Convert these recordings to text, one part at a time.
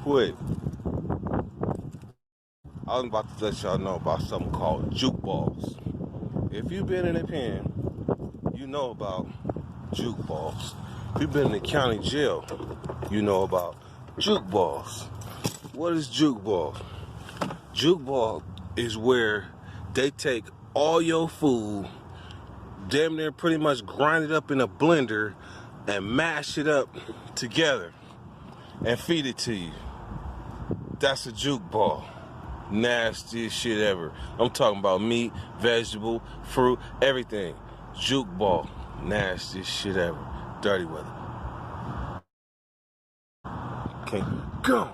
quick. I was about to let y'all know about something called juke balls. If you've been in a pen, you know about juke balls. If you've been in the county jail, you know about juke balls. What is juke ball? Juke ball is where they take all your food, damn near pretty much grind it up in a blender and mash it up together and feed it to you. That's a juke ball. Nastiest shit ever. I'm talking about meat, vegetable, fruit, everything. Juke ball. Nastiest shit ever. Dirty weather. Okay, go.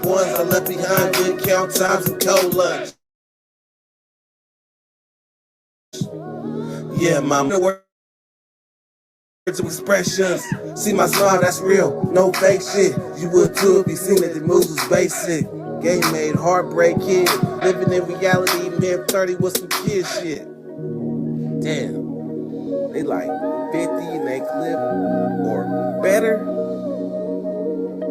Ones I left behind, good count times and cold lunch. Yeah, mama. Words of expressions. See my smile, that's real. No fake shit. You would too if you seen that the moves was basic. Game made, heartbreak kid. Living in reality, mid 30 with some kid shit. Damn. They like 50 in they clip or better.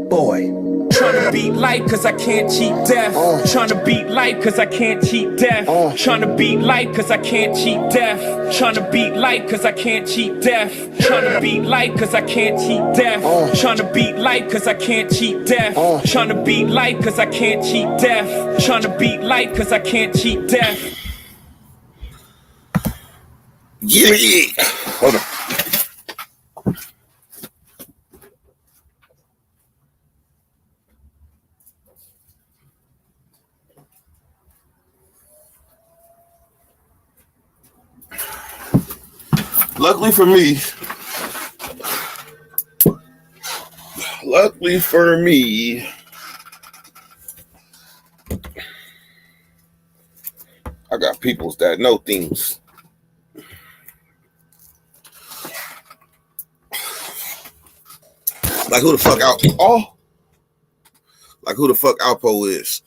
Boy. Tryna beat life cause I can't cheat death. Tryna beat life cause I can't cheat death. Tryna beat life cause I can't cheat death. Tryna beat life cause I can't cheat death. Tryna beat life cause I can't cheat death. Tryna beat life cause I can't cheat death. Tryna beat life cause I can't cheat death. Tryna beat life cause I can't cheat death. Yeah. Hold on. Luckily for me, I got peoples that know things. Like who the fuck Alpo? Oh, like who the fuck Alpo is?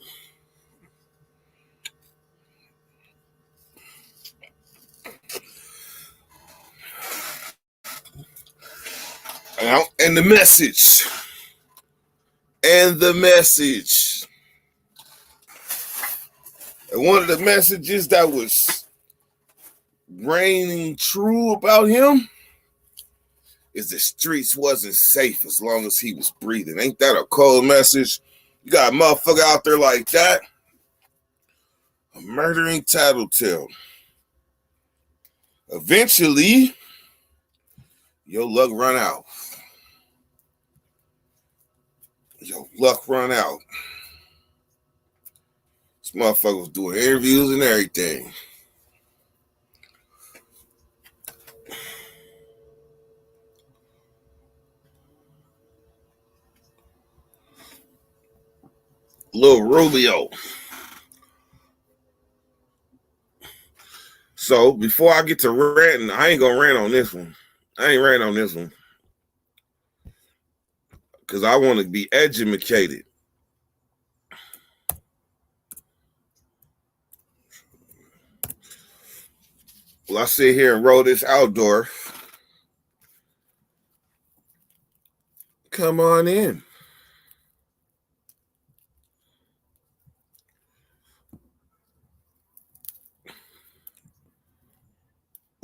And the message. And one of the messages that was reigning true about him is the streets wasn't safe as long as he was breathing. Ain't that a cold message? You got a motherfucker out there like that, a murdering tattletale. Eventually, your luck run out. Your luck run out. This motherfucker was doing interviews and everything. Lil Rubio. So before I get to ranting, I ain't gonna rant on this one. I ain't ranting on this one. Because I want to be educated. Well, I sit here and roll this outdoor. Come on in.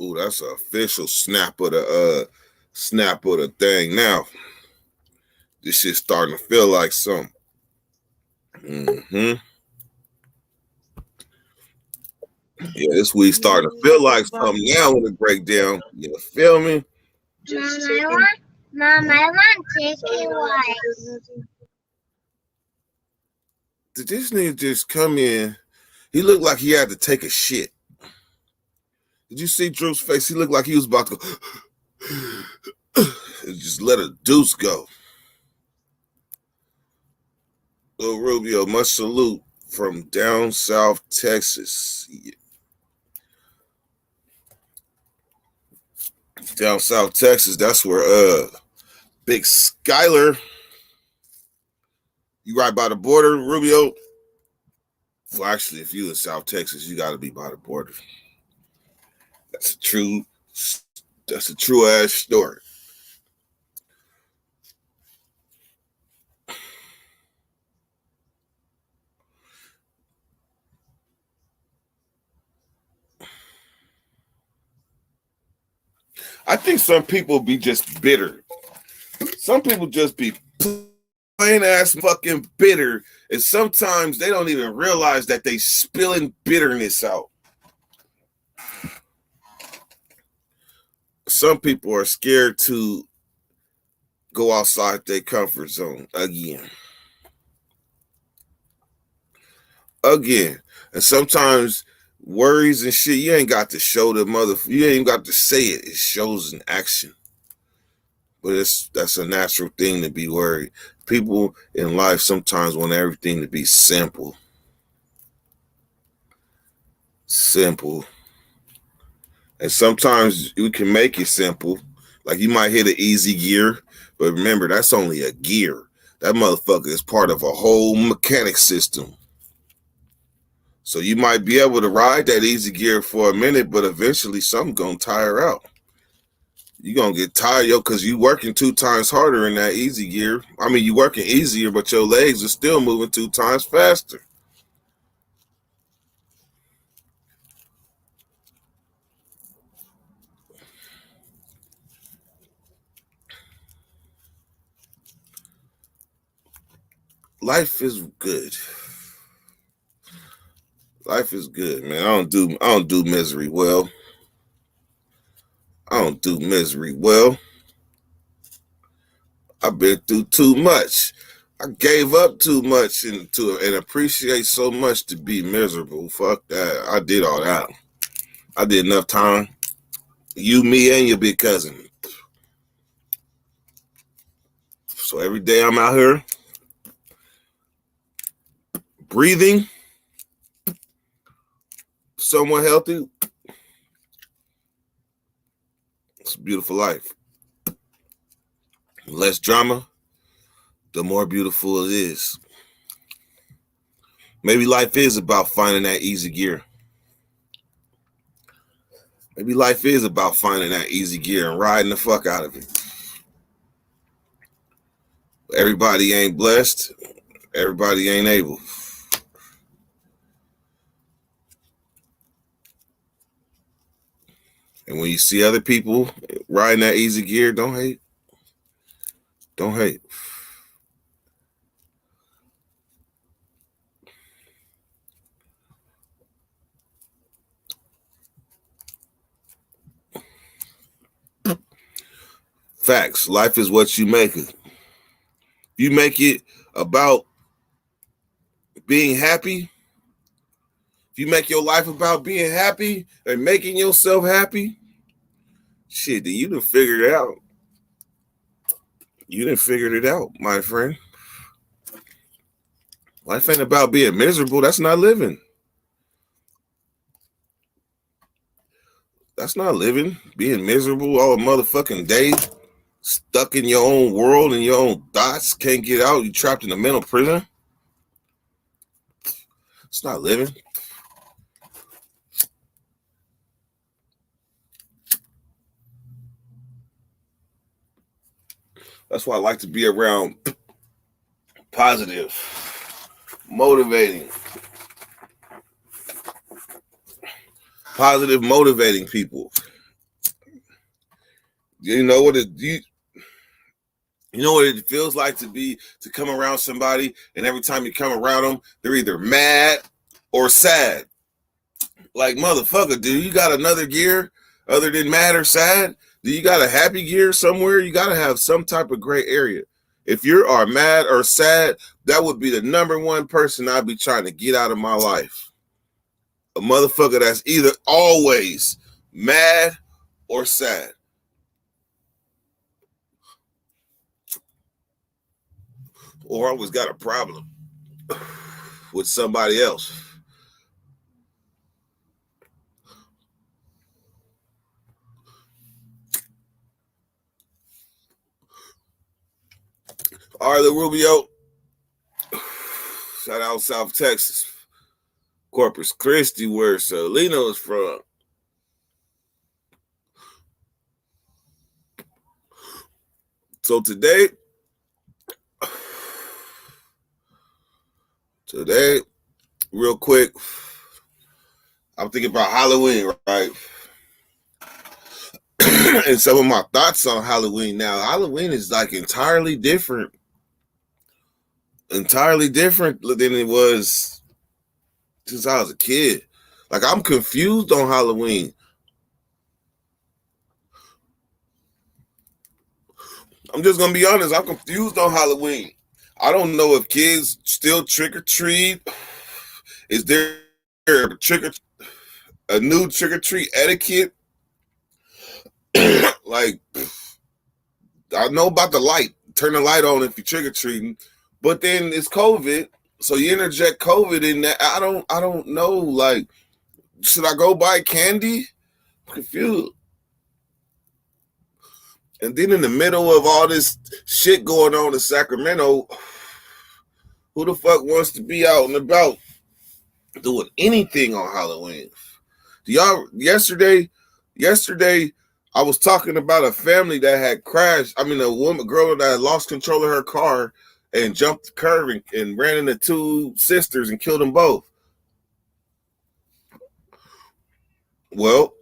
Ooh, that's an official snap of the thing now. This shit's starting to feel like something. Yeah, this week starting to feel like something now with a breakdown. You feel me? Mom, I want chicken rice. Did this nigga just come in? He looked like he had to take a shit. Did you see Drew's face? He looked like he was about to go just let a deuce go. Lil Rubio, much salute from down south Texas. Down south Texas, that's where Big Skyler. You right by the border, Rubio? Well, actually, if you in South Texas, you got to be by the border. That's a true ass story. I think some people be just bitter. Some people just be plain ass fucking bitter, and sometimes they don't even realize that they spilling bitterness out. Some people are scared to go outside their comfort zone again. And sometimes worries and shit, you ain't got to show the you ain't even got to say it. It shows in action. But that's a natural thing to be worried. People in life sometimes want everything to be simple. Simple. And sometimes you can make it simple. Like you might hit an easy gear, but remember, that's only a gear. That motherfucker is part of a whole mechanic system. So you might be able to ride that easy gear for a minute, but eventually something's going to tire out. You're going to get tired, because you working 2 times harder in that easy gear. I mean, you working easier, but your legs are still moving 2 times faster. Life is good. Life is good, man. I don't do misery well. I've been through too much. I gave up too much and appreciate so much to be miserable. Fuck that. I did all that. I did enough time. You, me, and your big cousin. So every day I'm out here breathing, somewhat healthy. It's a beautiful life. Less drama, the more beautiful it is. Maybe life is about finding that easy gear. Maybe life is about finding that easy gear and riding the fuck out of it. Everybody ain't blessed. Everybody ain't able. And when you see other people riding that easy gear, don't hate. Don't hate. Facts. Life is what you make it. You make it about being happy. If you make your life about being happy and making yourself happy, shit, then you done figured it out. You done figured it out, my friend. Life ain't about being miserable. That's not living. That's not living. Being miserable all the motherfucking day, stuck in your own world and your own thoughts, can't get out. You trapped in a mental prison. It's not living. That's why I like to be around positive, motivating people. You know what you know what it feels like to come around somebody, and every time you come around them, they're either mad or sad. Like, motherfucker, do you got another gear other than mad or sad? Do you got a happy gear somewhere? You got to have some type of gray area. If you are mad or sad, that would be the number one person I'd be trying to get out of my life. A motherfucker that's either always mad or sad. Or always got a problem with somebody else. Arla Rubio, shout out South Texas. Corpus Christi, where Selena is from. So today, real quick, I'm thinking about Halloween, right? And some of my thoughts on Halloween now. Halloween is like entirely different than it was since I was a kid. Like, I'm confused on Halloween. I'm just gonna be honest. I'm confused on Halloween. I don't know if kids still trick or treat. Is there a new trick or treat etiquette? Like, I know about the light. Turn the light on if you're trick or treating, but then it's COVID, so you interject COVID in that. I don't know. Like, should I go buy candy? I'm confused. And then in the middle of all this shit going on in Sacramento, who the fuck wants to be out and about doing anything on Halloween? Yesterday, I was talking about a family that had crashed. I mean, girl that had lost control of her car and jumped the curb and ran into two sisters and killed them both. Well,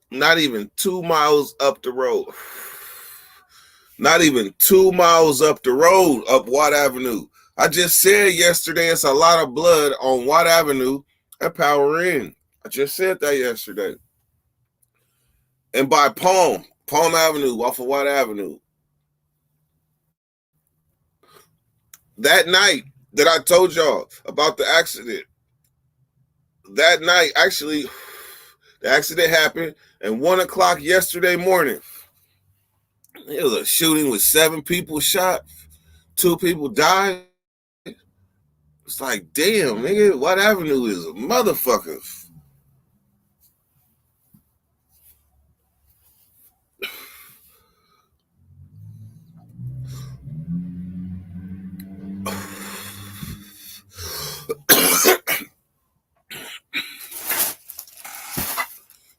not even 2 miles up the road. Not even 2 miles up the road, up Watt Avenue. I just said yesterday it's a lot of blood on Watt Avenue at Power Inn. I just said that yesterday. And by Palm Avenue, off of Watt Avenue. That night that I told y'all about the accident, that night, actually, the accident happened at 1 o'clock yesterday morning. It was a shooting with 7 people shot, 2 people died. It's like, damn, nigga, Watt Avenue is a motherfucker.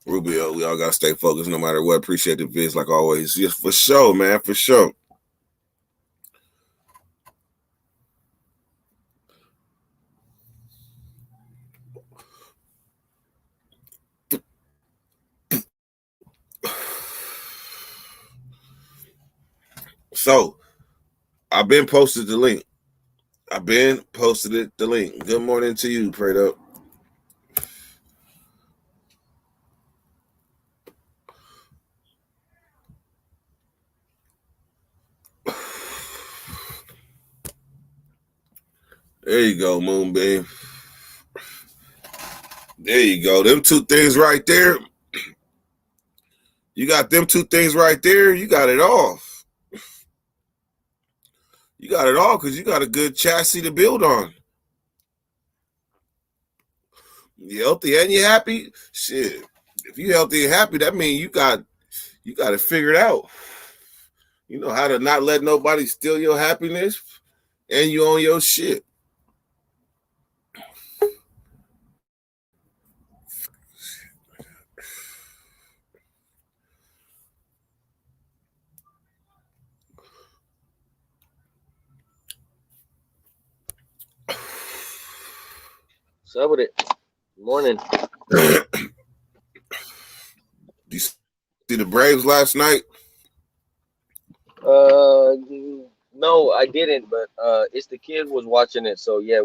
Rubio, we all gotta stay focused no matter what. Appreciate the vids like always. Yes, for sure, man, for sure. So, I've been posted the link. The link. Good morning to you, prayed up. There you go, Moonbeam. There you go. Them 2 things right there. You got them 2 things right there. You got it all. You got it all because you got a good chassis to build on. You healthy and you happy? Shit. If you healthy and happy, that means you got it figured out. You know how to not let nobody steal your happiness, and you own your shit. What's up with it? Good morning. Did you see the Braves last night? No, I didn't, but it's the kid was watching it, so yeah,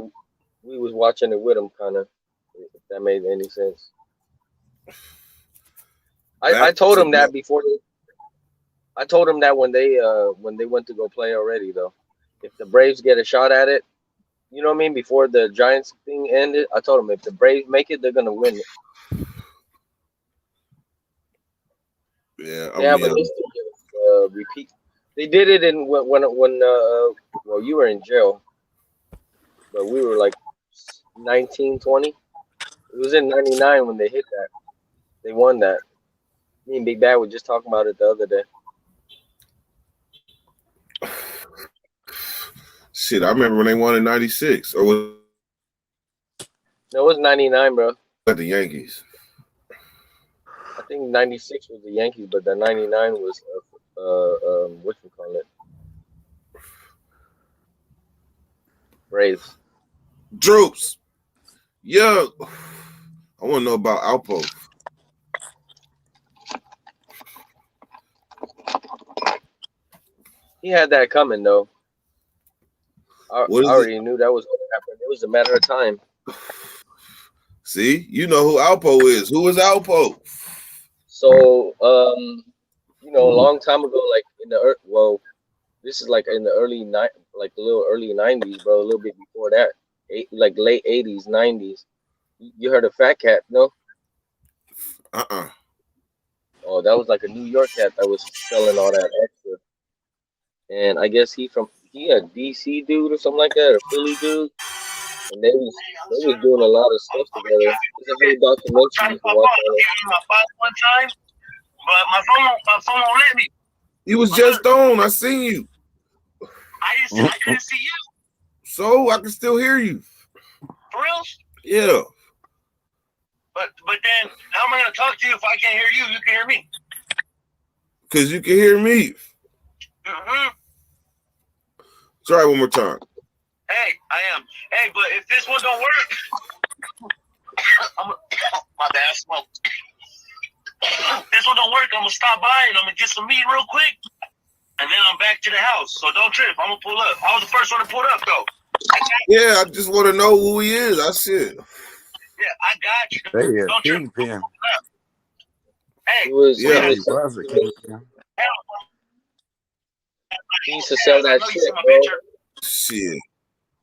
we was watching it with him, kind of. that made any sense. I told him that before. I told him that when they went to go play already though. If the Braves get a shot at it, you know what I mean, before the Giants thing ended, I told him if the Braves make it, they're gonna win it. Yeah, They have a history of repeat. They did it in when well, you were in jail, but we were like 19, 20. It was in '99 when they hit that. They won that. Me and Big Bad were just talking about it the other day. Shit, I remember when they won in '96, or was No, it was '99, bro. it the Yankees? I think '96 was the Yankees, but the '99 was what you call it, Braves. Droops. Yo, I want to know about Alpo. He had that coming though. I already knew that was going to happen. It was a matter of time. See, you know who Alpo is. Who is Alpo? So, you know, a long time ago, like in the this is like in the like a little early '90s, bro. A little bit before that, like late '80s, '90s. You heard of Fat Cat? No. Oh, that was like a New York cat that was selling all that extra. And I guess he a DC dude or something like that, or Philly dude. And they was doing a lot of stuff together. It's a whole documentary you can watch on it. My phone one time, but my phone won't let me. You was just on. I seen you. I couldn't see you. So I can still hear you. For real? Yeah. But then how am I gonna talk to you if I can't hear you? You can hear me. Cause you can hear me. Mm-hmm. Try one more time. Hey, I am. Hey, but if this one don't work, my bad, smoke. If this one don't work, I'm gonna stop by and I'm gonna get some meat real quick, and then I'm back to the house. So don't trip. I'm gonna pull up. I was the first one to pull up though. Yeah, I just want to know who he is. I should. Yeah, I got you. Hey, Don't trip. Kingpin. Hey, He was a Kingpin. he used to sell that I know you shit, see my bro. picture. Shit.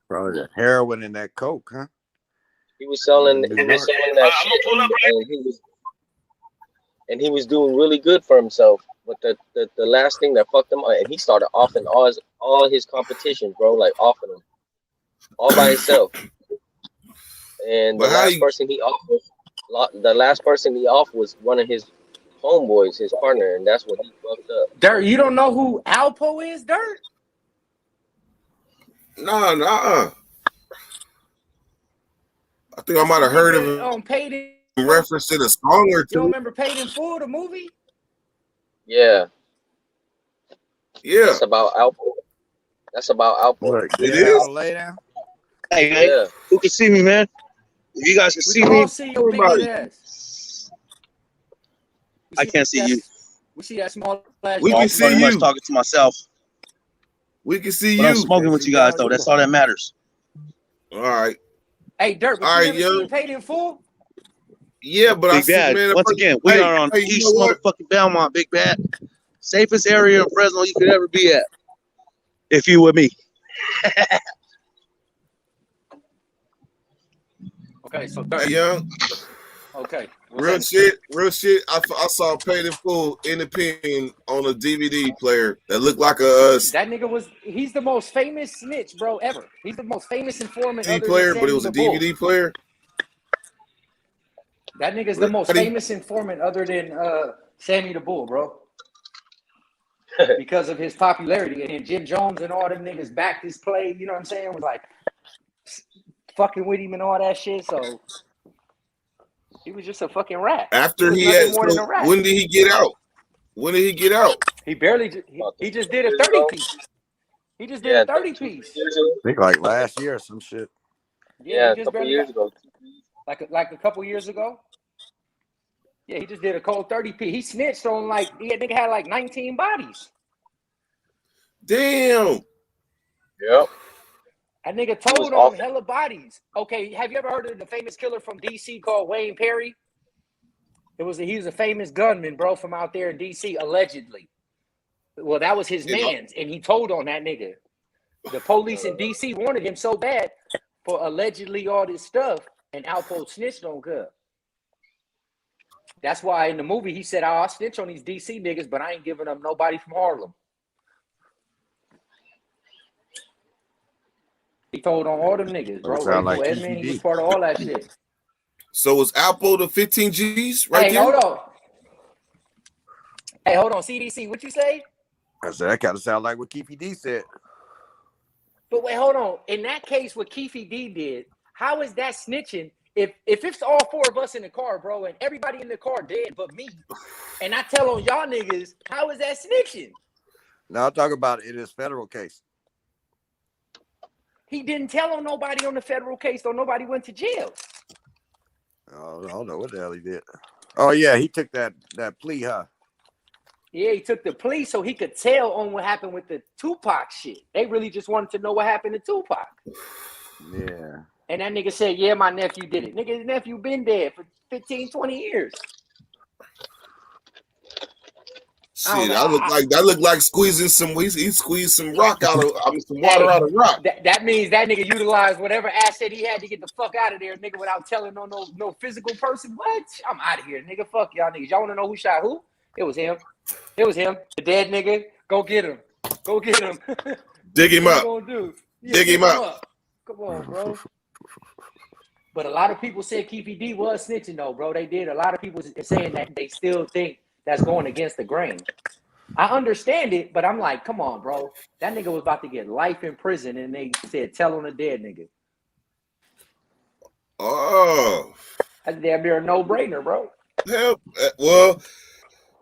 Probably the heroin and that coke, huh? He was selling New that York. shit, I'm gonna pull up and he was doing really good for himself. But the last thing that fucked him up, and he started offing all his competition, bro, like offing them all by himself. And But the last person he off was one of his homeboys, his partner, and that's when he fucked up. Dirt, you don't know who Alpo is, Dirt? Nah. I think I might have heard of him Paid in reference to the song or You don't two. remember Paid in Full, the movie? Yeah. Yeah. That's about Alpo. Look, It get is? down, lay down. Hey, man, Yeah. who can see me, man? If you guys can see We me, all see your big Everybody. ass. I can't see you. We see that small ass. We Well, can I'm see pretty much you. talking to myself. We can see But I'm you. smoking with you guys, though. That's all that matters. All right. Hey, Dirt, but All you right, never yo. seen Paid in Full? Yeah, but I Big see, Bad, man. once again, we are on you East know what? motherfucking Belmont, Big Bad. Safest area in Fresno you could ever be at. If you with me. Okay, so Dirt. Hey, young. Okay. Real shit. I saw Paid in Full in the pen on a DVD player that looked like a That nigga he's the most famous snitch, bro, ever. He's the most famous informant DVD other player, than but it Sammy was the a Bull. DVD player. That nigga's the most Ready? famous informant other than Sammy the Bull, bro. Because of his popularity. And then Jim Jones and all them niggas backed his play, you know what I'm saying? Was like fucking with him and all that shit. So he was just a fucking rat. After he he was had, nothing more than a rat. when did he get out? When did he get out? He barely he just did a 30 piece. He just did a 30 piece. I think like last year or some shit. Yeah, he a just couple barely years ago. like a couple years ago. Yeah, he just did a cold 30 piece. He snitched on nigga had like 19 bodies. Damn. Yep. That nigga He was told on off. hella bodies. Okay, have you ever heard of the famous killer from DC called Wayne Perry? He was a famous gunman, bro, from out there in DC, allegedly. Well, that was his man's, and he told on that nigga. The police in DC wanted him so bad for allegedly all this stuff, and Alpo snitched on Cub. That's why in the movie he said, I'll snitch on these DC niggas, but I ain't giving them nobody from Harlem. He told on all them niggas, bro. Sound like Edmund, he was TPD. part of all that shit. So was Alpo the 15 G's right there? Hold on. Hey, hold on. CDC, what you say? I said that kind of sound like what Keefy D said. But wait, hold on. In that case, what Keefy D did, how is that snitching? If it's all four of us in the car, bro, and everybody in the car dead but me, and I tell on y'all niggas, how is that snitching? Now I'm talking about in this federal case. He didn't tell on nobody on the federal case, though. Nobody went to jail. Oh, I don't know what the hell he did. Oh yeah, he took that plea, huh? Yeah, he took the plea so he could tell on what happened with the Tupac shit. They really just wanted to know what happened to Tupac. Yeah. And that nigga said, yeah, my nephew did it. Nigga, his nephew been dead for 15, 20 years. Shit, that looked like squeezing some. He squeezed some rock out of some water out of rock. That means that nigga utilized whatever asset he had to get the fuck out of there, nigga, without telling no physical person. What? I'm out of here, nigga. Fuck y'all niggas. Y'all want to know who shot who? It was him. It was him. The dead nigga. Go get him. Go get him. Dig him up. What you gonna do? Yeah, dig him up. Come on, bro. But a lot of people said Keefy D was snitching, though, bro. They did. A lot of people saying that they still think that's going against the grain. I understand it, but I'm like, come on, bro. That nigga was about to get life in prison, and they said, tell on the dead nigga. Oh. That's damn near a no-brainer, bro. Hell, well,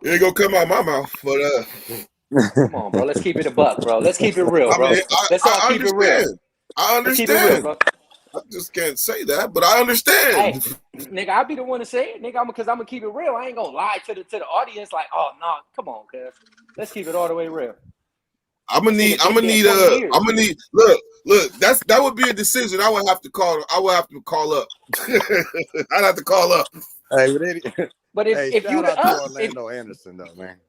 it ain't gonna come out my mouth, but come on, bro. Let's keep it a buck, bro. Let's keep it real, bro. Let's all keep it real. I understand. Let's keep it real, bro. I just can't say that, but I understand. Hey, nigga, I'll be the one to say it, nigga. Because I'm gonna keep it real. I ain't gonna lie to the audience like, oh no, come on, cuz. Let's keep it all the way real. I'm gonna need look, that would be a decision I would have to call up. I'd have to call up. Hey, but if shout you out to Orlando Anderson though, man.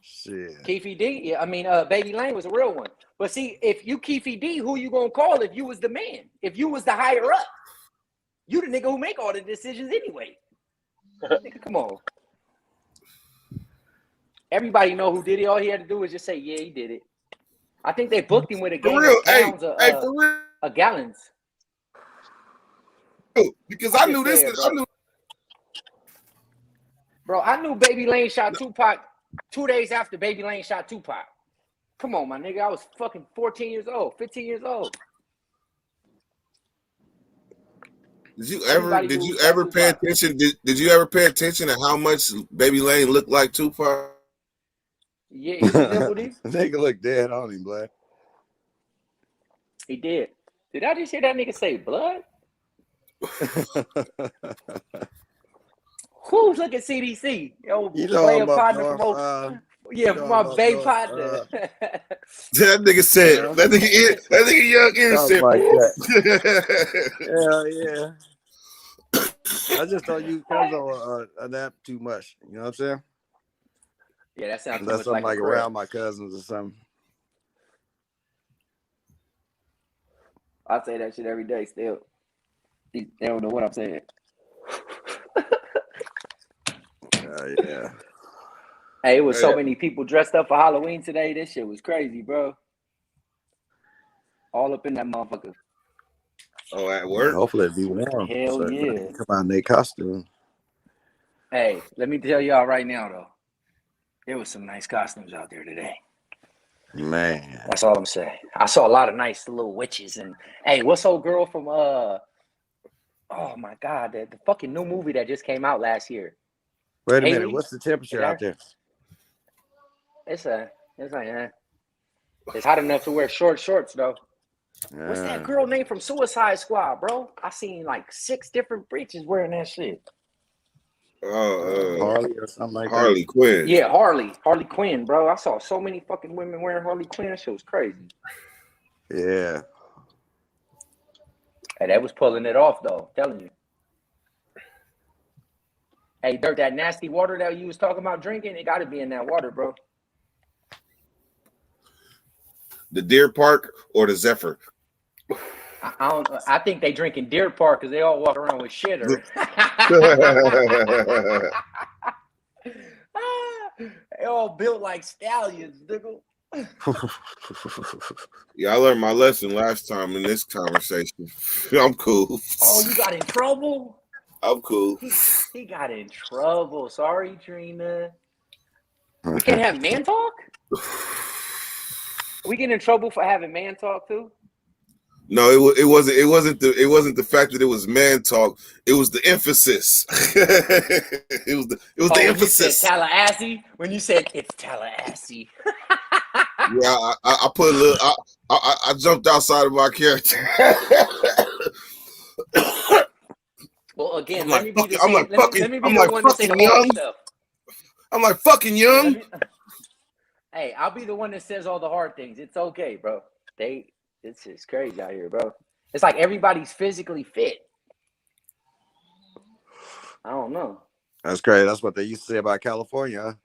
Shit. Keefy D, yeah, I mean Baby Lane was a real one. But see, if you Keefy D, who you gonna call if you was the man? If you was the higher up? You the nigga who make all the decisions anyway. Nigga, come on. Everybody know who did it. All he had to do was just say, yeah, he did it. I think they booked him with a game of pounds of gallons. Because I knew this. Bro, I knew Baby Lane shot Tupac 2 days after Baby Lane shot Tupac. Come on, my nigga. I was fucking 14 years old, 15 years old. Did you ever pay attention? Did you ever pay attention to how much Baby Lane looked like Tupac? Yeah, he resembled him. Nigga look dead on him, blood. He did. Did I just hear that nigga say blood? Who's looking at CDC? Yo, you know player partner from my baby partner. That nigga said that nigga young innocent. Like that. Yeah. I just don't use cousin a nap too much. You know what I'm saying? Yeah, that sounds unless I'm like around my cousins or something. I say that shit every day still. They don't know what I'm saying. Yeah. Hey, it was so many people dressed up for Halloween today. This shit was crazy, bro. All up in that motherfucker. Oh, at work? Hopefully it'd be warm. Hell so yeah. Come on, they costume. Hey, let me tell y'all right now, though. There was some nice costumes out there today. Man. That's all I'm saying. I saw a lot of nice little witches. And, hey, what's old girl from, oh, my God, the fucking new movie that just came out last year? Wait a minute. What's the temperature out there? It's hot enough to wear short shorts, though. What's that girl name from Suicide Squad, bro? I seen like 6 different bitches wearing that shit. Harley or something like Harley Quinn. Yeah, Harley Quinn, bro. I saw so many fucking women wearing Harley Quinn. That shit was crazy. Yeah. Hey, that was pulling it off though. I'm telling you. Hey, Dirk, that nasty water that you was talking about drinking, it got to be in that water, bro. The Deer Park or the Zephyr? I don't. I think they drink in Deer Park because they all walk around with shitter. They all built like stallions, nigga. Yeah, I learned my lesson last time in this conversation. I'm cool. Oh, you got in trouble? I'm cool. He got in trouble. Sorry, Trina. We can't have man talk? We get in trouble for having man talk too? No, it wasn't the fact that it was man talk. It was the emphasis. it was the emphasis. You said Tallahassee? When you said it's Tallahassee. Yeah, I put a little. I jumped outside of my character. Well, again, I'm let like, me be the I'm like fucking. let me be I'm the like one to say the fucking hard young. stuff. I'm like fucking young. Hey, I'll be the one that says all the hard things. It's okay, bro. It's just crazy out here, bro. It's like everybody's physically fit. I don't know. That's crazy. That's what they used to say about California.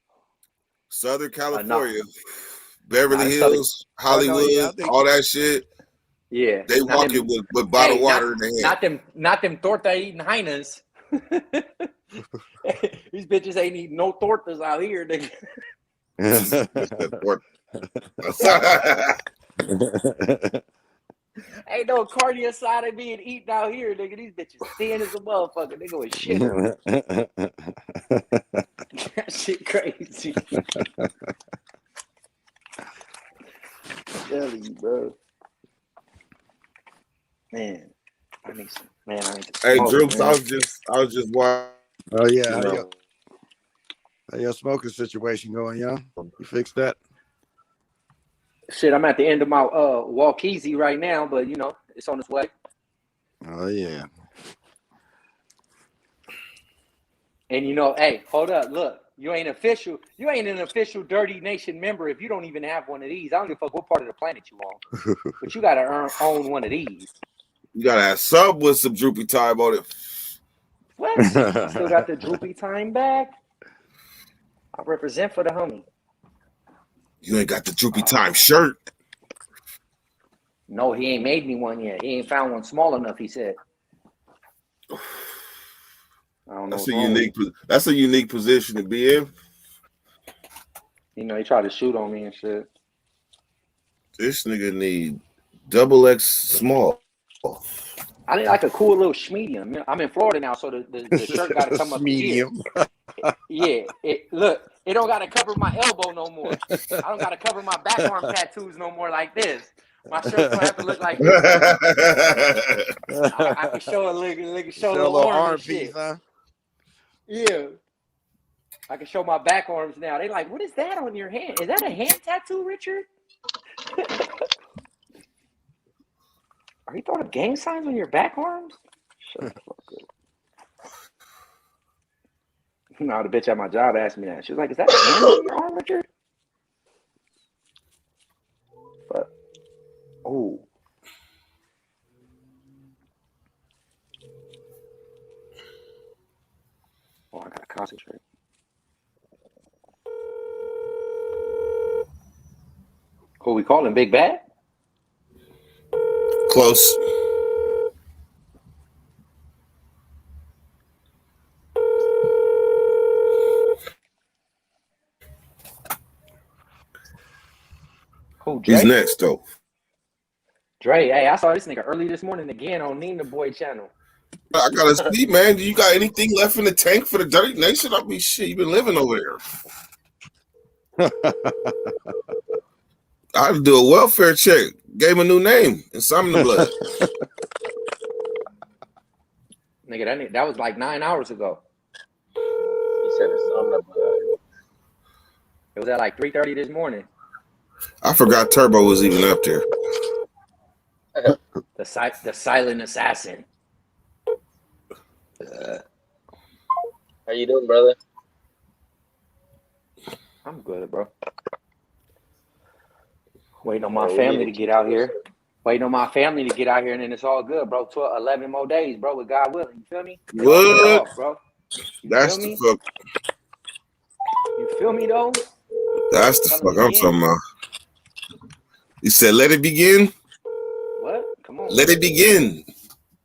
Southern California, Beverly Southern, Hills, Hollywood, all that shit. Yeah, They walking with bottled water in their hand. Not them torta eating hyenas. These bitches ain't eating no tortas out here, nigga. Ain't no carne asada being eaten out here, nigga. These bitches thin as a motherfucker. Nigga with shit. That shit crazy. I'm telling you, bro. Man, I need some. Man, I need to. Hey, Droops, I was just watching. Oh yeah, how your smoking situation going, young? You fixed that? Shit, I'm at the end of my walk-easy right now, but you know it's on its way. Oh yeah. And you know, hey, hold up, look, you ain't an official Dirty Nation member if you don't even have one of these. I don't give a fuck what part of the planet you on, but you gotta own one of these. You gotta have sub with some droopy time on it. What? You still got the droopy time back? I represent for the homie. You ain't got the droopy time shirt. No, he ain't made me one yet. He ain't found one small enough, he said. I don't know. That's a unique position to be in. You know, he tried to shoot on me and shit. This nigga need XXL small. I need like a cool little schmedium. I'm in Florida now, so the shirt got to come up here. Yeah, look, it don't got to cover my elbow no more. I don't got to cover my back arm tattoos no more like this. My shirt's gonna have to look like this. I can show a little arm piece, huh? Yeah, I can show my back arms now. They like, what is that on your hand? Is that a hand tattoo, Richard? Are you throwing gang signs on your back arms? Shut the fuck up. No, the bitch at my job asked me that. She was like, is that a hand on your arm, Richard? But, oh. Oh, I gotta concentrate. Who we calling, Big Bad? Close. Who, Dre? He's next, though. Dre, hey, I saw this nigga early this morning again on Nina Boy channel. I gotta see, man. Do you got anything left in the tank for the Dirty Nation? I mean, shit, you been living over there. I had to do a welfare check. Gave him a new name and some in the blood. Nigga, that was like 9 hours ago. He said it's something in the blood. It was at like 3:30 this morning. I forgot Turbo was even up there. The silent assassin. How you doing, brother? I'm good, bro. Waiting on my family to get out here. Waiting on my family to get out here, and then it's all good, bro. 12, 11 more days, bro, with God willing. You feel me? Then I'll get What? off, bro. You That's feel the me? fuck. You feel me, though? That's the Telling fuck me I'm again. talking about. You said let it begin. What? Come on. Let it begin.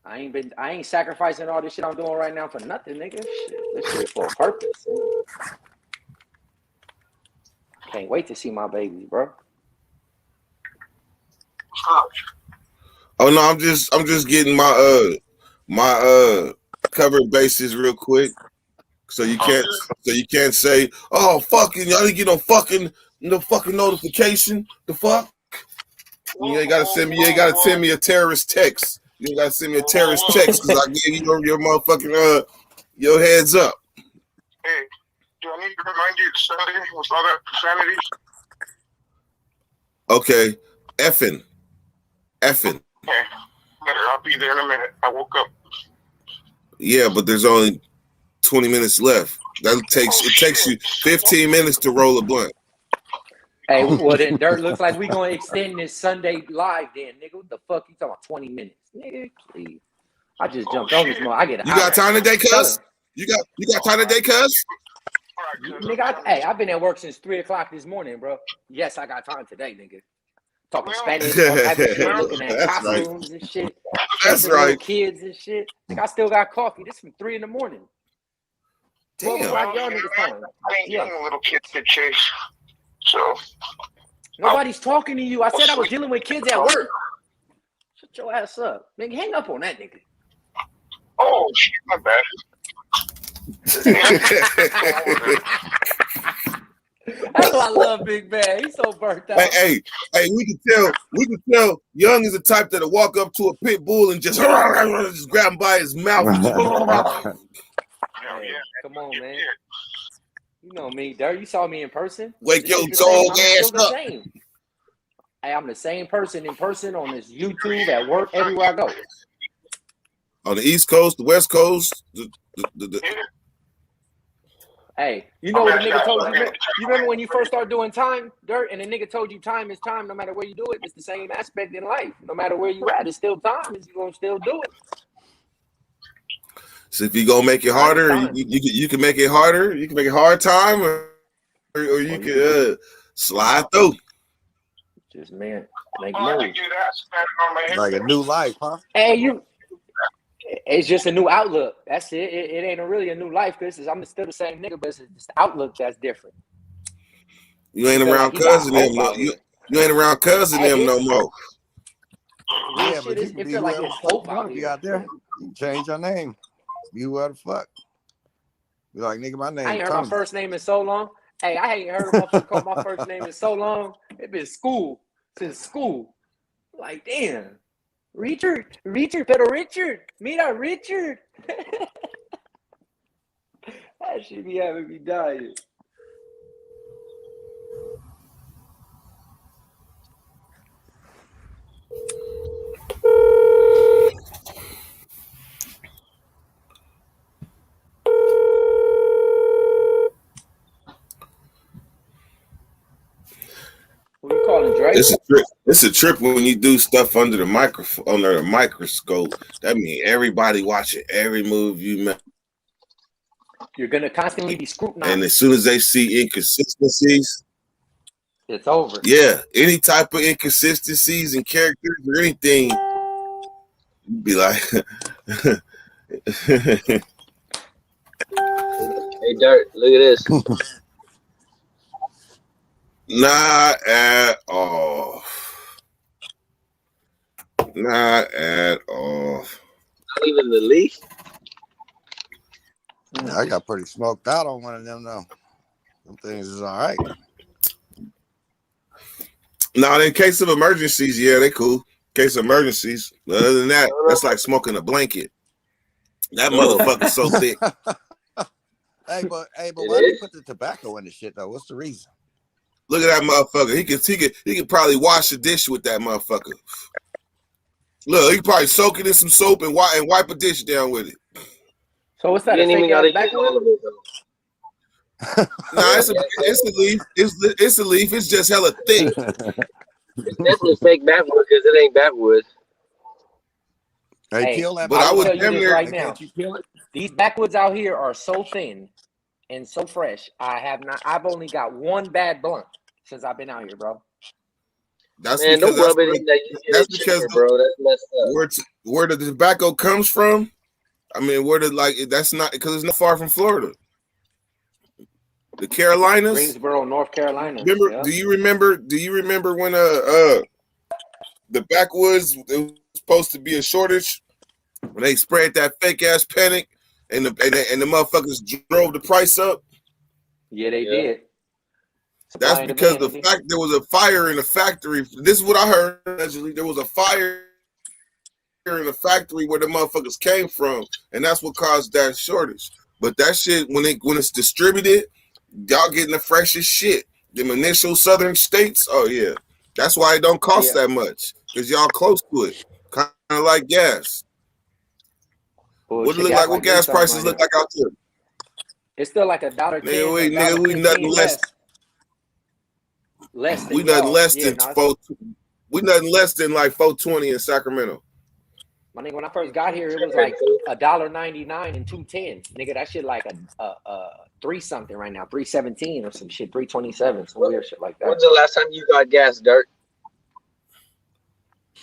I ain't sacrificing all this shit I'm doing right now for nothing, nigga. Shit, this shit for a purpose. Can't wait to see my babies, bro. Oh no, I'm just getting my cover bases real quick. So you can't say, oh fucking y'all didn't get no fucking notification. The fuck? You ain't gotta send me a terrorist text. You ain't gotta send me a terrorist text because I gave you your motherfucking your heads up. Hey, do I need to remind you Sunday with all that profanity? Okay. Effing. Okay, better. I'll be there in a minute. I woke up. Yeah, but there's only 20 minutes left. It takes you 15 minutes to roll a blunt. Hey, well then, Dirt, looks like we gonna extend this Sunday live then, nigga. What the fuck you talking about 20 minutes? Nigga, please. I just jumped on this mother. I get an You hour. got time today, Tell cuz? him. You got time today, cuz? Nigga, I've been at work since 3 o'clock this morning, bro. Yes, I got time today, nigga. Talking Spanish, all type of shit, looking at That's right. costumes and shit. That's Chasing little right. kids and shit. Nigga, I still got coffee. This from 3 in the morning. 12 Damn. o'clock y'all niggas time. I ain't Yeah. getting a little kid to chase. So Nobody's talking to you. I said I was dealing with kids at work. Shut your ass up. Nigga, hang up on that nigga. oh shit, my bad. That's why I love Big Man. He's so burnt out. Hey, we can tell Young is the type that'll walk up to a pit bull and just grab him by his mouth and just Hey, come on, man. You know me, Dirt. You saw me in person. wake This your shit the same. dog I'm still ass the up. same. Hey, I'm the same person in person on this YouTube, at work, everywhere I go. On the East Coast, the West Coast, Hey, you know what the nigga told you? You remember when you first started doing time, Dirt, and the nigga told you time is time no matter where you do it? It's the same aspect in life. No matter where you at, it's still time. You're going to still do it. So if you gonna make it harder, you can make it harder. You can make it hard time, or you can slide through. Just man, make I moves. do that, standing on my head. Like a new life, huh? Hey, it's just a new outlook. That's it. It ain't really a new life because I'm still the same nigga, but it's just the outlook that's different. You ain't Feel around like he got cousin them. hope No, out here. you ain't around cousin Hey, them no more. Real Yeah, shit, but you can it be feel like whoever it's the fuck hope you want out to be here. out there. You can change your name. Be whoever the fuck. Be like, nigga, my name I ain't heard my Tony. first name in so long. Hey, I ain't heard a motherfucker call my first name in so long. It been school. Since school. Like, damn. Richard, pero Richard. Mira, Richard. That shit be having me dying. Who you calling, Drake? It's a trip when you do stuff under the microscope. That means everybody watching every move you make. You're gonna constantly be scrutinized. And as soon as they see inconsistencies, It's over. yeah, any type of inconsistencies in characters or anything, you'd be like, Hey, Dirt, look at this. not at all. Not at all. Not even the leaf. I got pretty smoked out on one of them though. Some things is all right. Now, in case of emergencies, yeah, they cool. In case of emergencies. But other than that, that's like smoking a blanket. That motherfucker's so thick. Hey, but why do you put the tobacco in the shit though? What's the reason? Look at that motherfucker. He could probably wash the dish with that motherfucker. Look, he could probably soak it in some soap and wipe a dish down with it. So what's that? You didn't even gotta use backwood? all of it, though. Nah, it's a leaf. It's a leaf. It's just hella thick. It's definitely fake backwood because it ain't backwood. Hey, Hey, kill that. But I I will would tell you damn this near. right Hey, now. can't you kill it? These backwoods out here are so thin and so fresh. I've only got one bad blunt since I've been out here, bro. That's Man, because don't rub it in that you get that's it because cheaper, bro. That's messed up. where the tobacco comes from. I mean, where the like that's not because it's not far from Florida. The Carolinas. Greensboro, North Carolina. Remember? Yeah. Do you remember? Do you remember when the backwoods it was supposed to be a shortage when they spread that fake ass panic and the motherfuckers drove the price up? Yeah, they Yeah. did. That's Supply and because demand, the nigga. fact there was a fire in the factory. This is what I heard. Allegedly, there was a fire in the factory where the motherfuckers came from, and that's what caused that shortage. But that shit, when it's distributed, y'all getting the freshest shit. Them initial southern states, oh yeah, that's why it don't cost Yeah. that much because y'all close to it, kind of like gas. What it Bullshit. look Gas like? What like 8 gas something prices right look now. like out there? It's still like $1.10 or Nigga, we nothing $1.15 less. less We than nothing y'all. less Yeah, than no, we nothing less than like 420 in Sacramento. my nigga, when I first got here, it was like $1.99 and 2.10. Nigga, that shit like a 3 something right now, 3.17 or some shit, 3.27, some weird shit like that. When's the last time you got gas, Dirt?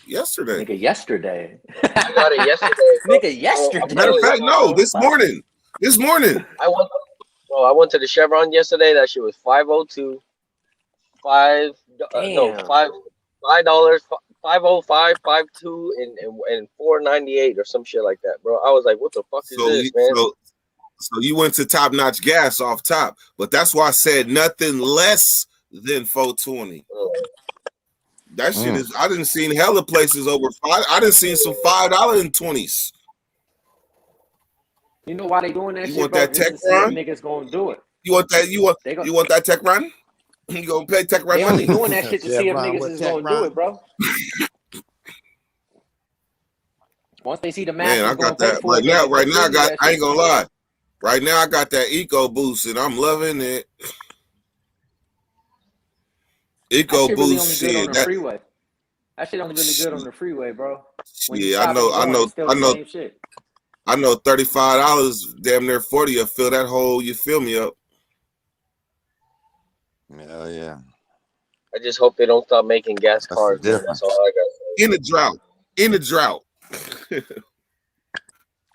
Yesterday. Nigga, yesterday. You got it yesterday, bro. Nigga, yesterday. Matter of fact, no, this morning. This morning. I went to the Chevron yesterday. That shit was 502, $5, $5, 505, 52, and 498 or some shit like that, bro. I was like, what the fuck is this, man? So you went to Top Notch Gas off top, but that's why I said nothing less than 420. That shit is. I didn't see hella places over $5. I didn't see some $5.20s. You know why they doing that You shit, want bro? that Just tech to see if run? niggas gonna do it. You want that? You want that tech run? You gonna pay tech run They money? only doing that shit to see if Chevron niggas with is tech gonna do run. it, bro. Once they see the Man, masses I gonna got pay that for right it, now. they'll Right now, do that I ain't shit. gonna lie. Right now, I got that Eco Boost, and I'm loving it. That Eco shit really only Boost, good on shit. the freeway. That shit only really good on the freeway, bro. When you Yeah, stop and going, it's still the same shit. I know $35, damn near 40. You'll fill that hole. You fill me up. Hell yeah. I just hope they don't stop making gas cars, man. That's all I got. In the drought.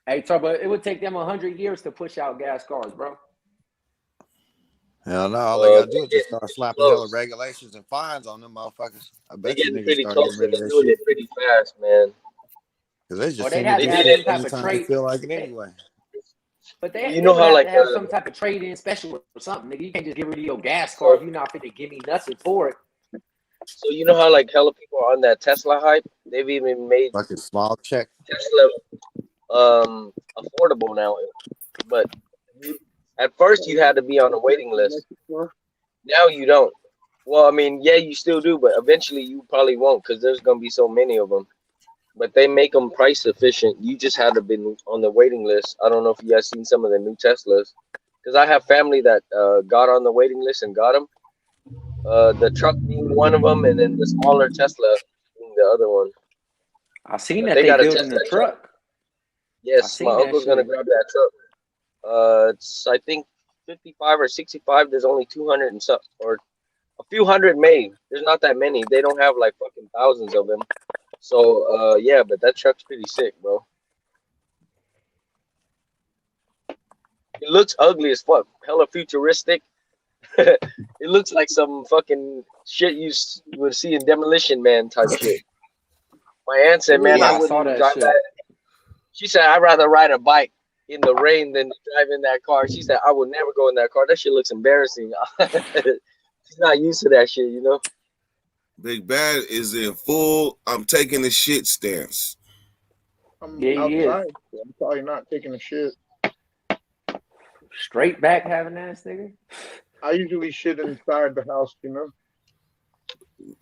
Hey, Turbo, it would take them 100 years to push out gas cars, bro. Hell no, all they gotta do is They just start slapping close. hella regulations and fines on them motherfuckers. I They're bet you getting niggas pretty start close getting to rid of them that doing shit. it pretty fast, man. Because they just Or they'd send you have to this have shit some type of anytime they trade. feel like it anyway. But You they know would how have like to have some type of trade-in special or something, nigga. You can't just get rid of your gas car if you're not fit to give me nothing for it. so you know how like hella people are on that Tesla hype? They've even made Fucking small check. Tesla affordable now. But at first you had to be on a waiting list. Now you don't. Well, I mean, yeah, you still do, but eventually you probably won't because there's gonna be so many of them. But they make them price efficient. You just had to be on the waiting list. I don't know if you guys seen some of the new Teslas, because I have family that got on the waiting list and got them. The truck being one of them, and then the smaller Tesla being the other one. I seen But that they they gotta building test the that truck. Yes, my seen that uncle's gonna shit. grab that truck. It's I think 55 or 65. There's only 200 and some, or a few hundred made. There's not that many. They don't have like fucking thousands of them. So yeah, but that truck's pretty sick, bro. It looks ugly as fuck. Hella futuristic. It looks like some fucking shit you would see in Demolition Man type shit. My aunt said, "Man, Yeah, I I wouldn't saw even that drive shit. that." She said, "I'd rather ride a bike in the rain than drive in that car." She said, "I would never go in that car. That shit looks embarrassing." She's not used to that shit, you know. Big Bad is in full I'm taking the shit stance. I'm Yeah, he is. outside. So I'm probably not taking a shit. Straight back having ass nigga. I usually shit inside the house, you know.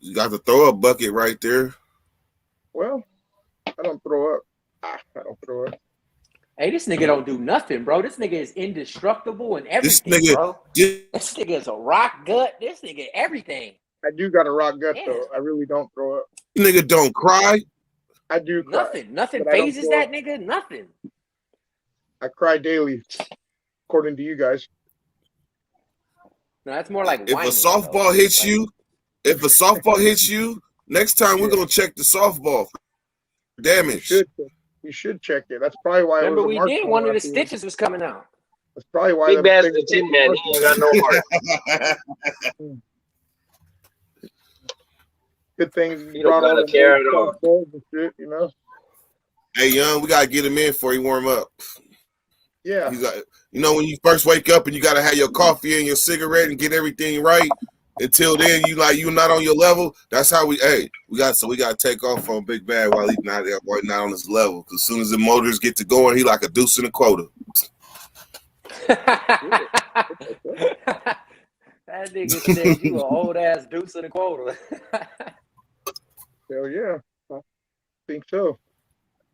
You got to throw a bucket right there. Well, I don't throw up. I don't throw up. Hey, this nigga don't do nothing, bro. This nigga is indestructible and This everything, nigga bro. just This nigga is a rock gut. This nigga everything. I do got a rock gut Yeah. though. I really don't throw up. Nigga don't cry. I do cry. Nothing but I don't phases throw that up. nigga. Nothing. I cry daily, according to you guys. No, that's more like If a whining, softball though. hits Like, you, next time we're gonna check the softball for You damage. should. You should check it. That's probably why remember it was a we mark did. on One of the last year. stitches was coming out. That's probably why Big them Bass things the Tin was Man. marked He ain't on got no heart. Good things He you don't brought all gotta the care at all. goals and shit, you know? Hey, young, we gotta get him in before he warm up. Yeah. He's like, you know, when you first wake up and you gotta have your coffee and your cigarette and get everything right. Until then, you're not on your level. That's how we gotta take off on Big Bad while he's not on his level. Because as soon as the motors get to going, he like a deuce and a quarter. That nigga said you an old ass deuce and a quarter. Hell yeah. I think so.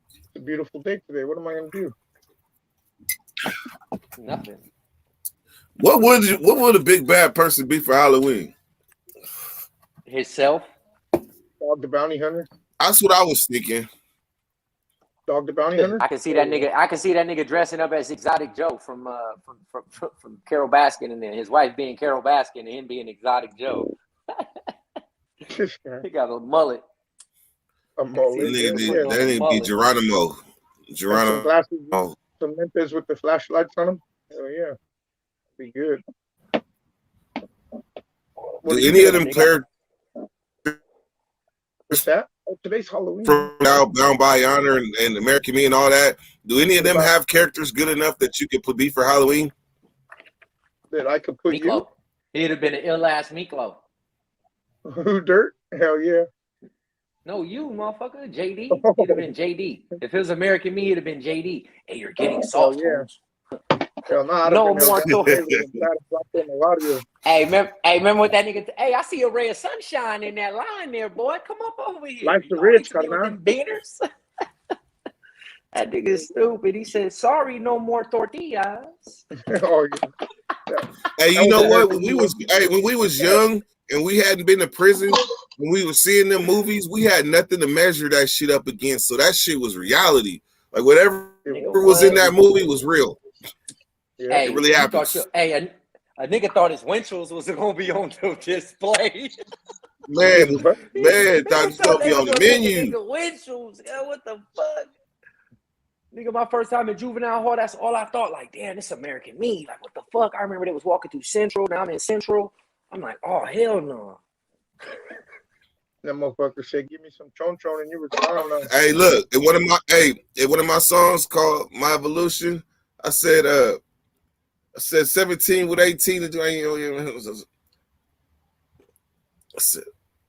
It's a beautiful day today. What am I gonna do? Nothing. What would a big bad person be for Halloween? Himself. Dog the Bounty Hunter? That's what I was thinking. Dog the Bounty Hunter? I can see that nigga. I can see that nigga dressing up as Exotic Joe from Carol Baskin, and then his wife being Carol Baskin and him being Exotic Joe. He got a mullet. A mullet. That nigga be Geronimo. Some glasses, some Memphis with the flashlights on them. Hell yeah. Be good. Do any of them characters What's that? Oh, today's Halloween. from Bound by Honor and American Me and all that, do any of them have characters good enough that you could be for Halloween? That I could put Miklo. He'd have been an ill ass Miklo. you? Who, Dirt? Hell yeah. No, you motherfucker, JD. He'd have been JD. If it was American Me, it'd have been JD. Hey, you're getting soft. Yeah. Hell nah, no more. Hey, remember what that nigga? Hey, I see a ray of sunshine in that line there, boy. Come up over here. Life's the rich, with them beaners. That nigga is stupid. He said, "Sorry, no more tortillas." Oh, yeah. Hey, you know what? When we was young and we hadn't been to prison, when we were seeing them movies, we had nothing to measure that shit up against. So that shit was reality. Like whatever was in that movie was real. Yeah, hey, it really happens. A nigga thought his windshields was gonna be on the display. Man, thought it was gonna be on the menu. Nigga, windshields, yeah, what the fuck? Nigga, my first time in juvenile hall, that's all I thought. Like, damn, this American Me. Like, what the fuck? I remember they was walking through Central. Now I'm in Central. I'm like, oh hell no. That motherfucker said, "Give me some chon chon," and you were gone. Hey, look, in one of my songs called My Evolution, I said 17 with 18 to do. I said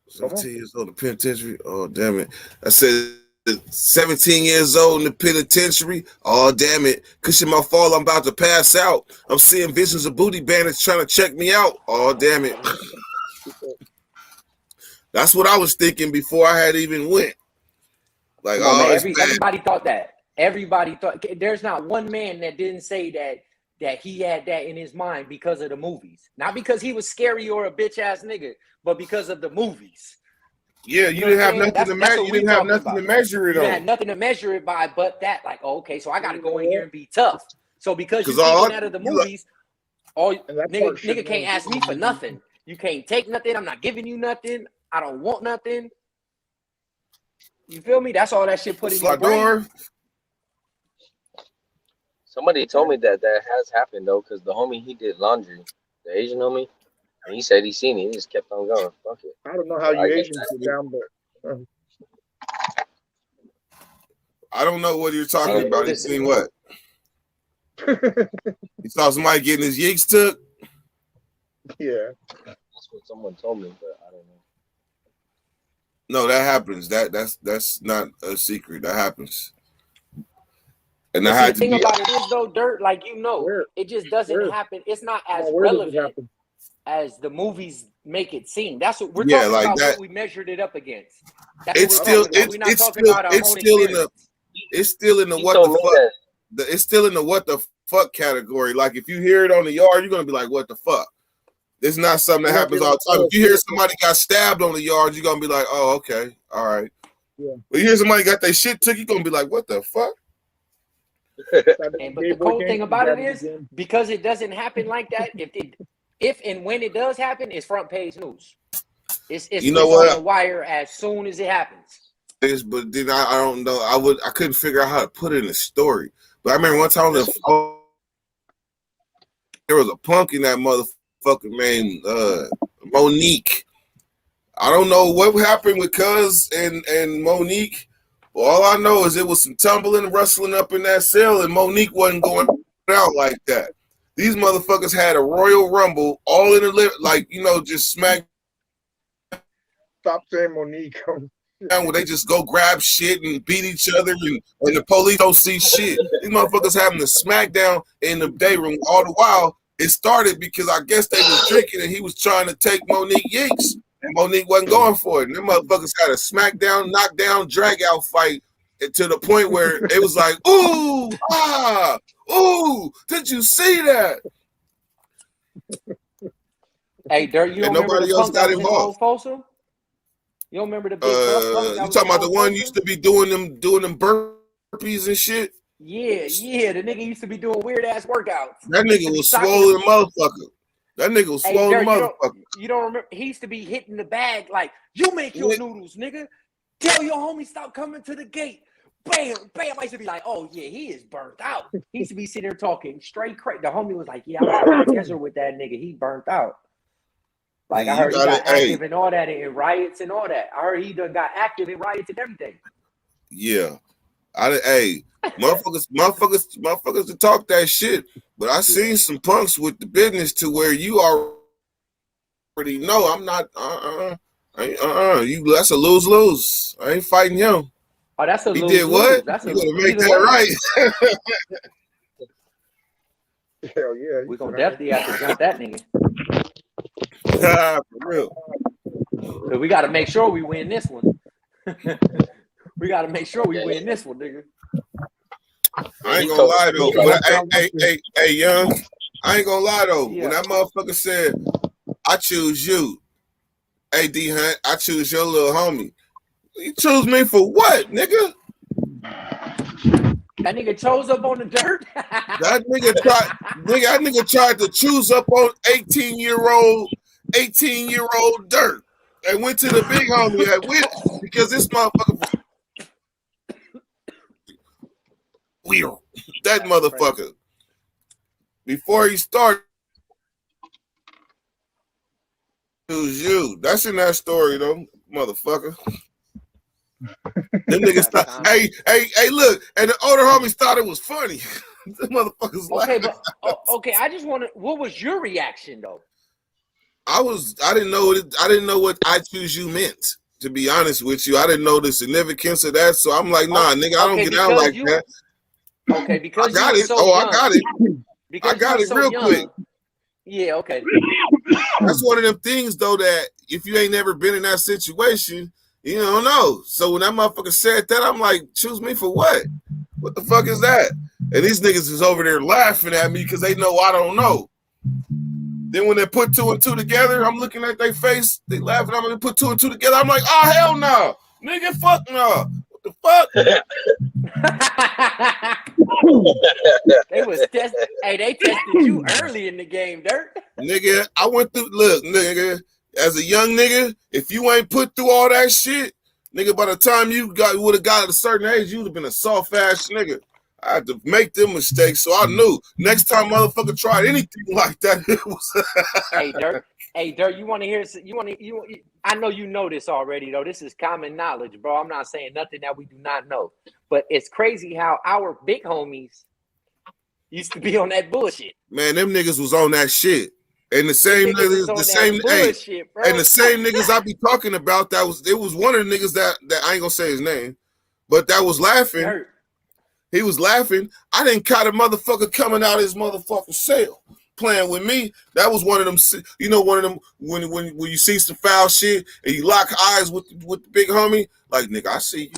17 years old in the penitentiary. Oh damn it! I said 17 years old in the penitentiary. Oh damn it! Cushion my fall. I'm about to pass out. I'm seeing visions of booty bandits trying to check me out. Oh damn it! That's what I was thinking before I had even went. Like, man, everybody thought that. Everybody thought. There's not one man that didn't say that he had that in his mind because of the movies. Not because he was scary or a bitch ass nigga, but because of the movies. Yeah, you didn't have nothing to measure. You didn't have nothing to measure it on. You had nothing to measure it by, but that, like, oh, okay, so I got to go in here and be tough. So because you're thinking out of the movies, nigga can't ask me for nothing. You can't take nothing. I'm not giving you nothing. I don't want nothing. You feel me? That's all that shit put in your brain. Somebody told me that has happened though, because the homie he did laundry, the Asian homie, and he said he seen it. He just kept on going. Fuck it. I don't know how you Asians get down, but I don't know what you're talking about. He seen what? He saw somebody getting his yeeks took. Yeah, that's what someone told me, but I don't know. No, that happens. That's not a secret. That happens. And I had the thing about it is though, Dirt, like it just doesn't happen. It's not as relevant as the movies make it seem. That's what we're talking about. That, what we measured it up against. It's still in the what the fuck category. Like if you hear it on the yard, you're gonna be like, what the fuck? It's not something that happens all the time. If you hear somebody got stabbed on the yard, you're gonna be like, oh, okay, all right. Yeah. But you hear somebody got their shit took, you're gonna be like, what the fuck? But the cool thing about it is, because it doesn't happen like that, if and when it does happen, it's front page news. It's you know on what? the wire as soon as it happens. But then I don't know. I couldn't figure out how to put it in a story. But I remember one time there was a punk in that motherfucker named Monique. I don't know what happened with Cuz and Monique. But all I know is it was some tumbling and rustling up in that cell, and Monique wasn't going out like that. These motherfuckers had a Royal Rumble all in the just smack. Stop saying Monique. Where they just go grab shit and beat each other, and the police don't see shit. These motherfuckers having a smackdown in the day room. All the while, it started because I guess they was drinking and he was trying to take Monique Yeeks, and Monique wasn't going for it. And them motherfuckers had a smackdown, knockdown, drag out fight to the point where it was like, ooh, ooh, did you see that? Hey, Dirt, you don't remember the punk that was involved? You don't remember the big you talking about the one used to be doing them burpees and shit? Yeah. The nigga used to be doing weird ass workouts. That nigga was swollen motherfucker. That nigga was swollen motherfucker. You don't remember? He used to be hitting the bag like, you make your noodles, nigga. Tell your homie stop coming to the gate. Bam, bam. I used to be like, oh yeah, he is burnt out. He used to be sitting there talking straight crazy. The homie was like, yeah, I'm in desert with that nigga. He burnt out. Like, I heard he got active in all that, in riots and all that. I heard he done got active in riots and everything. Yeah. Motherfuckers to talk that shit. But I seen some punks with the business to where you already know I'm not, that's a lose-lose. I ain't fighting him. Oh, that's a lose-lose. He did what? That's you gotta make that right. Hell yeah. We're going to definitely have to jump that nigga. For real. But we got to make sure we win this one. We got to make sure we win this one, nigga. I ain't gonna lie though. Hey, young. I ain't gonna lie though. Yeah. When that motherfucker said, "I choose you," hey D Hunt, I choose your little homie. You choose me for what, nigga? That nigga chose up on the dirt. That nigga tried to choose up on 18-year-old dirt and went to the big homie that went because this motherfucker weird. That motherfucker. Before he started, it was you. That's in that story though, motherfucker. Them niggas thought, hey, look, and the older homies thought it was funny. The motherfuckers okay, I just want to. What was your reaction though? I didn't know what I choose you meant. To be honest with you, I didn't know the significance of that. So I'm like, nah, nigga, I don't get out like that. Okay, because I got it. So I got it. Because I got it real quick. Yeah, okay. That's one of them things though that if you ain't never been in that situation, you don't know. So when that motherfucker said that, I'm like, choose me for what? What the fuck is that? And these niggas is over there laughing at me because they know I don't know. Then when they put two and two together, I'm looking at their face. They laughing. I'm gonna put two and two together. I'm like, oh hell no, nigga, fuck no. What the fuck? They was testing. Hey, they tested you early in the game, Dirt. Nigga, I went through. Look, nigga, as a young nigga, if you ain't put through all that shit, nigga, by the time you would have got at a certain age, you would have been a soft ass nigga. I had to make them mistakes, so I knew next time motherfucker tried anything like that, it was. Hey, Dirt, you want to hear? I know you know this already, though. This is common knowledge, bro. I'm not saying nothing that we do not know, but it's crazy how our big homies used to be on that bullshit. Man, them niggas was on that shit. And the same niggas, and the same niggas I be talking about, it was one of the niggas that I ain't gonna say his name, but that was laughing. Dirt. He was laughing. I didn't caught a motherfucker coming out of his motherfucking cell playing with me. That was one of them, one of them when you see some foul shit and you lock eyes with the big homie, like, nigga, I see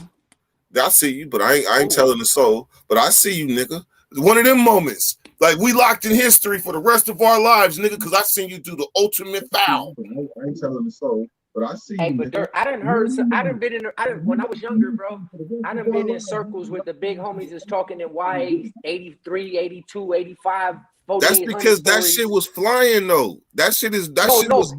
you, but I ain't telling the soul, but I see you, nigga. One of them moments. Like we locked in history for the rest of our lives, nigga, because I seen you do the ultimate foul. I ain't telling the soul, but I see Hey, you, but nigga. I done heard. I done been in. When I was younger, bro. I done been in circles with the big homies that's talking in YA 83, 82, 85, That's 4800 because that stories. shit was flying though. That shit was.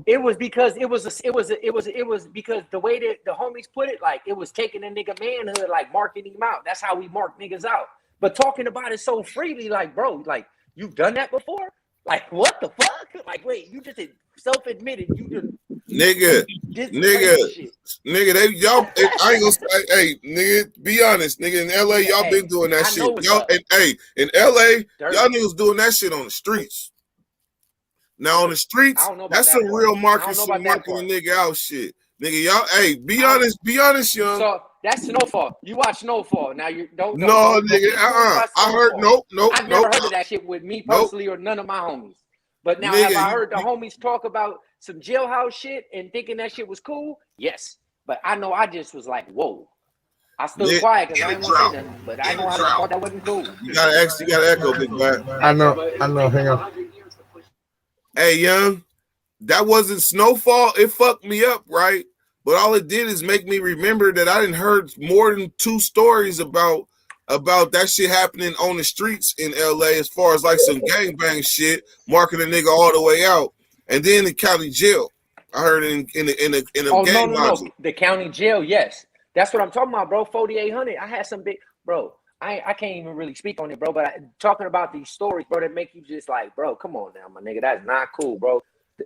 It was because it was because the way that the homies put it, like it was taking a nigga manhood, like marking him out. That's how we mark niggas out. But talking about it so freely, like, bro, like you've done that before? Like, what the fuck? Like, wait, you just self-admitted you did Nigga, they y'all. I ain't gonna say, hey, nigga, be honest, nigga. In LA, y'all been doing that shit. Y'all, in LA, y'all niggas doing that shit on the streets. Now on the streets, that's some real marking a nigga out shit. Nigga, y'all, hey, be honest, young. So that's Snowfall. You watch Snowfall. Now you don't nigga, I heard nope. I've never heard of that shit with me personally or none of my homies. But now have I heard the homies talk about some jailhouse shit and thinking that shit was cool? Yes. But I know I just was like, whoa. I stood quiet because I didn't want to say nothing. But I know I thought that wasn't cool. You gotta echo, big man. I know. Hang on. Hey, young, that wasn't Snowfall. It fucked me up, right? But all it did is make me remember that I didn't heard more than 2 stories about that shit happening on the streets in LA as far as like some gangbang shit, marking a nigga all the way out. And then the county jail. I heard in the gang module. The county jail, yes. That's what I'm talking about, bro. 4,800. I had some big, bro. I can't even really speak on it, bro. But talking about these stories, bro, that make you just like, bro, come on now, my nigga. That's not cool, bro.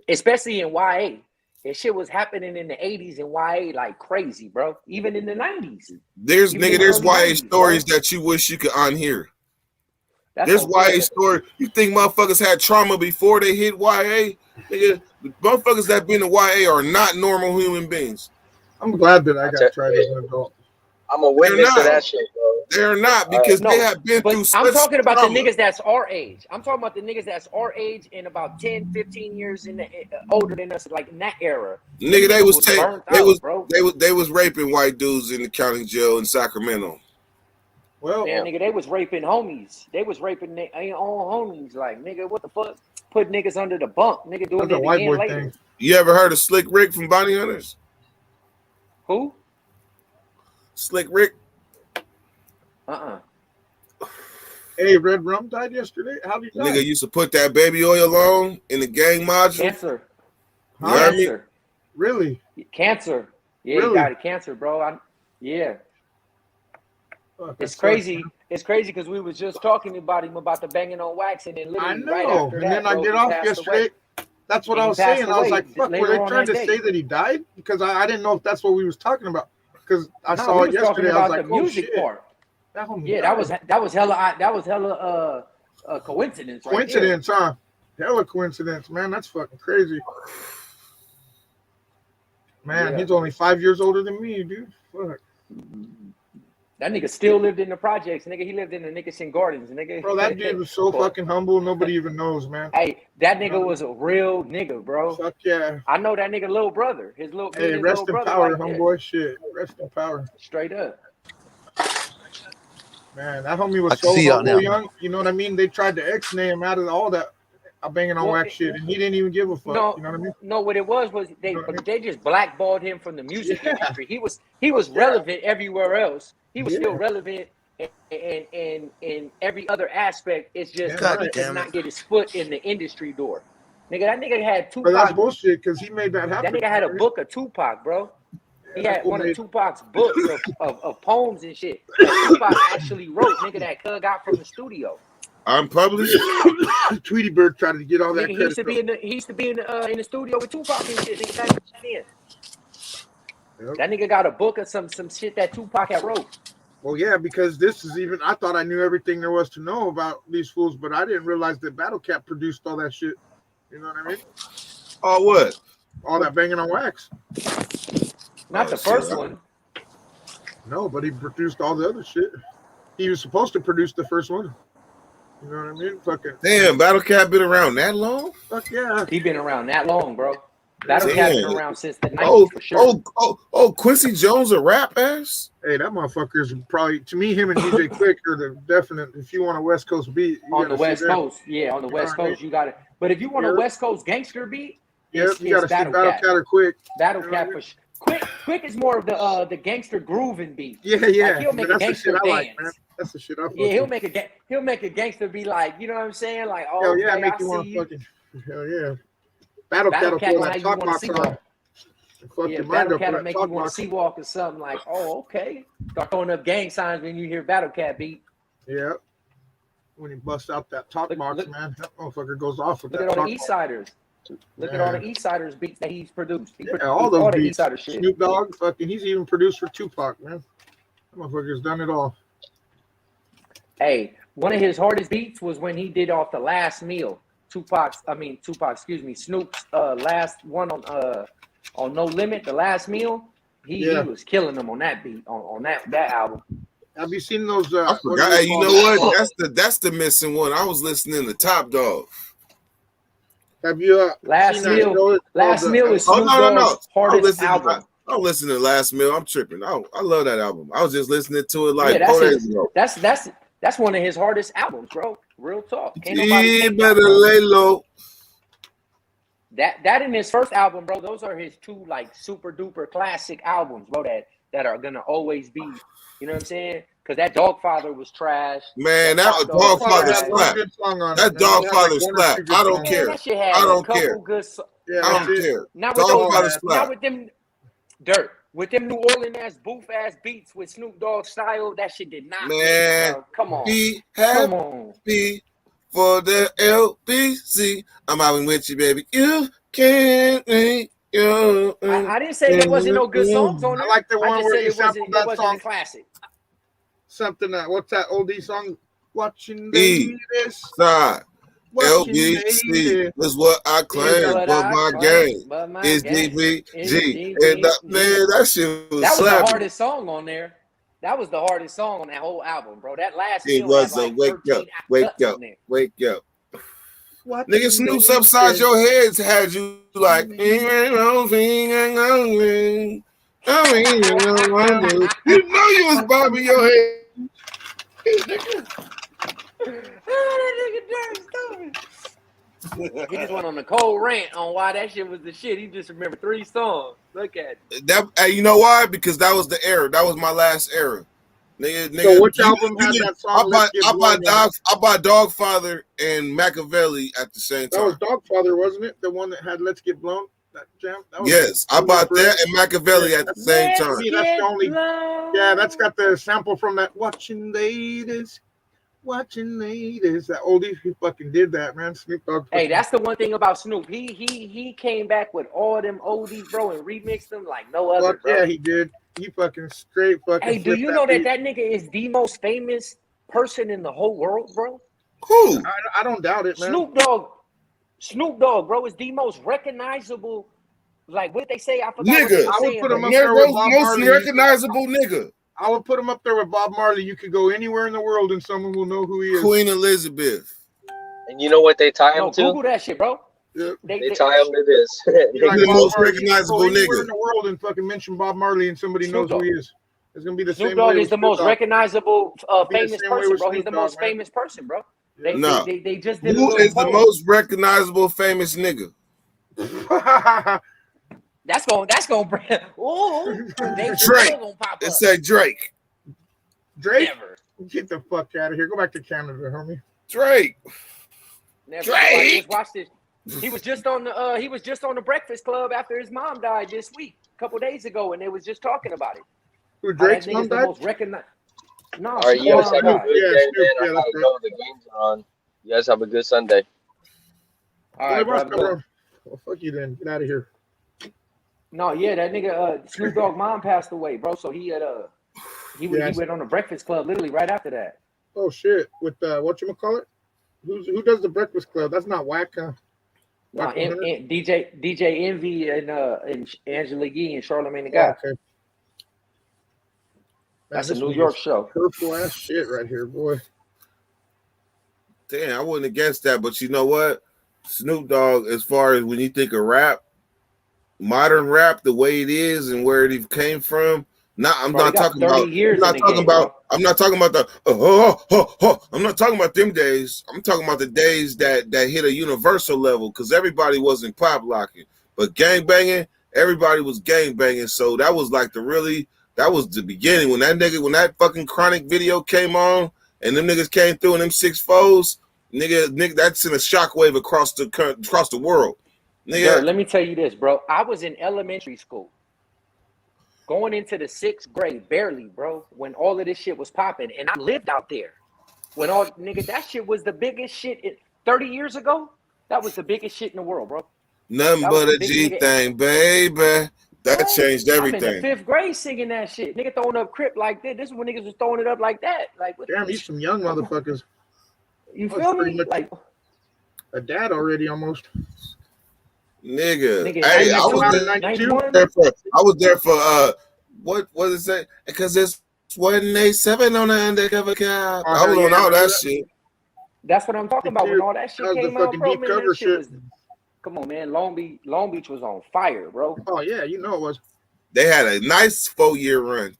Especially in YA. That shit was happening in the 80s in YA like crazy, bro. Even in the 90s. There's YA stories that you wish you could unhear. There's YA story. You think motherfuckers had trauma before they hit YA? Nigga, the motherfuckers that been in YA are not normal human beings. I'm glad that I got tried as an adult. I'm a witness to that shit, bro. They're not because they have been through such I'm talking about trauma. the niggas that's our age. I'm talking about the niggas that's our age and about 10, 15 years older than us, like in that era. Nigga, they was raping white dudes in the county jail in Sacramento. Well, nigga, they was raping homies. They was raping their own homies. Like, nigga, what the fuck? Put niggas under the bunk. Nigga doing it again later. Thing. You ever heard of Slick Rick from Bounty Hunters? Who? Slick Rick. Hey, Red Rum died yesterday. How did he die? Nigga used to put that baby oil on in the gang module. Cancer. Cancer. Really? Cancer. Yeah, really? He died of cancer, bro. It's crazy. It's crazy because we was just talking about him about the banging on wax, and then literally right after that, I get off yesterday. That's what I was saying. I was like, "Fuck!" Were they trying to say that he died? Because I didn't know if that's what we was talking about. Because I saw it yesterday. I was like, "Oh shit!" That was hella coincidence. Coincidence, huh? Hella coincidence, man. That's fucking crazy. Man, he's only 5 years older than me, dude. Fuck. That nigga still lived in the projects, nigga. He lived in the Nickerson Gardens, nigga. Bro, that dude was so fucking humble. Nobody even knows, man. Hey, that nigga was a real nigga, bro. Fuck yeah. I know that nigga little brother. His little rest in power, homeboy. Shit. Rest in power. Straight up. Man, that homie was so humble, young. You know what I mean? They tried to X-nay him out of all that banging on wax shit, and he didn't even give a fuck. No, you know what I mean? No, what it was they just blackballed him from the music industry. He was relevant everywhere else. He was still relevant in every other aspect. It's just he could not get his foot in the industry door. Nigga, that nigga had Tupac. But that's bullshit because he made that happen. That nigga had a book of Tupac, bro. He had one of Tupac's books of poems and shit that Tupac actually wrote, nigga, that Cug got from the studio. Unpublished? Tweety Bird tried to get all that. He used to be in the studio with Tupac and shit. Nigga, that nigga got a book of some shit that Tupac had wrote. Well, yeah, because this is even. I thought I knew everything there was to know about these fools, but I didn't realize that Battle Cat produced all that shit. You know what I mean? Oh, what? All that banging on wax. Not the first one. No, but he produced all the other shit. He was supposed to produce the first one. You know what I mean? Fucking damn, Battle Cat been around that long? Fuck yeah. He been around that long, bro. Battle Cat been Damn. around since the 90s for sure. Quincy Jones a rap ass? Hey, that motherfucker's probably, to me, him and DJ Quick are the definite. If you want a West Coast beat, On the West Coast, yeah, on the West Coast, you got it. But if you want a West Coast gangster beat, you got to see Battle Cat or Quick. Battle Cat for sure. Quick is more of the gangster grooving beat. Yeah. Like, he'll make a gangster dance. Like, man. That's the shit I fuck Yeah, he'll make a gangster be like, you know what I'm saying? Like, oh, hell yeah, okay, make you want to fucking, hell yeah. Battle Cat will pull that talk box on. Yeah, Battle Cat will make you want to sea walk or something. Like, oh, okay. Start throwing up gang signs when you hear Battle Cat beat. Yeah. When he busts out that talk box, man, that motherfucker goes off with that. Look at all the East Siders. Look at all the East Siders beats that he's produced. All those beats. East Sider shit. Snoop Dogg, fucking, he's even produced for Tupac, man. That motherfucker's done it all. Hey, one of his hardest beats was when he did off the Last Meal. Snoop's last one on No Limit, the Last Meal. He was killing them on that beat, on that album. Have you seen those? I forgot. Hey, you know what? That's the missing one. I was listening to Top Dog. Have you Last Meal? Last Meal is Snoop Dogg's hardest album. I'm listening to Last Meal. I'm tripping. I love that album. I was just listening to it like 4 days ago. That's one of his hardest albums, bro. Real talk. Ain't nobody better lay low. That and his first album, bro. Those are his two like super duper classic albums, bro. That are gonna always be. You know what I'm saying? Because that Dogfather was trash. Man, that Dogfather slap. That Dogfather slap. I don't care. I don't care. I don't care. Not with them dirt. With them New Orleans ass boof ass beats with Snoop Dogg style, that shit did not. Man, come on. Be happy for the LBC. I'm out with you, baby. You can't make your. I didn't say there wasn't no good songs on it. I like the one where he sampled that song. A classic. Something what's that oldie song? Watching this. LBC is what I claim, but my game is DBG. And man, that shit was the slapping. hardest song on there. That was the hardest song on that whole album, bro. That last it was a wake up. Nigga, Snoop's upside your heads had you like. You know you was bobbing your head. He just went on a cold rant on why that shit was the shit. He just remembered 3 songs. Look at it. You know why? Because that was the era. That was my last era. Nigga, so which album had that song? I bought Dogfather and Machiavelli at the same time. That was Dogfather, wasn't it? The one that had Let's Get Blown? That jam? Yes, I bought that and Machiavelli at the same time. That's the only. Yeah, that's got the sample from that Watching Ladies. That oldie, he fucking did that, man. Snoop Dogg. Hey, that's the one thing about Snoop. He came back with all them oldies, bro, and remixed them like no other. Bro. Yeah, he did. He fucking straight fucking. Hey, do you know that nigga is the most famous person in the whole world, bro? Who? I don't doubt it, man. Snoop Dogg, bro, is the most recognizable. Like what they say, I forgot. Nigga, I would put him up there with Bob most recognizable nigga. I would put him up there with Bob Marley. You could go anywhere in the world and someone will know who he is. Queen Elizabeth. And you know what they tie him to? Google that shit, bro. Yeah. They tie him to this. He's the most recognizable nigga in the world and fucking mention Bob Marley and somebody knows who he is. It's gonna be the same. Snoop Dogg is the most recognizable famous person, bro. He's the most famous person, bro. They just did. Who is the most recognizable famous nigga? That's gonna bring. Ooh, Drake. It said Drake. Drake. Never. Get the fuck out of here. Go back to Canada, homie. Drake. Never. Drake. Just watch this. He was just on the Breakfast Club after his mom died this week, a couple days ago, and they was just talking about it. Who Drake's mom died? No. All right, you guys have a good day, man. I gotta go. The games are on. You guys have a good Sunday. All right, bro. Well, fuck you then. Get out of here. No, yeah, that nigga Snoop Dogg mom passed away, bro. So he had he went on the Breakfast Club literally right after that. Oh shit! With whatchamacallit? Who does the Breakfast Club? That's not Whack. No, DJ Envy and Angela Yee and Charlamagne the God. Okay. That's a New York show. Purple ass shit right here, boy. Damn, I wouldn't have guessed that, but you know what? Snoop Dogg, as far as when you think of rap, modern rap the way it is and where it came from. I'm not talking about I'm not talking about the I'm not talking about them days. I'm talking about the days that hit a universal level because everybody wasn't pop locking, but gang banging, everybody was gang banging. So that was like that was the beginning when that fucking Chronic video came on and them niggas came through in them 6-4s, nigga, that's in a shockwave across the world. Nigga, Dirt, let me tell you this, bro. I was in elementary school. Going into the 6th grade, barely, bro, when all of this shit was popping. And I lived out there. When that shit was the biggest shit 30 years ago. That was the biggest shit in the world, bro. Nothing but a G thing, baby. That changed everything. I'm in the 5th grade singing that shit. Nigga throwing up Crip like this. This is when niggas was throwing it up like that. Like, damn, these some young motherfuckers. You feel me? Like a dad already almost. Nigga. Hey, I was there for what was it say? Because it's 187 on the undercover cop. I was on all that shit. That's what I'm talking about. When all that shit came out, bro, man, that shit was, come on, man. Long Beach was on fire, bro. Oh yeah, you know it was. They had a nice 4-year run.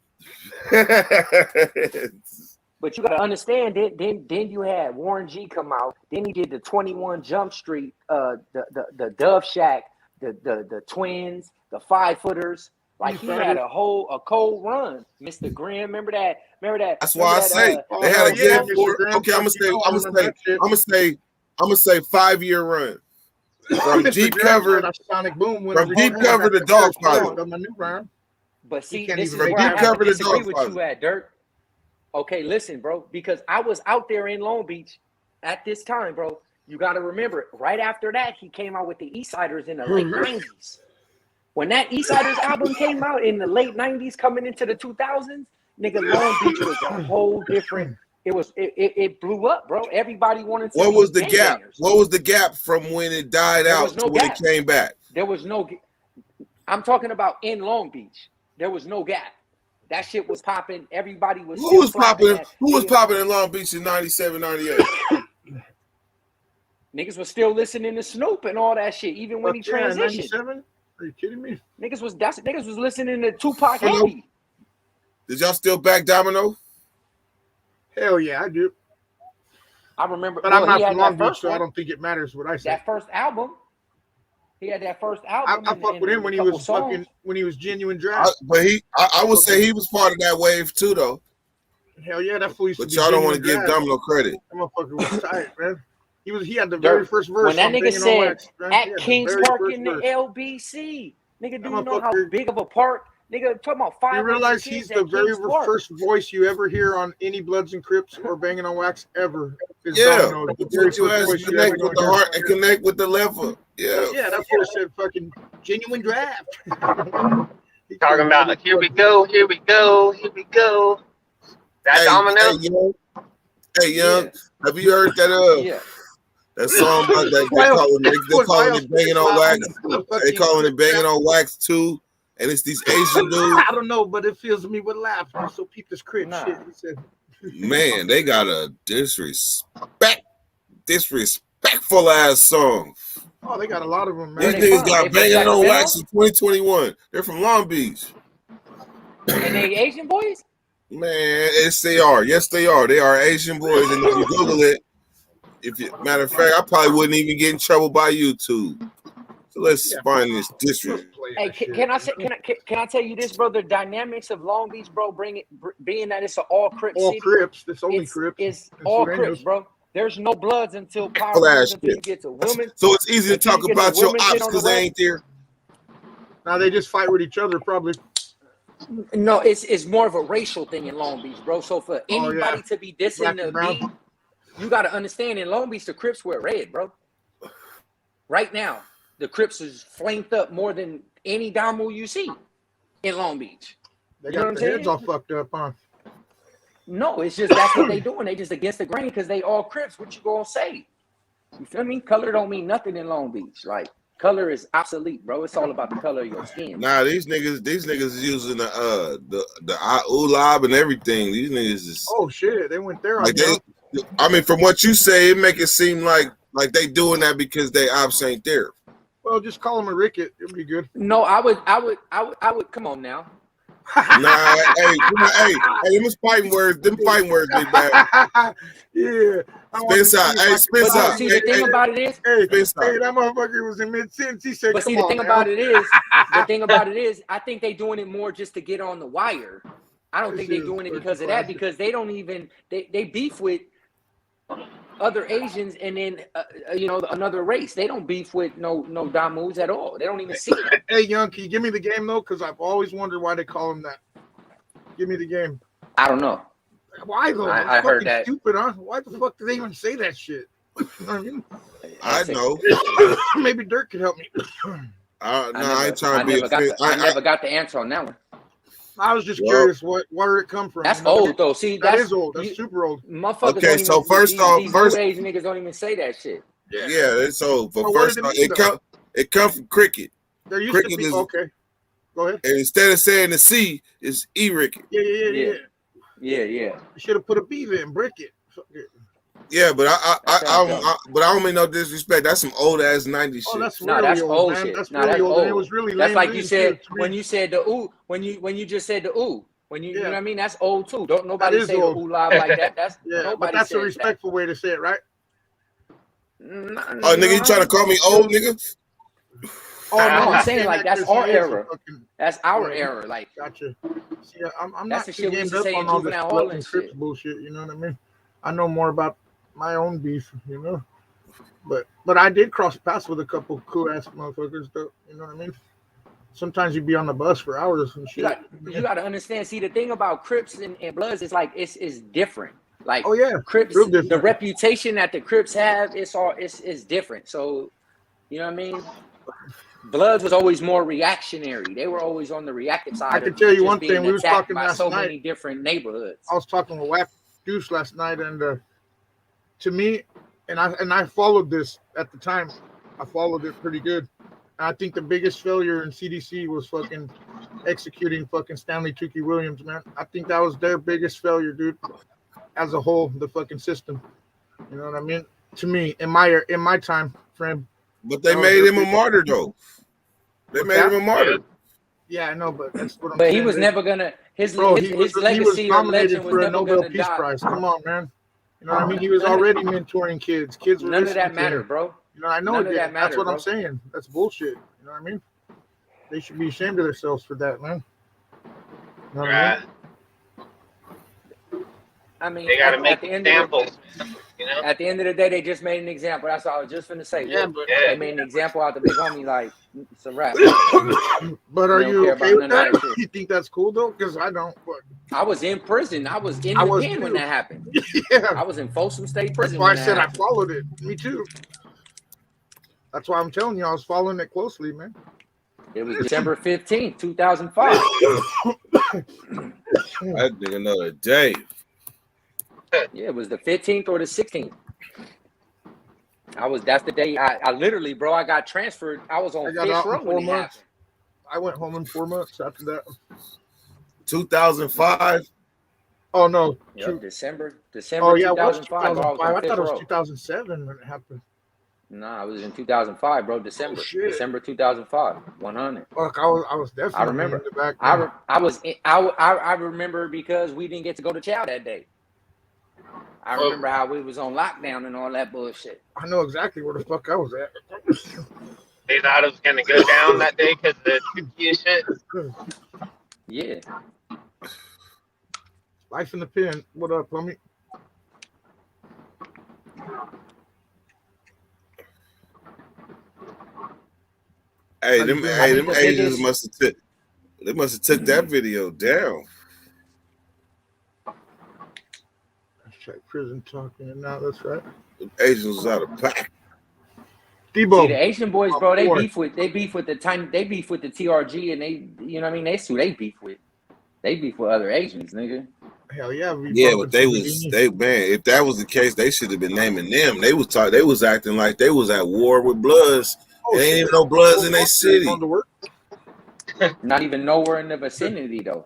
But you gotta understand it. Then you had Warren G come out. Then he did the 21 Jump Street, the Dove Shack, the Twins, the 5-footers. Like he had a cold run. Mr. Grimm, remember that? That's why I say they had a good okay. I'm gonna say 5-year run from deep cover to dog fight. But see, this is where I have to disagree with you at, Dirt. Okay, listen, bro, because I was out there in Long Beach at this time, bro. You got to remember, right after that, he came out with the Eastsiders in the late 90s. When that Eastsiders album came out in the late 90s, coming into the 2000s, nigga, Long Beach was a whole different. It blew up, bro. Everybody wanted to. What was the gap? What was the gap from when it died out to when it came back? There was no. I'm talking about in Long Beach. There was no gap. That shit was popping. Everybody was. Who was popping? Who was popping in Long Beach in 97, 98? Niggas was still listening to Snoop and all that shit, even when he transitioned. 97? Are you kidding me? Niggas was listening to Tupac heavy. Did y'all still back Domino? Hell yeah, I do. I remember, but I'm not from Long Beach, so I don't think it matters what I say. That first album. He had that first album. I fucked with him when he was when he was Genuine Draft. But I would say he was part of that wave too, though. Hell yeah, that fool used to be. But y'all don't want to give Domino credit. That motherfucker was tight, man. He had the very first verse. When that nigga said at Kings Park in the LBC, nigga, do you know how big of a park? Nigga, talking about 5. You realize he's the very first voice you ever hear on any Bloods and Crips or Banging on Wax ever. Yeah, put your ass connect with the heart and connect with the lever. Yeah, yeah, that's what I said. Fucking Genuine Draft. Talking about here we go. That Domino. Hey, Young, have you heard that? That song about that they calling it Banging on Wax. They calling it Banging on Wax 2. And it's these Asian dudes. I don't know, but it fills me with laughter. So peep this crib shit. He said, man, they got a disrespectful ass song. Oh, they got a lot of them, man. These niggas got Banging on Wax in 2021. They're from Long Beach. And they Asian boys? Man, yes they are. Yes, they are. They are Asian boys. And if you Google it, matter of fact, I probably wouldn't even get in trouble by YouTube. So let's find this district. Hey, can I tell you this, bro? The dynamics of Long Beach, bro, being that it's an all Crips city. Crips. It's only Crips. It's all Crips, bro. There's no Bloods until power until you get to women. So it's easy to talk about your ops because they ain't there. Now they just fight with each other, probably. No, it's more of a racial thing in Long Beach, bro. So for anybody to be dissing the beat, you got to understand in Long Beach the Crips wear red, bro. Right now. The Crips is flamed up more than any Damo you see in Long Beach. They got their heads all fucked up, huh? No, it's just that's what they doing. They just against the grain because they all Crips. What you gonna say? You feel me? Color don't mean nothing in Long Beach. Like color is obsolete, bro. It's all about the color of your skin. Nah, these niggas is using the ULAB and everything. These niggas is shit. They went there. I mean, from what you say, it make it seem like they doing that because they ops ain't there. Well, just call him a Ricket. It'll be good. No, I would. Come on now. Nah, hey, them is fighting words. Them fighting words, big bad. Yeah. Spencer, Spencer. But no, see, the thing about it is, Spencer. That motherfucker was in mid-sentence. He said, but see, the thing about it is, I think they doing it more just to get on the wire. I don't think they're doing it because of that, because they don't even they beef with other Asians and then another race. They don't beef with no Damus at all. They don't even see them. Hey, Young, can you give me the game though? Because I've always wondered why they call him that. Give me the game. I don't know. Why though? I heard that. Stupid, huh? Why the fuck do they even say that shit? You know what I mean? I know. Maybe Dirk could help me. I ain't trying to be offensive. I never got the answer on that one. I was just curious where did it come from? That's old though. See, that is old. That's super old. Motherfuckers okay, so first off, these new age niggas don't even say that shit. Yeah, it's old. But first off, it come from cricket. There used cricket to be, is, okay. Go ahead. And instead of saying the C, it's E-ricket. Yeah. You should have put a B there and brick it. Yeah, but I don't mean no disrespect. That's some old ass 90s shit. Oh, that's really old, man. Shit. That's really old. It was really that's lame like you said when you said the ooh, when you just said the ooh. When you know what I mean, that's old too. Don't nobody say the ooh live like that. That's but that's a respectful way to say it, right? Oh, nigga, you trying to call me old, nigga? Oh no, I'm saying like that's our era. That's our era. Like, gotcha. See, I'm that's not the shit we gamed used to up say on in all this juvenile blood hall and and Crips shit. bullshit. You know what I mean? I know more about my own beef, you know. But I did cross paths with a couple cool ass motherfuckers, though. You know what I mean? Sometimes you'd be on the bus for hours and shit. You got to understand. See, the thing about Crips and Bloods is like it's different. Like, oh yeah, Crips, real different. the reputation that the Crips have is different. So, you know what I mean? Bloods was always more reactionary. They were always on the reactive side. I can tell you one being thing. We was talking by last so night. many different neighborhoods. I was talking with Whack Deuce last night, and to me, and I followed this at the time. I followed it pretty good. And I think the biggest failure in CDC was fucking executing fucking Stanley Tukey Williams, man. I think that was their biggest failure, dude. As a whole, the fucking system. You know what I mean? To me, in my time frame. But they made him a martyr, though. They made him a martyr. Yeah, I know, but that's what I'm saying. But he was never gonna. His legacy he was nominated for a Nobel Peace die. Prize. Come on, man. You know what I mean? He was already mentoring kids. Kids were none of that mattered, bro. You know, I know it did. That's what I'm saying. That's bullshit. You know what I mean? They should be ashamed of themselves for that, man. You know what I mean, they got to make examples. You know? At the end of the day, they just made an example. That's all I was just finna say. Yeah, but they made an example out the big homie. Like, it's a wrap. But are you okay with that? You think that's cool though? Because I don't. But I was in prison. I was in the pen when that happened. Yeah, I was in Folsom State Prison. That's why I said I followed it. Me too. That's why I'm telling you, I was following it closely, man. It was December 15th, 2005. That nigga another day. Yeah, it was the 15th or the 16th. That's the day I literally, bro, I got transferred. I was on Fish Row when it happened. I went home in 4 months after that. 2005? Oh no. Yep, December oh, yeah, 2005. I thought it was 2007 when it happened. Nah, it was in 2005, bro. December. December 2005. 100. Fuck, I was definitely. I remember. Back I remember because we didn't get to go to chow that day. I remember how we was on lockdown and all that bullshit. I know exactly where the fuck I was at. They thought it was gonna go down that day because of the Turkey shit. Yeah. Life in the pen. What up, homie? Hey, them Asians must have took that video down. Prison talking and now that's right. The Asians was out of pack. Debo. See, the Asian boys, bro, they beef with the TRG and they, you know what I mean? That's who they beef with. They beef with other Asians, nigga. Hell yeah. Yeah, but man, if that was the case, they should have been naming them. They was acting like they was at war with Bloods. There ain't even no Bloods in their city. Not even nowhere in the vicinity though.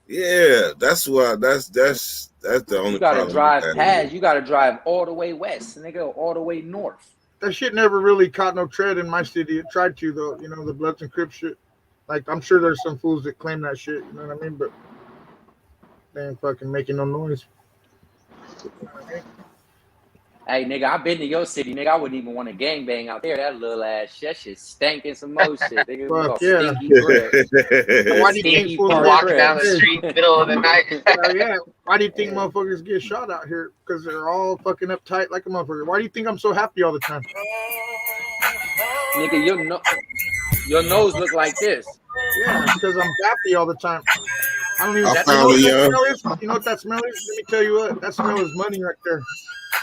Yeah, that's why that's the only. You gotta drive past. You gotta drive all the way west, nigga, all the way north. that shit never really caught no tread in my city. It tried to though, you know, the Bloods and Crips shit. Like I'm sure there's some fools that claim that shit, you know what I mean? But they ain't fucking making no noise. You know what I mean? Hey, nigga, I've been to your city, nigga. I wouldn't even want to gangbang out there. That little ass shit, stinking some more shit. Nigga, we Fuck gonna yeah. stinky bread. Why do you think Stinky fools pork walk Walking down the bread. street, middle of the night. yeah. Why do you think motherfuckers get shot out here? Because they're all fucking uptight like a motherfucker. Why do you think I'm so happy all the time? Nigga, your nose look like this. Yeah, because I'm happy all the time. I don't even. I You know found what it, that young. smell is? You know what that smell is? Let me tell you what. That smell is money right there.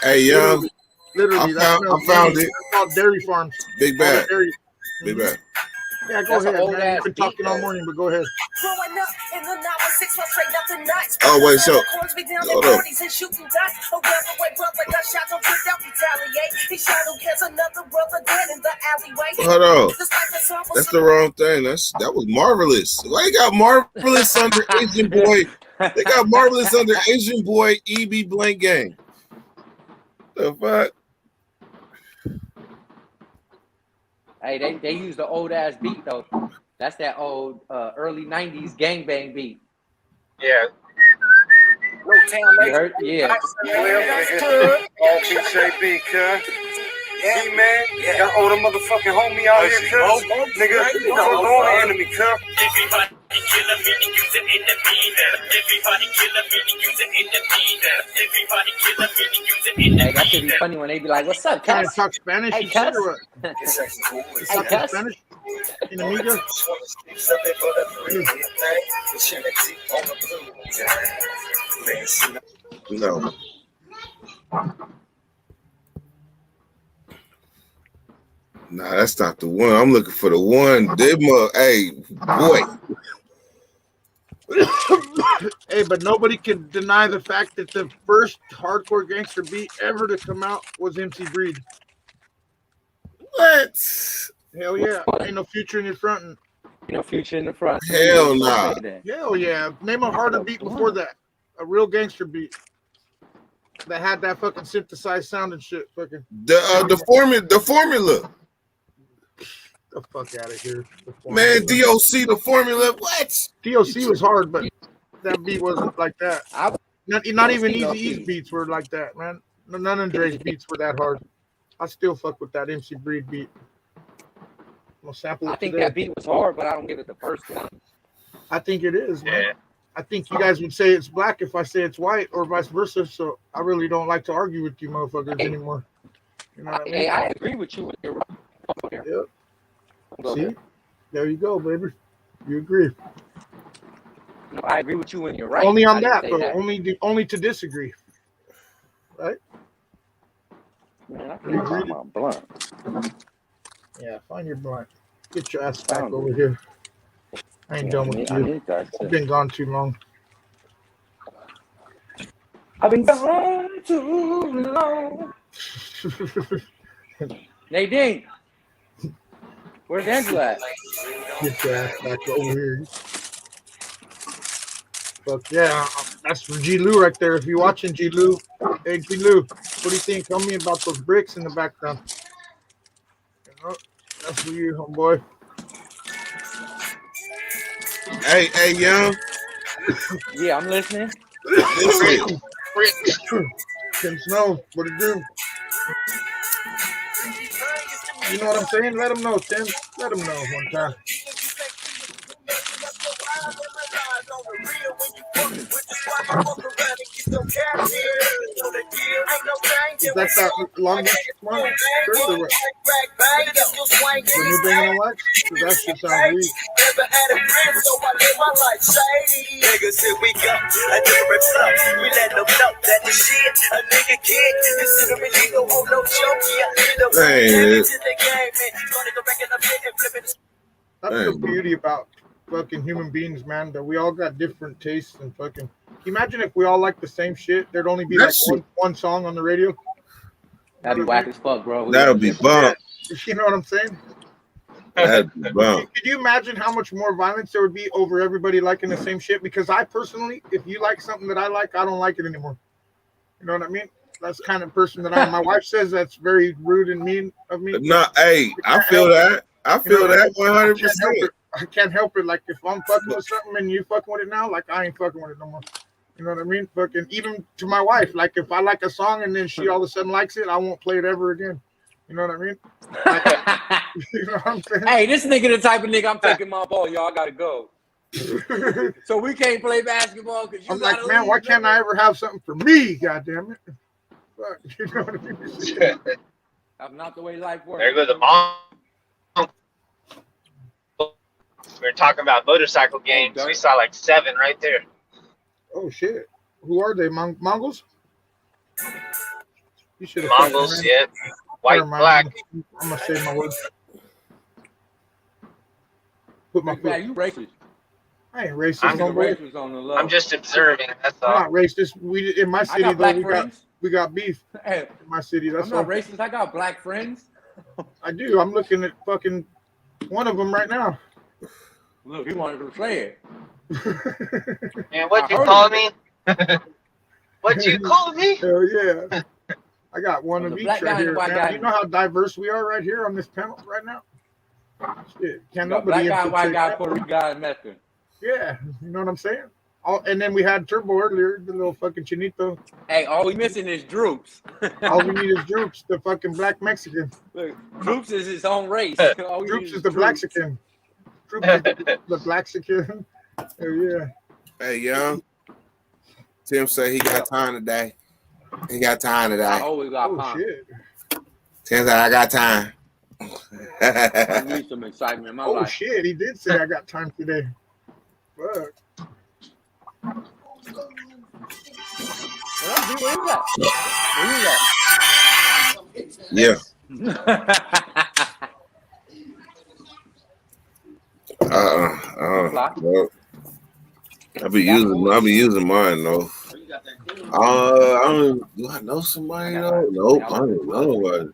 Hey, young. Literally, that smells I found money. it. It's called dairy farms. Big All the bad. dairy. Big bad. Yeah, go That's an ahead, old man. ass You've been beat, talking all though. morning, but go ahead. Oh, wait, so hold up. Hold on. That's the wrong thing. That was Marvelous. Why they got Marvelous under Asian Boy? They got Marvelous under Asian Boy EB Blank Gang. The fuck? Hey, they use the old ass beat though. That's that old early '90s gangbang beat. Yeah. You heard? Yeah. All BJB, cuz. Yeah, man. Got all the motherfucking homie out here, cuz. Nigga, don't go on the enemy, cuz. Everybody kill a minute, use it in the meter. Everybody kill a minute, use it in the meter. Everybody kill a minute, use it in the Hey, that should be funny when they be like, "What's up, Trying to cuz? talk Spanish Hey, and shit cuz? or what? You Hey, talking cuz? Spanish? In Amiga? No. Nah, that's not the one. I'm looking for the one. Hey, boy. Hey, but nobody can deny the fact that the first hardcore gangster beat ever to come out was MC Breed. What? Hell yeah. Ain't no future in your front. No future in the front. Hell nah. Hell yeah. Name a harder beat before that. A real gangster beat that had that fucking synthesized sound and shit. Fucking The formula. the fuck out of here. Man, DOC, the formula. What? DOC was hard, but that beat wasn't like that. Not even Eazy-E's beats were like that, man. None of Dre's beats were that hard. I still fuck with that MC Breed beat. I'm gonna sample it I think today. that beat was hard, but I don't give it the first one. I think it is, man. I think you guys would say it's black if I say it's white, or vice versa. So I really don't like to argue with you motherfuckers anymore. You know what I mean? Hey, I agree with you. You're right. Yep. See, there you go, baby. You agree. No, I agree with you when you're right. Only on I didn't that, say though. that. Only to disagree. Right? Man, I can't find my blunt. Yeah, find your blunt. Get your ass back Found over it. here. I ain't done with I you. need that I've shit. been gone too long. I've been gone too long. Nadine, where's Angela at? Get your ass back over here. Fuck yeah, that's for G Lou right there. If you're watching G Lou, hey G Lou, what do you think? Tell me about those bricks in the background. You know, that's for you, homeboy. Hey, young. Yeah, I'm listening. Listen. Tim Snow, what it do? You know what I'm saying? Let him know, Tim. Let him know one time. That's that long distance one? Sure, or what? The new Banging on Wax? Because that shit sounds weak. Niggas, here we go. A different flow. We let them know that the shit a nigga can't consider illegal on no joke. That's the beauty about fucking human beings, man. That we all got different tastes and fucking. Can you imagine if we all like the same shit? There'd only be like one song on the radio. That'd be whack as fuck, bro. That'll be bump. You know what I'm saying? That'd be bump. Could you imagine how much more violence there would be over everybody liking the same shit? Because I personally, if you like something that I like, I don't like it anymore. You know what I mean? That's the kind of person that I am. My wife says that's very rude and mean of me. No, hey, I feel that. I feel that 100%. I can't help it. Like if I'm fucking with something and you fucking with it now, like I ain't fucking with it no more. You know what I mean? Fucking even to my wife. Like if I like a song and then she all of a sudden likes it, I won't play it ever again. You know what I mean? Like, you know what I'm saying? Hey, this nigga the type of nigga, I'm taking my ball, y'all. I gotta go. So we can't play basketball because I'm like, man, why can't I ever have something for me? God damn it! Fuck, you know what I mean? That's not the way life works. There goes the mom. We were talking about motorcycle games. We saw like 7 right there. Oh shit! Who are they? Mongols? You should have. Mongols, yeah. White, black. I'm gonna say my words. Put my foot. Yeah, you racist. I ain't racist. I'm just observing. That's all. I'm not racist. We in my city though we got beef. Hey, in my city. That's I'm not racist. I got black friends. I do. I'm looking at fucking one of them right now. Look, he wanted to play it. Man, what'd you call me? What'd you call me? Hell yeah. I got one of each right here. Man, you know how diverse we are right here on this panel right now? Shit. Can't nobody black guy, white guy, Puerto Rican guy, and Mexican. Yeah, you know what I'm saying? And then we had Turbo earlier, the little fucking chinito. Hey, all we missing is Droops. All we need is Droops, the fucking black Mexican. Look, Droops is his own race. Droops is the Blaxican. Droops is the Blaxican. Oh, yeah. Hey, young. Tim say he got time today. He got time today. I always got time. Shit. Tim said I got time. I need some excitement in my life. Oh shit, he did say I got time today. Fuck. Where is that? Yeah. Well, I be using mine though. I don't. Do I know somebody though? Nope. I don't know nobody.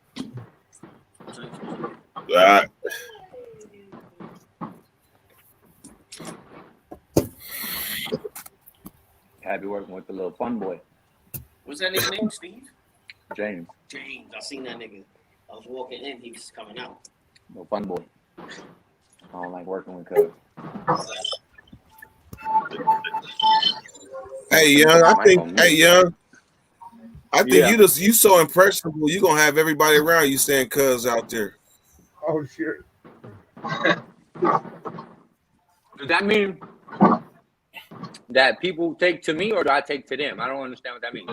Happy working with the little fun boy. What's that nigga name, Steve? James. James. I seen that nigga. I was walking in, he was coming out. No fun boy. I don't like working with cuz. Hey young, I think you so impressionable, you gonna have everybody around you saying cuz out there. Oh shit. Does that mean that people take to me or do I take to them? I don't understand what that means.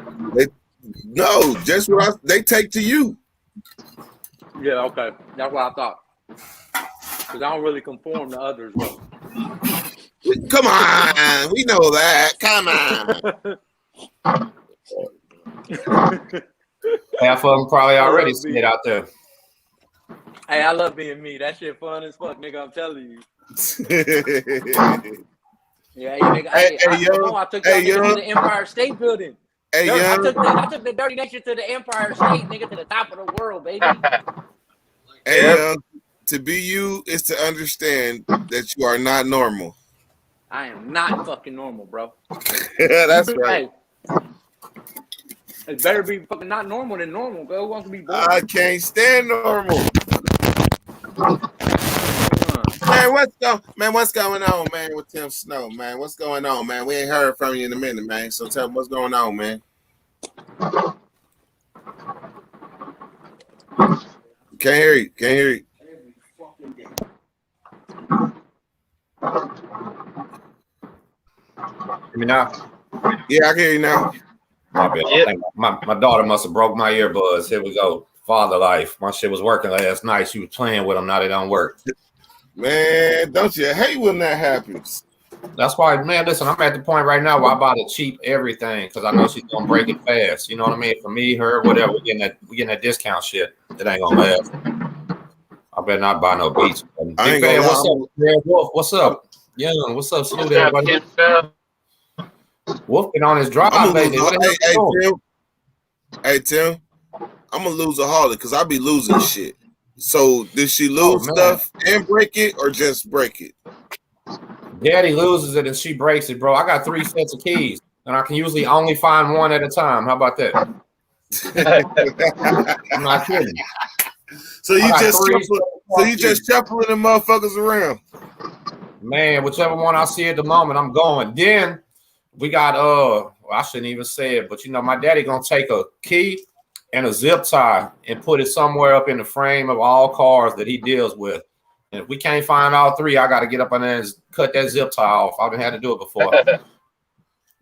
They take to you. Yeah, okay. That's what I thought. Because I don't really conform to others. Well. Come on. We know that. Come on. Half of them probably already sit out there. Hey, I love being me. That shit fun as fuck, nigga. I'm telling you. Yeah, nigga. I took y'all to the Empire State Building. Hey, I took the Dirty Nation to the Empire State, nigga, to the top of the world, baby. Hey, to be you is to understand that you are not normal. I am not fucking normal, bro. That's right. Hey, it better be fucking not normal than normal, bro. Who wants to be boring? I can't stand normal. Man, what's going on, man, with Tim Snow, man? What's going on, man? We ain't heard from you in a minute, man. So tell me what's going on, man. Can't hear you. Hear me now? Yeah, I can hear you now. My bad. I think my daughter must have broke my earbuds. Here we go. Father life. My shit was working last night. She was playing with them. Now they don't work. Man, don't you hate when that happens? That's why, man, listen, I'm at the point right now where I buy the cheap everything because I know she's going to break it fast. You know what I mean? For me, her, whatever, we getting that discount shit. It ain't going to last. I better not buy no beats. Big fan, what's up? Man, Wolf, what's up? Yeah, what's up? Salute everybody. Wolf been on his drive lately. Hey, Tim, I'm going to lose a holiday because I be losing shit. So did she lose stuff and break it or just break it? Daddy loses it and she breaks it, bro. I got 3 sets of keys and I can usually only find one at a time. How about that? I'm not kidding. So you just shuffling the motherfuckers around. Man, whichever one I see at the moment, I'm going. Then we got well, I shouldn't even say it, but you know, my daddy gonna take a key and a zip tie and put it somewhere up in the frame of all cars that he deals with. And if we can't find all three, I gotta get up on there and cut that zip tie off. I've had to do it before.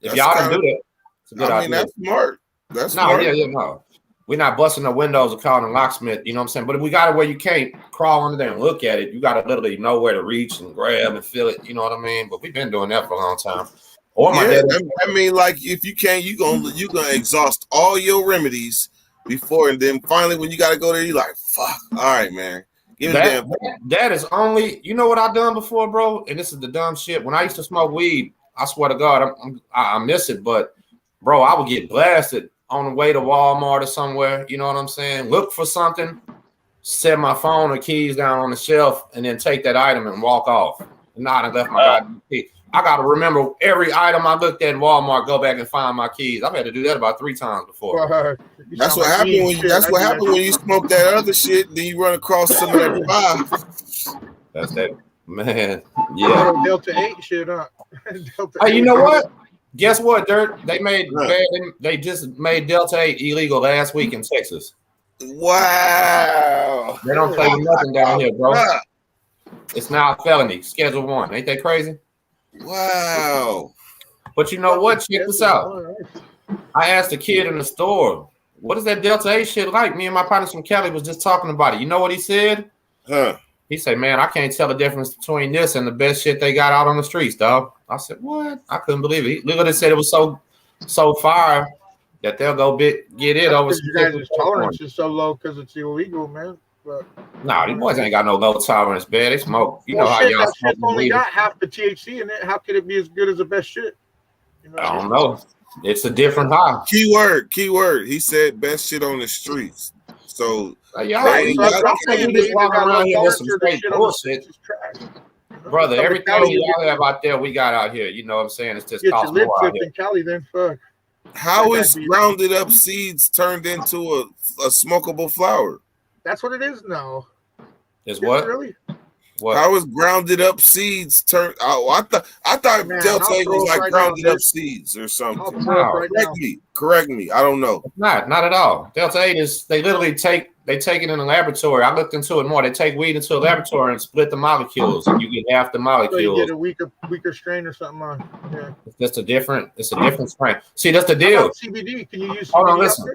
If y'all can do that, it's a good idea. That's smart. That's smart. No. We're not busting the windows or calling a locksmith, you know what I'm saying? But if we got it where you can't crawl under there and look at it, you got to literally know where to reach and grab and feel it, you know what I mean? But we've been doing that for a long time. Or my dad. I mean, like, if you can't, you're gonna exhaust all your remedies before, and then finally when you got to go there, you're like, fuck, all right, man. Give me that is only, you know what I've done before, bro? And this is the dumb shit. When I used to smoke weed, I swear to God, I miss it, but, bro, I would get blasted on the way to Walmart or somewhere, you know what I'm saying? Look for something, set my phone or keys down on the shelf, and then take that item and walk off. And not left my goddamn key. I got to remember every item I looked at in Walmart, go back and find my keys. I've had to do that about 3 times before. That's what happened when you smoke that other shit, then you run across some of that vibe. That's that, man. Yeah. Delta 8 shit up. Hey, you know what? Guess what, Dirt? They just made Delta 8 illegal last week in Texas. Wow. They don't play nothing down here, bro. It's now a felony, Schedule 1. Ain't that crazy? Wow. But you know what? Check this out. I asked a kid in the store, what is that Delta 8 shit like? Me and my partners from Cali was just talking about it. You know what he said? He said, man, I can't tell the difference between this and the best shit they got out on the streets, dog. I said, what? I couldn't believe it. He literally said it was so fire that they'll go get it over. You guys' tolerance is so low because it's illegal, man. But nah, these boys ain't got no low tolerance, man. They smoke. You know how y'all smoke. Only got half the THC in it. How could it be as good as the best shit? You know, I don't know. It's a different high. Keyword. He said best shit on the streets. So brother, everything y'all have out there, we got out here. You know what I'm saying? It's just cost more out here. In Cali, then fuck. How is grounded up seeds turned into a smokable flower? That's what it is now. Is what? Really? What? How is grounded up seeds turned? Oh, I thought Delta 8 was like grounded up seeds or something. Correct me. I don't know. Not at all. Delta 8 is they literally take it in a laboratory. I looked into it more. They take weed into a laboratory and split the molecules. And you get half the molecules. So you get a weaker strain or something. Yeah. It's a different strain. See, that's the deal. CBD? Can you use CBD? Hold on, listen.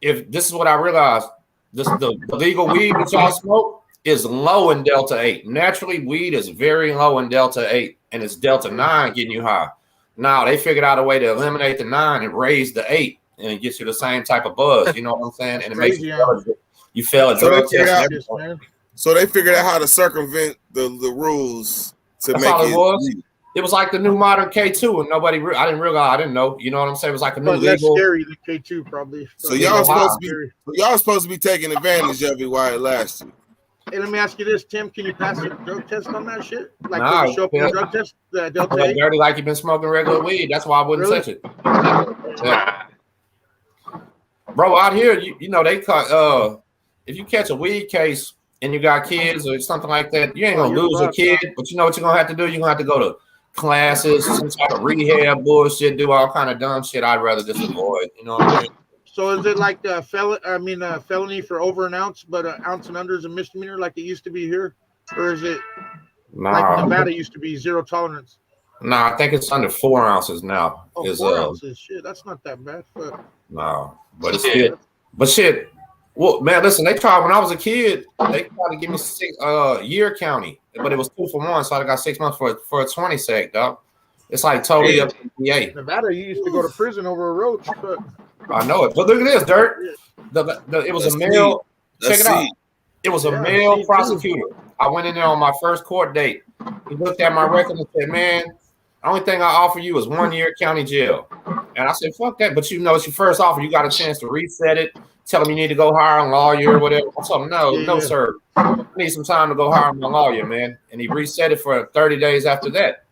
If this is what I realized, the legal weed that y'all smoke is low in Delta 8. Naturally, weed is very low in Delta 8, and it's Delta 9 getting you high. Now, they figured out a way to eliminate the 9 and raise the 8, and it gets you the same type of buzz. You know what I'm saying? And it makes you feel a drug test. So they figured out how to circumvent the rules to make it. It was like the new modern K2, and I didn't know. You know what I'm saying? It was like a new less scary than K2, probably. So y'all supposed to be taking advantage of it while it lasted. Hey, let me ask you this, Tim. Can you pass a drug test on that shit? Like, can you show up on a drug test? Delta 8? Dirty like you've been smoking regular weed. That's why I wouldn't touch it. Yeah. Bro, out here, you know, they cut, if you catch a weed case and you got kids or something like that, you ain't going to lose a kid. But you know what you're going to have to do? You're going to have to go to classes, some type of rehab bullshit, do all kind of dumb shit I'd rather just avoid. You know what I mean? So is it like a felony for over an ounce, but an ounce and under is a misdemeanor like it used to be here? Or is it like Nevada used to be 0 tolerance? No, I think it's under 4 ounces now. Oh, 4 ounces? Shit, that's not that bad. No, but it's good. But shit, well, man, listen, they tried when I was a kid, they tried to give me 6 year county, but it was 2 for 1, so I got 6 months for a 20 sec, dog. It's like totally up to the Nevada, you used to go to prison over a roach, but I know it. But look at this, Dirt. It was a male. Check it out. It was a male prosecutor. I went in there on my first court date. He looked at my record and said, man, the only thing I offer you is 1 year county jail. And I said, fuck that. But you know, it's your first offer. You got a chance to reset it. Tell him you need to go hire a lawyer or whatever. I told him, no, sir. I need some time to go hire my lawyer, man. And he reset it for 30 days after that.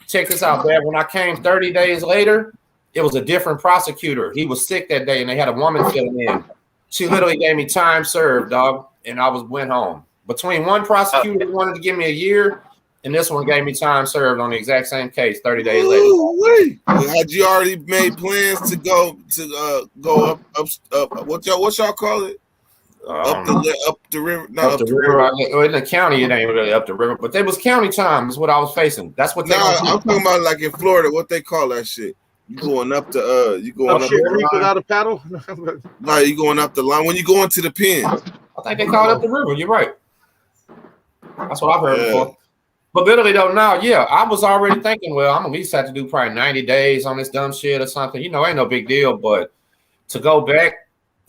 Check this out, man. When I came 30 days later, it was a different prosecutor. He was sick that day, and they had a woman filling in. She literally gave me time served, dog, and I went home. Between one prosecutor who wanted to give me a year, and this one gave me time served on the exact same case 30 days later. Had you already made plans to go up what y'all call it? Up the river, not up the river. In the county, it ain't really up the river, but it was county time is what I was facing. That's what I'm talking about like in Florida, what they call that shit. You going up the you going up shit the line without a paddle? No, you going up the line when you go into the pen. I think they call it up the river. You're right. That's what I've heard before. But literally though, now, yeah, I was already thinking, well, I'm at least have to do probably 90 days on this dumb shit or something. You know, ain't no big deal. But to go back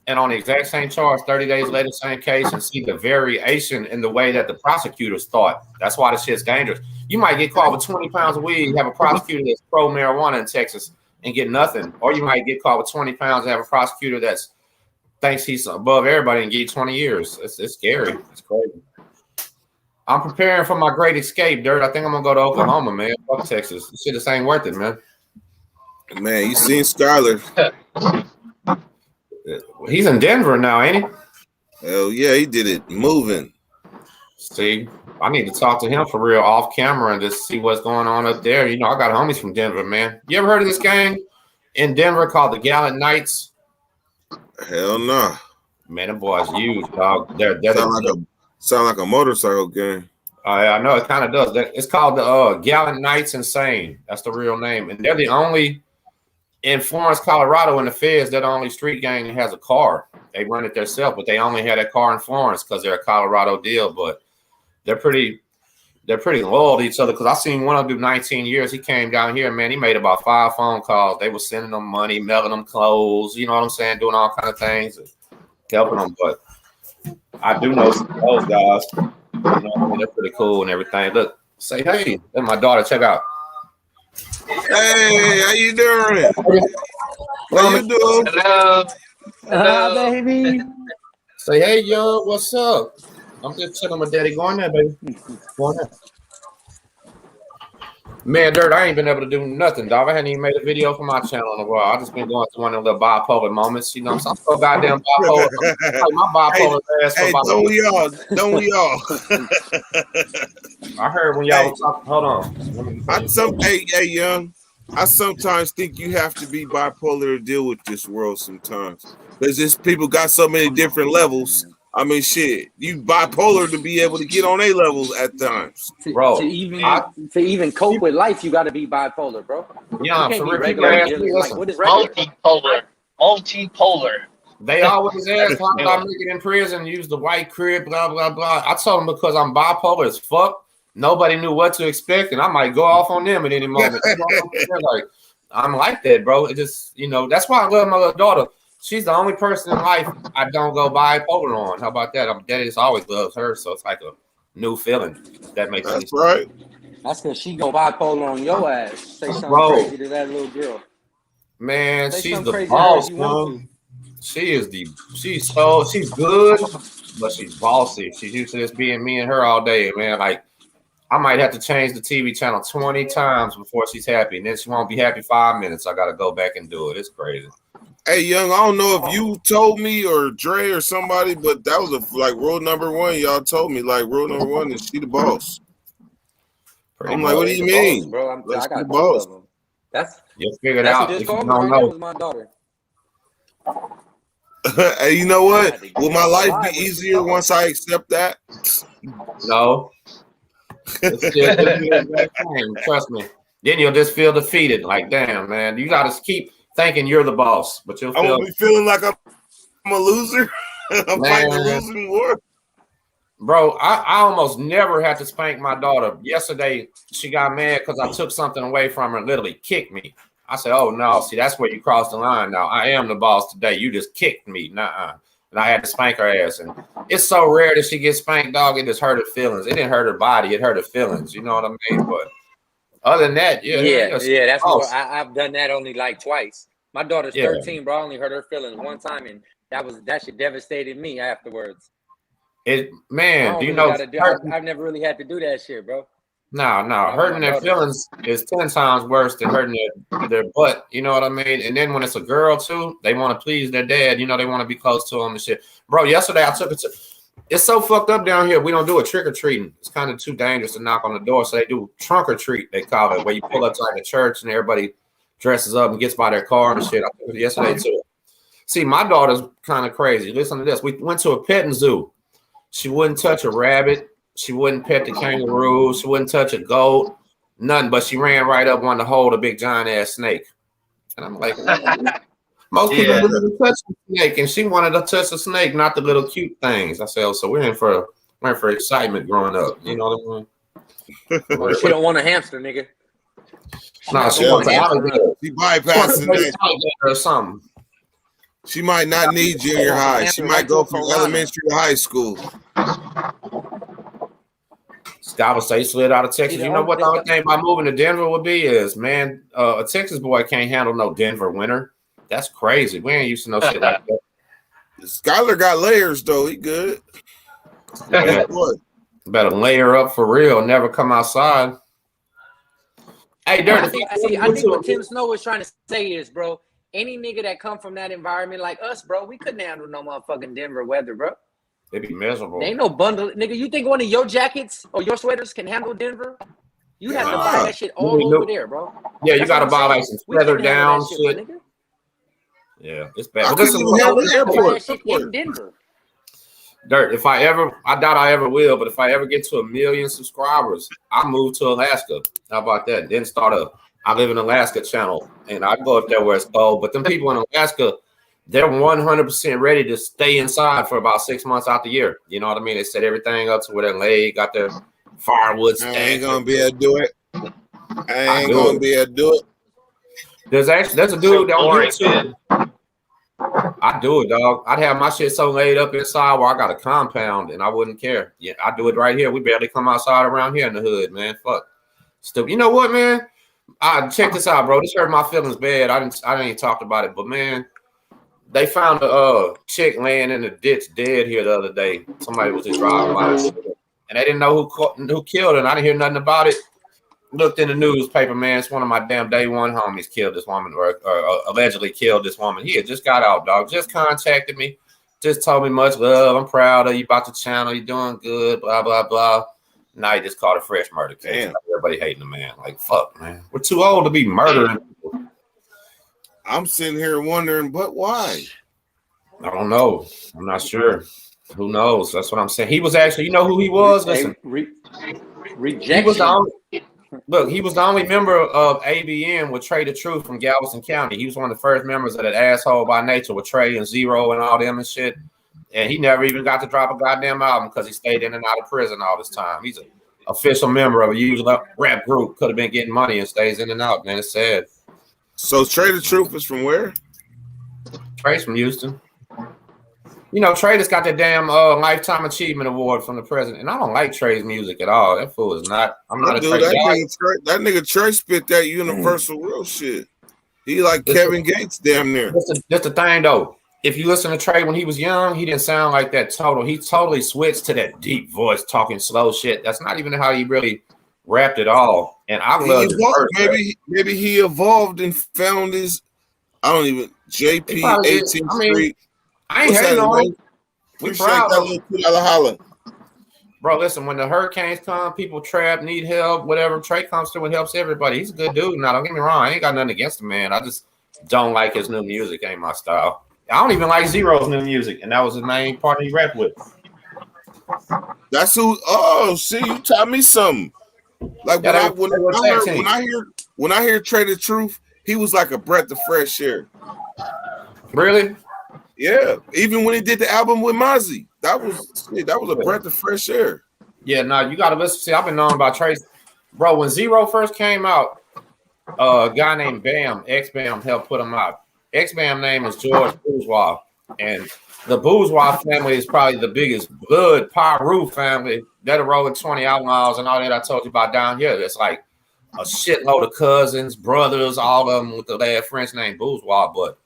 and on the exact same charge 30 days later, same case, and see the variation in the way that the prosecutors thought. That's why the shit's dangerous. You might get caught with 20 pounds of weed, have a prosecutor that's pro marijuana in Texas and get nothing. Or you might get caught with 20 pounds and have a prosecutor that's thinks he's above everybody and get 20 years. It's scary. It's crazy. I'm preparing for my great escape, Dirt. I think I'm gonna go to Oklahoma, man. Fuck Texas. This shit just ain't worth it, man. Man, you seen Skyler? He's in Denver now, ain't he? Hell yeah, he did it. Moving. See, I need to talk to him for real off camera and just see what's going on up there. You know, I got homies from Denver, man. You ever heard of this gang in Denver called the Gallant Knights? Hell no. Nah. Man, them boys huge, dog. They're sound like a motorcycle gang. Yeah, I know it kind of does. It's called the Gallant Knights Insane. That's the real name, and they're the only in Florence, Colorado, in the feds. They're the only street gang that has a car. They run it themselves, but they only had that car in Florence because they're a Colorado deal. But they're pretty loyal to each other. Because I seen one of them do 19 years. He came down here, man. He made about 5 phone calls. They were sending them money, mailing them clothes. You know what I'm saying? Doing all kind of things, helping them. But I do know some of those guys. You know, they're pretty cool and everything. Look, say hey. That's my daughter. Check out. Hey, how you doing? How you doing? Hello. Hello, baby. Say hey, yo. What's up? I'm just chilling with Daddy. Go on there, baby. Go on there. Man, Dirt, I ain't been able to do nothing, dog. I hadn't even made a video for my channel in a while. I just been going through one of the little bipolar moments. You know, I'm so goddamn bipolar. Like my bipolar ass. Hey, don't we all? Don't we all? I heard when y'all was talking. Hold on. Hey, young. I sometimes think you have to be bipolar to deal with this world sometimes. Because this people got so many different levels. I mean, shit, you bipolar to be able to get on A levels at times, bro. To even cope with life, you got to be bipolar, bro. Yeah, you for like, what is regular? Multipolar. They always ask how I make it in prison, use the white crib, blah blah blah. I told them because I'm bipolar as fuck. Nobody knew what to expect, and I might go off on them at any moment. Like I'm like that, bro. It just that's why I love my little daughter. She's the only person in life I don't go bipolar on. How about that? Daddy's always loves her, so it's like a new feeling. That makes sense. That's right. That's because she go bipolar on your ass. Say something crazy to that little girl. Man, she's the boss, man. She's good, but she's bossy. She's used to this being me and her all day, man. Like I might have to change the TV channel 20 times before she's happy, and then she won't be happy 5 minutes. I gotta go back and do it. It's crazy. Hey, young, I don't know if you told me or Dre or somebody, but that was like rule number one. Y'all told me like rule number one is she the boss. I'm like, what do you mean, boss, bro? I got the both boss. of them. That's you figured out. If you don't know, know, was my daughter. Hey, you know what? Will my life be easier once I accept that? No. Trust me. Then you'll just feel defeated. Like, damn, man, you got to keep thinking you're the boss, but you'll feel. I'm be feeling like I'm a loser. I'm fighting a losing war. Bro, I almost never had to spank my daughter. Yesterday, she got mad because I took something away from her and literally kicked me. I said, oh, no, see, that's where you crossed the line now. I am the boss today. You just kicked me. Nuh-uh. And I had to spank her ass. And it's so rare that she gets spanked, dog. It just hurt her feelings. It didn't hurt her body. It hurt her feelings. You know what I mean? But other than that, yeah, that's what I've done that only like twice. My daughter's 13, bro. I only hurt her feelings one time, and that shit devastated me afterwards. Man, do you know? I've never really had to do that shit, bro. No, hurting their feelings is 10 times worse than hurting their butt. You know what I mean? And then when it's a girl too, they want to please their dad. You know, they want to be close to him and shit. Bro, yesterday I took it to. It's so fucked up down here. We don't do a trick or treating. It's kind of too dangerous to knock on the door. So they do trunk or treat. They call it, where you pull up to like a church and everybody dresses up and gets by their car and shit. I took it yesterday too. See, my daughter's kind of crazy. Listen to this. We went to a petting zoo. She wouldn't touch a rabbit. She wouldn't pet the kangaroo. She wouldn't touch a goat. Nothing. But she ran right up, wanted to hold a big giant ass snake. And I'm like, most people wouldn't touch the snake, and she wanted to touch the snake, not the little cute things. I said, oh, so we're in for excitement growing up. You know what I mean? She don't want a hamster, nigga. Nah, she wants an alligator. She bypassing that or something. She might not need junior high. She might go from elementary to high school. Scott would say slid out of Texas. You know what the only thing about moving to Denver would be is, man, a Texas boy can't handle no Denver winter. That's crazy. We ain't used to no shit like that. Skyler got layers though. He good. Better layer up for real. Never come outside. Hey, Dirk. I think what Tim Snow was trying to say is, bro, any nigga that come from that environment like us, bro, we couldn't handle no motherfucking Denver weather, bro. It'd be miserable. There ain't no bundle, nigga. You think one of your jackets or your sweaters can handle Denver? You have to buy that shit all over there, bro. Yeah, you got to buy like some feather down shit. Yeah, it's bad. I couldn't even handle the airport. In Denver. Dirt, I doubt I ever will, but if I ever get to 1 million subscribers, I'll move to Alaska. How about that? Then start I live in Alaska channel, and I go up there where it's cold. But them people in Alaska, they're 100% ready to stay inside for about 6 months out the year. You know what I mean? They set everything up to where they're laid, got their firewood stacked. I ain't gonna be able to do it. I ain't gonna be able to do it. There's a dude that on YouTube. I do it, dog. I'd have my shit so laid up inside where I got a compound and I wouldn't care. Yeah, I do it right here. We barely come outside around here in the hood, man. Fuck. Still, you know what, man? Check this out, bro. This hurt my feelings bad. I didn't even talk about it, but man, they found a chick laying in the ditch dead here the other day. Somebody was just driving by, and they didn't know who killed her. And I didn't hear nothing about it. Looked in the newspaper, man. It's one of my damn day one homies killed this woman, or allegedly killed this woman. He had just got out, dog. Just contacted me, just told me much love. I'm proud of you about the channel. You're doing good. Blah blah blah. Now he just caught a fresh murder case. Like everybody hating the man. Like fuck, man. We're too old to be murdering people. I'm sitting here wondering, but why? I don't know. I'm not sure. Who knows? That's what I'm saying. He was actually, you know who he was? Listen, rejection. He was the only member of ABN with Trey the Truth from Galveston County. He was one of the first members of that Asshole by Nature with Trey and Zero and all them and shit. And he never even got to drop a goddamn album because he stayed in and out of prison all this time. He's an official member of a huge rap group. Could have been getting money and stays in and out, man. It's sad. So Trey the Truth is from where? Trey's from Houston. You know, Trey just got that damn Lifetime Achievement Award from the president. And I don't like Trey's music at all. That fool is not. I'm not a Trey guy. That nigga Trey spit that universal real shit. He like Kevin Gates damn near. That's the thing, though. If you listen to Trey when he was young, he didn't sound like that total. He totally switched to that deep voice, talking slow shit. That's not even how he really rapped at all. And I love maybe he evolved and found his, I don't even, JP 18th Street. I ain't hating on him. We proud that little $2 holler. Bro, listen, when the hurricanes come, people trap, need help, whatever, Trey comes through and helps everybody. He's a good dude. Now, don't get me wrong. I ain't got nothing against the man. I just don't like his new music. Ain't my style. I don't even like Zero's new music, and that was the main part he rapped with. That's who. Oh, see, you taught me something. Like when I hear Trey the Truth, he was like a breath of fresh air. Really? Yeah. Even when he did the album with Mozzie, that was a breath of fresh air. Yeah, no, you gotta listen. See, I've been knowing about Trey. Bro, when Zero first came out, a guy named Bam, X-Bam, helped put him out. X-Bam name is George Bourgeois, and the Bourgeois family is probably the biggest blood Pyru family. They're the Rolling 20 Outlaws and all that I told you about down here. It's like a shitload of cousins, brothers, all of them with the last French name Bourgeois. But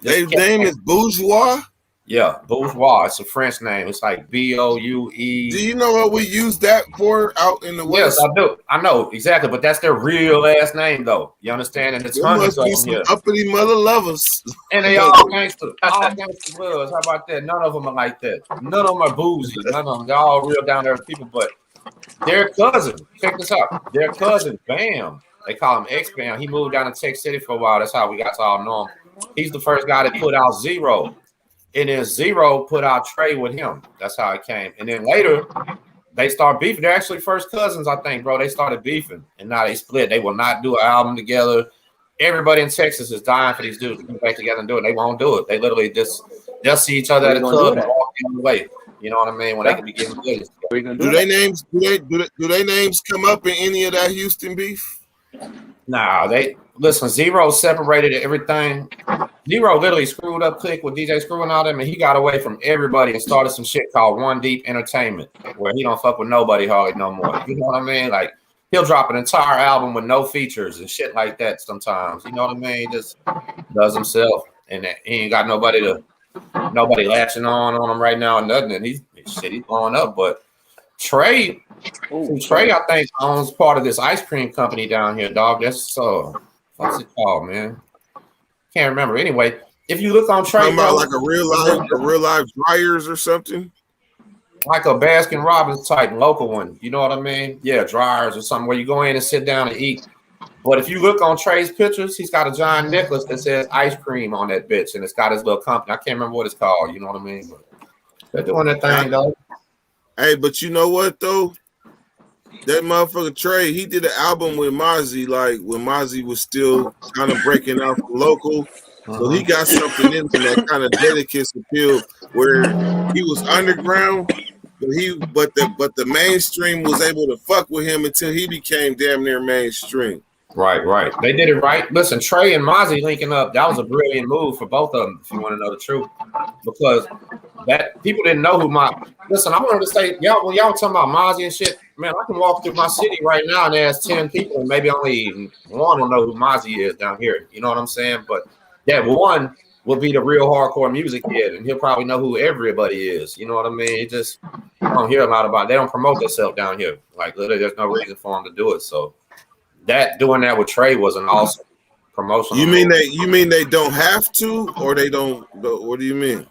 their name is Bourgeois? Yeah, bourgeois. It's a French name. It's like B-O-U-E. Do you know what we use that for out in the Yes, West? I do. I know exactly, but that's their real last name, though. You understand? And it's There hundreds must of be them some here, uppity mother lovers. and they all gangster, bloods. How about that? None of them are like that. None of them are bougie. None of them. They're all real down there people. But their cousin, check this out. Their cousin, Bam. They call him X Bam. He moved down to Tech City for a while. That's how we got to all know him. He's the first guy that put out Zero. And then Zero put out Trey with him. That's how it came. And then later, they start beefing. They're actually first cousins, I think, bro. They started beefing. And now they split. They will not do an album together. Everybody in Texas is dying for these dudes to get back together and do it. They won't do it. They literally they'll see each other at a club and walk the other way. You know what I mean? When they can be getting good. Do they names come up in any of that Houston beef? Nah, they listen. Zero separated everything. Zero literally screwed up Click with DJ Screw and all them, and he got away from everybody and started some shit called One Deep Entertainment, where he don't fuck with nobody hardly no more. You know what I mean? Like he'll drop an entire album with no features and shit like that sometimes. You know what I mean? He just does himself, and he ain't got nobody latching on him right now and nothing. And he's blowing up. But Trey, I think owns part of this ice cream company down here, dog. That's what's it called, man? Can't remember. Anyway, if you look on Trey, talking about like a real life dryers or something, like a Baskin Robbins type local one. You know what I mean? Yeah, dryers or something where you go in and sit down and eat. But if you look on Trey's pictures, he's got a giant necklace that says ice cream on that bitch, and it's got his little company. I can't remember what it's called. You know what I mean? But they're doing that thing, though. Hey, but you know what though? That motherfucker Trey, he did an album with Mozzie, like when Mozzie was still kind of breaking out from local. So he got something in him that kind of dedicates appeal where he was underground, but the mainstream was able to fuck with him until he became damn near mainstream. Right. They did it right. Listen, Trey and Mozzie linking up, that was a brilliant move for both of them, if you want to know the truth. Because that people didn't know who listen, I wanted to say, y'all, when y'all talking about Mozzie and shit, man, I can walk through my city right now and ask 10 people, and maybe only one will know who Mozzie is down here. You know what I'm saying? But that one will be the real hardcore music kid, and he'll probably know who everybody is. You know what I mean? It just, you don't hear a lot about it. They don't promote themselves down here. Like, literally, there's no reason for them to do it. So doing that with Trey was an awesome promotion. You mean they don't have to, or they don't? What do you mean?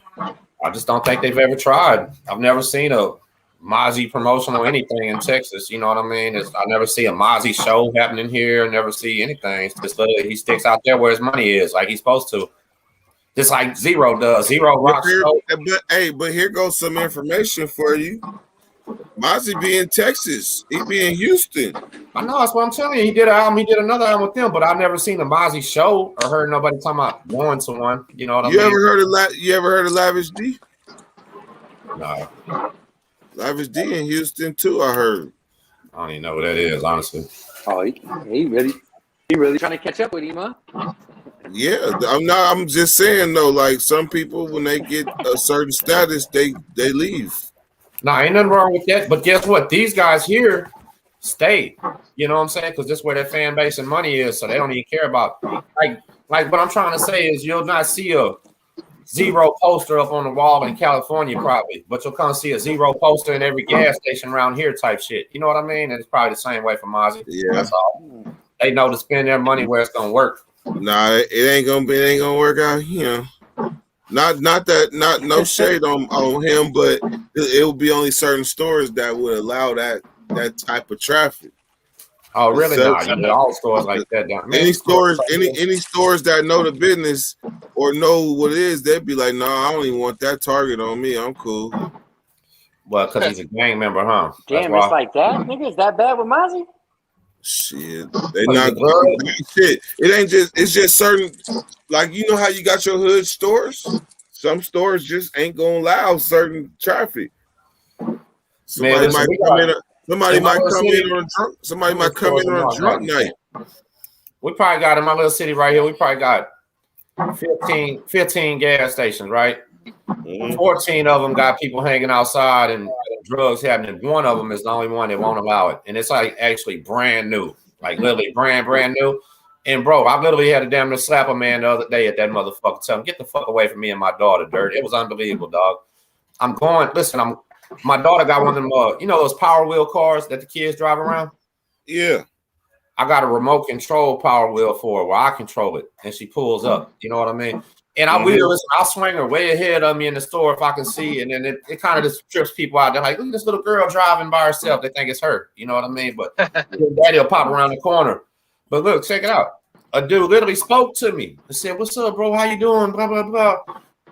I just don't think they've ever tried. I've never seen a Mozzie promotion or anything in Texas. You know what I mean? I never see a Mozzie show happening here. Never see anything. It's just literally he sticks out there where his money is, like he's supposed to. Just like Zero does. Zero rocks. But here goes some information for you. Mozzie be in Texas. He be in Houston. I know, that's what I'm telling you. He did an album. He did another album with them, but I've never seen a Mozzie show or heard nobody talking about going to one. You know what I mean? You ever heard of Lavish D? No. Lavish D in Houston too, I heard. I don't even know what that is, honestly. Oh, he really trying to catch up with him, huh? Yeah, I'm just saying though, like some people when they get a certain status, they leave. No, ain't nothing wrong with that. But guess what? These guys here stay. You know what I'm saying? Because this is where their fan base and money is, so they don't even care about like what I'm trying to say is you'll not see a Zero poster up on the wall in California probably, but you'll come see a Zero poster in every gas station around here type shit. You know what I mean? And it's probably the same way for Mozzie. Yeah. That's all. They know to spend their money where it's gonna work. Nah, it ain't gonna work out here. Not no shade on him, but it will be only certain stores that would allow that type of traffic. Oh, really? Not all stores like that. Any stores that know the business or know what it is, they'd be like, "Nah, I don't even want that target on me. I'm cool." Well, because he's a gang member, huh? Damn, it's like that, nigga. Is that bad with Mozzie? Shit, they not shit. It ain't just. It's just certain. Like you know how you got your hood stores. Some stores just ain't gonna allow certain traffic. Somebody might come in. Somebody might come in on a drunk. Somebody might come in on a drunk night. We probably got in my little city right here. We probably got 15 gas stations, right? 14 of them got people hanging outside and drugs happening. One of them is the only one that won't allow it, and it's like actually brand new, like literally brand new. And bro, I literally had to damn near slap a man the other day at that motherfucker. Tell him, get the fuck away from me and my daughter, dirt. It was unbelievable, dog. My daughter got one of them, those Power Wheel cars that the kids drive around? Yeah. I got a remote control Power Wheel for her where I control it and she pulls up. You know what I mean? And I'll swing her way ahead of me in the store if I can see. And then it kind of just trips people out. They're like, look at this little girl driving by herself. They think it's her. You know what I mean? But daddy will pop around the corner. But look, check it out. A dude literally spoke to me and said, what's up, bro? How you doing? Blah, blah, blah.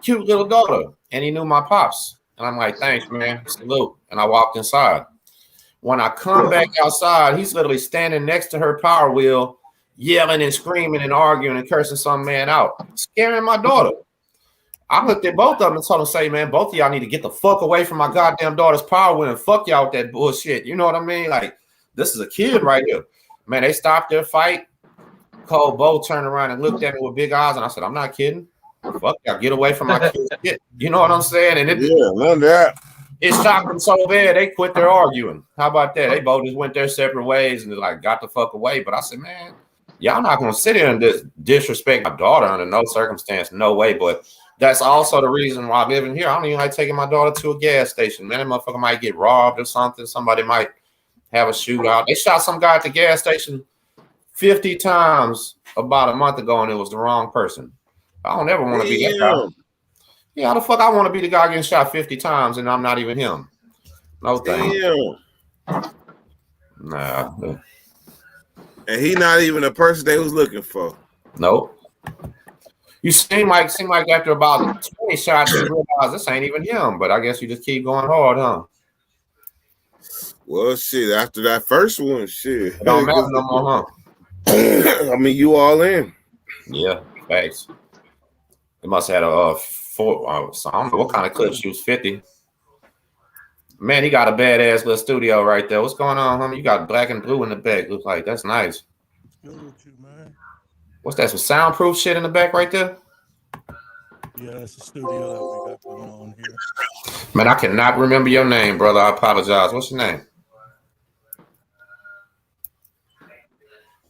Cute little daughter. And he knew my pops. And I'm like, thanks, man. Salute. And I walked inside. When I come back outside, he's literally standing next to her Power Wheel, yelling and screaming and arguing and cursing some man out, scaring my daughter. I looked at both of them and told them, say, man, both of y'all need to get the fuck away from my goddamn daughter's Power Wheel and fuck y'all with that bullshit. You know what I mean? Like, this is a kid right here. Man, they stopped their fight. Cole Bo turned around and looked at me with big eyes, and I said, I'm not kidding. Fuck y'all, get away from my kid's shit. You know what I'm saying? And none of that. It shocked them so bad they quit their arguing. How about that? They both just went their separate ways and like got the fuck away. But I said, man, y'all not gonna sit here and disrespect my daughter under no circumstance, no way. But that's also the reason why living here, I don't even like taking my daughter to a gas station. Man, that motherfucker might get robbed or something. Somebody might have a shootout. They shot some guy at the gas station 50 times about a month ago, and it was the wrong person. I don't ever want to be that guy. Yeah, how the fuck I want to be the guy getting shot 50 times and I'm not even him? No thanks. Nah. And he not even a person they was looking for. Nope. You seem like after about 20 shots you realize this ain't even him, but I guess you just keep going hard, huh? Well, shit, after that first one, shit. It don't matter no more, huh? I mean, you all in. Yeah, thanks. They must have had a so I don't know what kind of clip she was 50. Man, he got a badass little studio right there. What's going on, homie? You got black and blue in the back. Looks like that's nice. Good with you, man. What's that? Some soundproof shit in the back right there? Yeah, that's the studio that we got going on here. Man, I cannot remember your name, brother. I apologize. What's your name?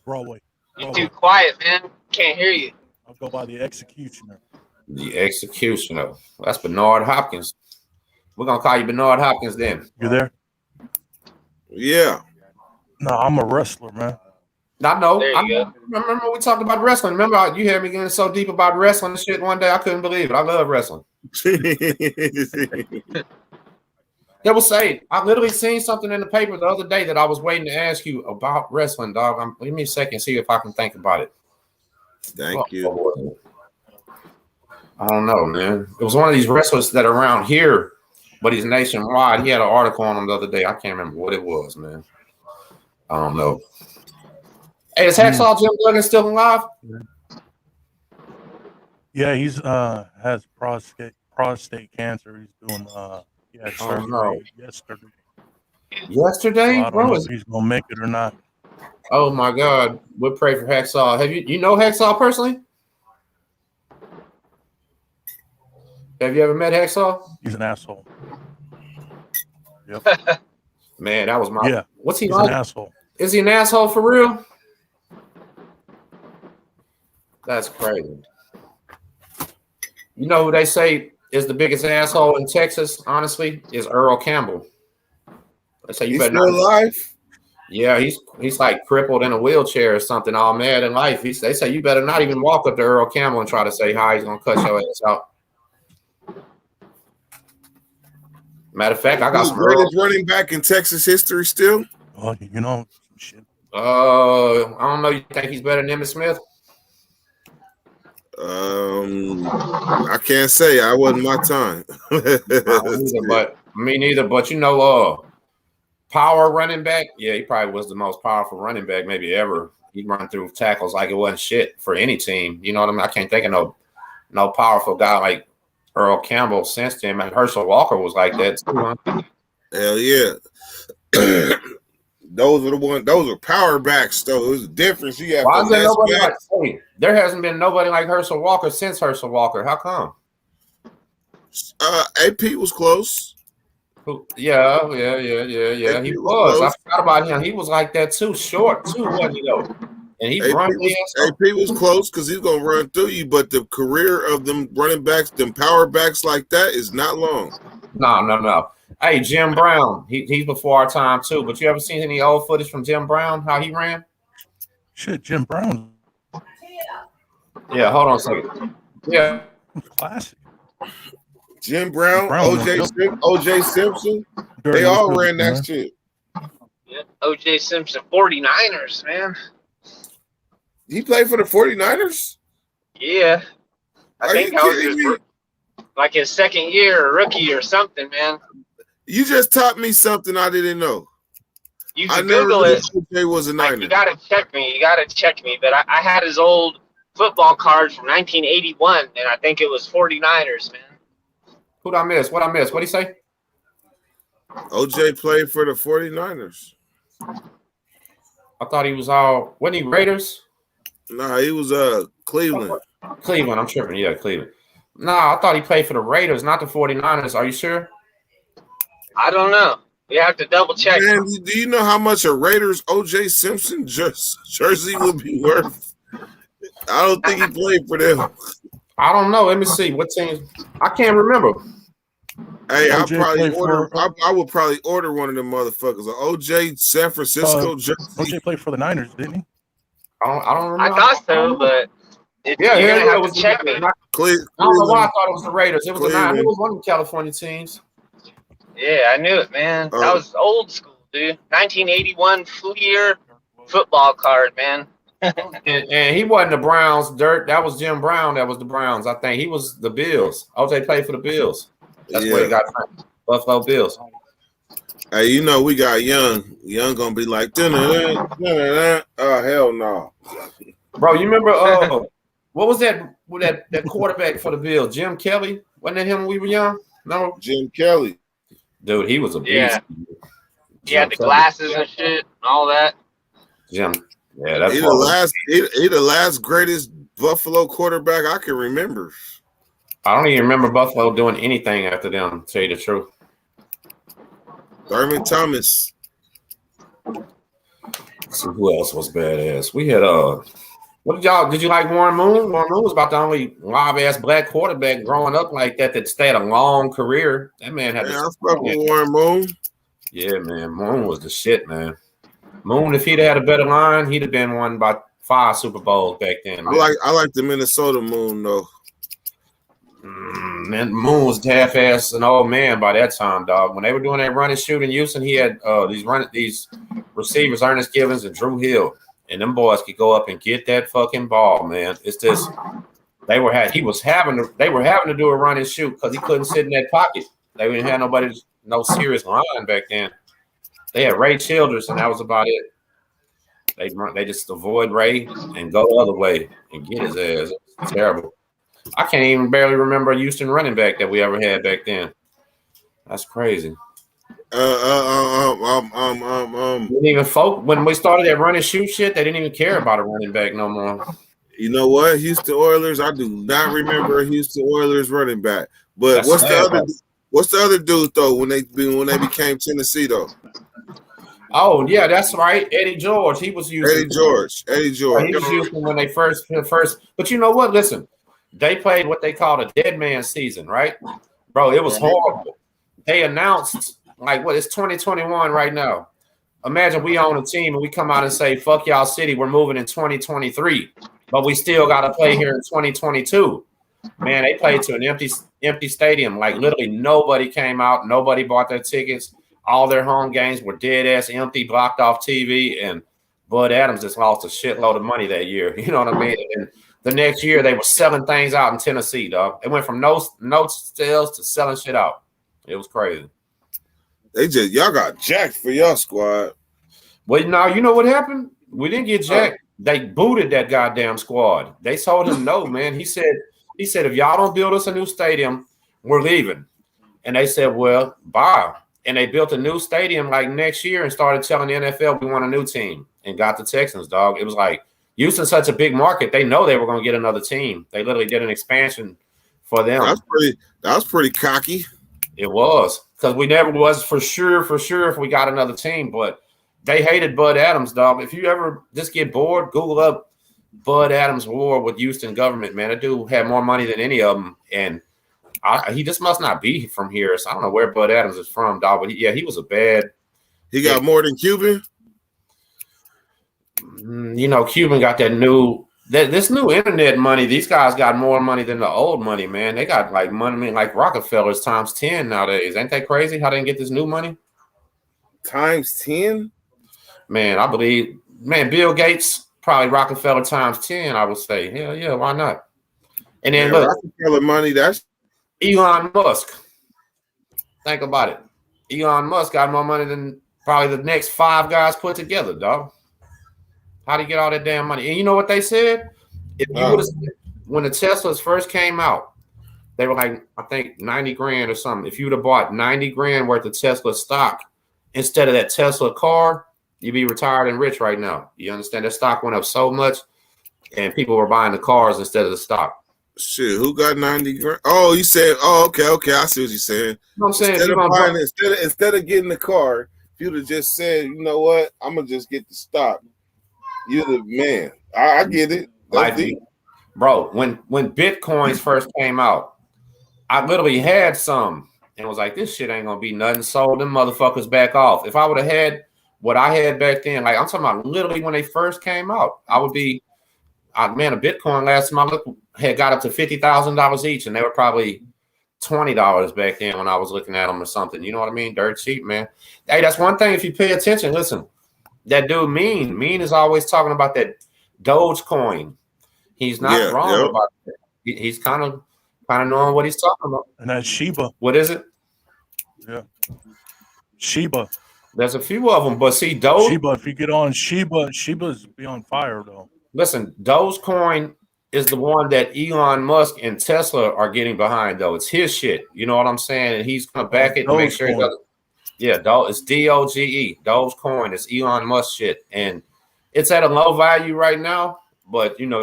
Broadway. You're too quiet, man. Can't hear you. I'll go by the Executioner. The Executioner. That's Bernard Hopkins. We're gonna call you Bernard Hopkins then. You there? Yeah. No, I'm a wrestler, man. I know. There you go. Remember we talked about wrestling. Remember you had me getting so deep about wrestling and shit one day. I couldn't believe it. I love wrestling. They will say, I literally seen something in the paper the other day that I was waiting to ask you about wrestling, dog. Give me a second, see if I can think about it. Thank you. I don't know, man. It was one of these wrestlers that are around here, but he's nationwide. He had an article on him the other day. I can't remember what it was, man. I don't know. Hey, is Hacksaw Jim Duggan still alive? Yeah, he's has prostate cancer. He's doing surgery yesterday. Yesterday, so I don't know if he's gonna make it or not. Oh my God, we'll pray for Hacksaw. Have you know Hacksaw personally? Have you ever met Hacksaw? He's an asshole. Yep. Man, that was my. Yeah. What's he He's like? An asshole. Is he an asshole for real? That's crazy. You know who they say is the biggest asshole in Texas? Honestly, is Earl Campbell. They say you better not. Alive? Yeah, he's like crippled in a wheelchair or something, all mad in life. They say you better not even walk up to Earl Campbell and try to say hi. He's gonna cut your ass out. Matter of fact, I got some greatest running back in Texas history still. Oh, you know, shit. I don't know. You think he's better than Emmitt Smith? I can't say. I wasn't my time. Me neither. But you know, power running back. Yeah, he probably was the most powerful running back maybe ever. He'd run through tackles like it wasn't shit for any team. You know what I mean? I can't think of no powerful guy like Earl Campbell since then. And Herschel Walker was like that too. Huh? Hell yeah. Those are power backs though. There's a difference. You have Why is there nobody like there hasn't been nobody like Herschel Walker since Herschel Walker. How come? AP was close. Yeah. He was. I forgot about him. He was like that too. Short too, wasn't he though? And he AP run was close because he's gonna run through you, but the career of them running backs, them power backs like that is not long. No. Hey, Jim Brown, he's before our time too. But you ever seen any old footage from Jim Brown? How he ran? Shit, Jim Brown. Yeah, hold on a second. Yeah, classic. Jim Brown, Brown OJ Simpson, Dirty they all Old ran that man. shit. Yeah, OJ Simpson, 49ers, man. He played for the 49ers? Yeah. I Are think you that was kidding me? like his second year or rookie or something, man. You just taught me something I didn't know. You I can never Google knew it. OJ was a Niner. You gotta check me. But I had his old football cards from 1981, and I think it was 49ers, man. Who'd I miss? What I missed? What'd he say? OJ played for the 49ers. I thought he was wasn't he Raiders? Nah, he was Cleveland. Cleveland, I'm tripping. Yeah, Cleveland. Nah, I thought he played for the Raiders, not the 49ers. Are you sure? I don't know. You have to double check. Man, do you know how much a Raiders OJ Simpson jersey would be worth? I don't think he played for them. I don't know. Let me see. What teams? I can't remember. Hey, I OJ would probably order one of them motherfuckers. An OJ San Francisco jersey. OJ played for the Niners, didn't he? I don't remember. I thought so, but you're gonna have to check me. I don't know why I thought it was the Raiders. It was the Niners. It was one of the California teams. Yeah, I knew it, man. That was old school, dude. 1981 Fleer football card, man. and he wasn't the Browns. That was Jim Brown. That was the Browns. I think he was the Bills. OJ played for the Bills. That's where he got from. Buffalo Bills. Hey, you know we got Young. Young gonna be like, oh hell no, bro. You remember what was that quarterback for the Bills? Jim Kelly. Wasn't that him when we were young? No, Jim Kelly. Dude, he was a beast. Yeah. He had the glasses and shit, and all that. Jim. Yeah, that's he the last greatest Buffalo quarterback I can remember. I don't even remember Buffalo doing anything after them, to tell you the truth. Thurman Thomas. So who else was badass? We had what did you like Warren Moon? Warren Moon was about the only live ass black quarterback growing up like that stayed a long career. That man had I fuck with Warren Moon. Yeah, man. Moon was the shit, man. Moon, if he'd had a better line, he'd have been won by 5 Super Bowls back then. Man. I like the Minnesota Moon though. Man, Moon was half-ass an old man by that time, dog. When they were doing that run and shoot in Houston, he had these receivers, Ernest Givens and Drew Hill, and them boys could go up and get that fucking ball, man. It's just they were having to do a run and shoot because he couldn't sit in that pocket. They didn't have no serious line back then. They had Ray Childress, and that was about it. They just avoid Ray and go the other way and get his ass. It's terrible. I can't even barely remember a Houston running back that we ever had back then. That's crazy. Didn't even when we started that run and shoot shit, they didn't even care about a running back no more. You know what? Houston Oilers. I do not remember a Houston Oilers running back. But what's the other dude though when they became Tennessee though? Oh yeah, that's right. Eddie George. He was used. Eddie George. He was used when they first. But you know what? Listen, they played what they called a dead man season, right? Bro, it was horrible. They announced it's 2021 right now. Imagine we own a team and we come out and say, "Fuck y'all city, we're moving in 2023," but we still got to play here in 2022. Man, they played to an empty stadium. Like literally nobody came out. Nobody bought their tickets. All their home games were dead ass empty, blocked off TV. And Bud Adams just lost a shitload of money that year. You know what I mean? And the next year they were selling things out in Tennessee, dog. It went from no sales to selling shit out. It was crazy. Y'all got jacked for your squad. Well, now you know what happened? We didn't get jacked. They booted that goddamn squad. They told him no, man. He said, if y'all don't build us a new stadium, we're leaving. And they said, well, bye. And they built a new stadium like next year and started telling the NFL we want a new team and got the Texans, dog. It was like Houston's such a big market. They know they were going to get another team. They literally did an expansion for them. That was pretty cocky. It was because we never was for sure if we got another team. But they hated Bud Adams, dog. If you ever just get bored, Google up Bud Adams war with Houston government, man. That dude had more money than any of them, and he just must not be from here. So I don't know where Bud Adams is from, dog. But he was a bad. He got more than Cuban. You know, Cuban got that new. This new internet money, these guys got more money than the old money, man. They got like money like Rockefellers times 10 nowadays. Ain't that crazy how they can get this new money? Times 10? Man, I believe, man, Bill Gates, probably Rockefeller times 10, I would say. Hell yeah, why not? And then look, Rockefeller money, that's Elon Musk. Think about it. Elon Musk got more money than probably the next 5 guys put together, dog. How'd he get all that damn money? And you know what they said? If you would have, when the Teslas first came out, they were like, I think 90 grand or something. If you would have bought 90 grand worth of Tesla stock instead of that Tesla car, you'd be retired and rich right now. You understand? That stock went up so much, and people were buying the cars instead of the stock. Shit, who got 90 grand? Oh, you said, okay. I see what you're saying. You know what I'm saying? Instead of getting the car, if you'd have just said, you know what, I'm gonna just get the stock. You're the man. I get it. Bro, when Bitcoins first came out, I literally had some and was like, this shit ain't gonna be nothing. Sold them motherfuckers back off. If I would have had what I had back then, like I'm talking about literally when they first came out, I would be, man, a Bitcoin last time I looked had got up to $50,000 each, and they were probably $20 back then when I was looking at them or something. You know what I mean? Dirt cheap, man. Hey, that's one thing if you pay attention. Listen. That dude Mean is always talking about that Dogecoin. He's not wrong about that. He's kind of knowing what he's talking about. And that's Shiba. What is it? Yeah, Shiba. There's a few of them, but see, Shiba. If you get on Shiba's be on fire though. Listen, Dogecoin is the one that Elon Musk and Tesla are getting behind, though. It's his shit. You know what I'm saying? And he's gonna back it and make sure he does it. Yeah, it's DOGE, Dogecoin. It's Elon Musk shit, and it's at a low value right now. But you know,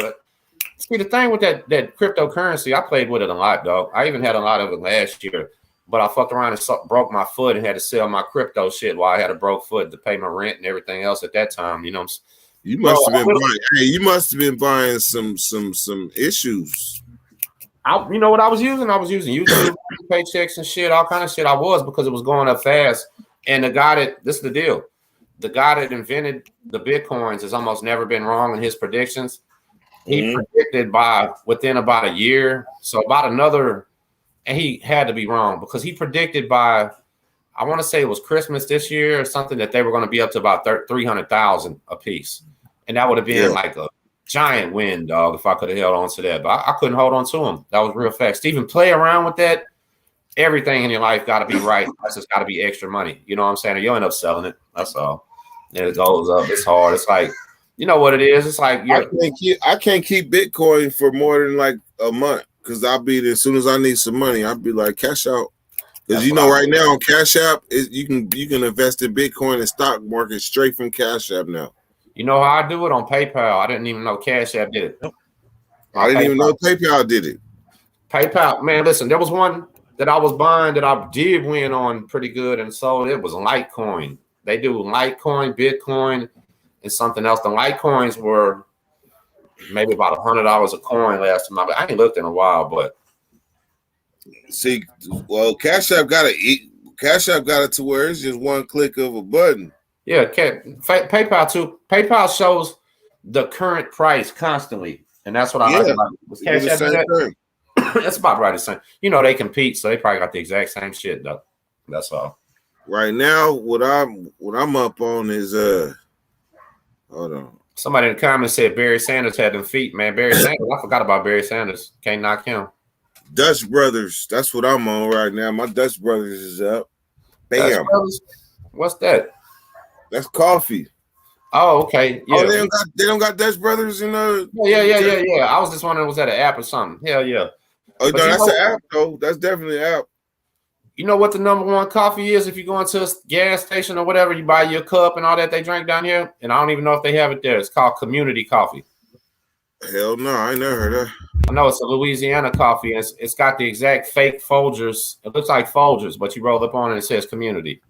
see the thing with that cryptocurrency, I played with it a lot, dog. I even had a lot of it last year, but I fucked around and broke my foot and had to sell my crypto shit while I had a broke foot to pay my rent and everything else at that time. You know, you must have been buying. Hey, you must have been buying some issues. You know what I was using? I was using paychecks and shit, all kind of shit. I was, because it was going up fast. And this is the deal. The guy that invented the Bitcoins has almost never been wrong in his predictions. He predicted within about a year. So about another, and he had to be wrong because he predicted by, I want to say it was Christmas this year or something, that they were going to be up to about 300,000 a piece. And that would have been like a giant win, dog, if I could have held on to that. But I couldn't hold on to him. That was real fact. Steven, play around with that. Everything in your life got to be right. That's just got to be extra money. You know what I'm saying? Or you'll end up selling it. That's all. And it goes up. It's hard. It's like, you know what it is? It's like I can't keep Bitcoin for more than like a month, because I'll be there as soon as I need some money. I'll be like, cash out. Because you know, right now on Cash App, you can invest in Bitcoin and stock market straight from Cash App now. You know how I do it? On PayPal. I didn't even know Cash App did it. I didn't even know PayPal did it. PayPal, man, listen, there was one that I was buying that I did win on pretty good, and so it was Litecoin. They do Litecoin, Bitcoin, and something else. The Litecoins were maybe about $100 a coin last time. I ain't looked in a while, but see, well, Cash App got it to where it's just one click of a button. Yeah, PayPal too. PayPal shows the current price constantly, and that's what I like about it. Cash App do that? That's about right the same. You know, they compete, so they probably got the exact same shit though. That's all. Right now, what I'm up on is hold on. Somebody in the comments said Barry Sanders had them feet, man. Barry Sanders, I forgot about Barry Sanders. Can't knock him. Dutch Brothers, that's what I'm on right now. My Dutch Brothers is up. Bam. What's that? That's coffee. Oh, okay. Yeah. Oh, they don't got Dutch Brothers in Yeah. I was just wondering, was that an app or something? Hell yeah. Oh, no, that's an app though. That's definitely an app. You know what the #1 coffee is? If you go into a gas station or whatever, you buy your cup and all that they drink down here, and I don't even know if they have it there. It's called Community Coffee. Hell no, I ain't never heard of. I know it's a Louisiana coffee. It's got the exact fake Folgers. It looks like Folgers, but you roll up on it and it says Community.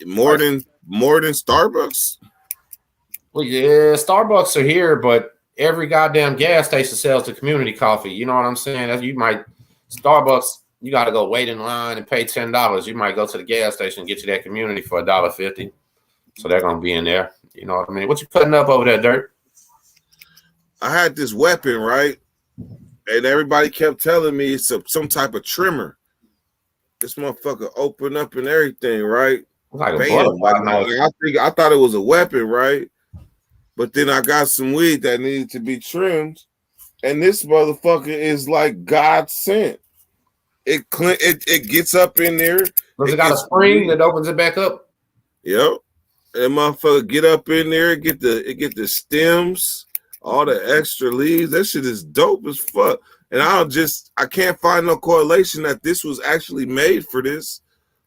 More than Starbucks. Well, yeah, Starbucks are here, but every goddamn gas station sells the community coffee. You know what I'm saying? You might Starbucks, you got to go wait in line and pay $10. You might go to the gas station and get you that community for $1.50. So they're gonna be in there. You know what I mean? What you putting up over there, Dirt? I had this weapon, right? And everybody kept telling me it's some type of trimmer. This motherfucker open up and everything, right? Like a Bam. butterfly. I thought it was a weapon, right? But then I got some weed that needed to be trimmed, and this motherfucker is like God sent. It gets up in there. Does it got a spring that opens it back up? Yep. That motherfucker get up in there, get the stems, all the extra leaves. That shit is dope as fuck. And I can't find no correlation that this was actually made for this,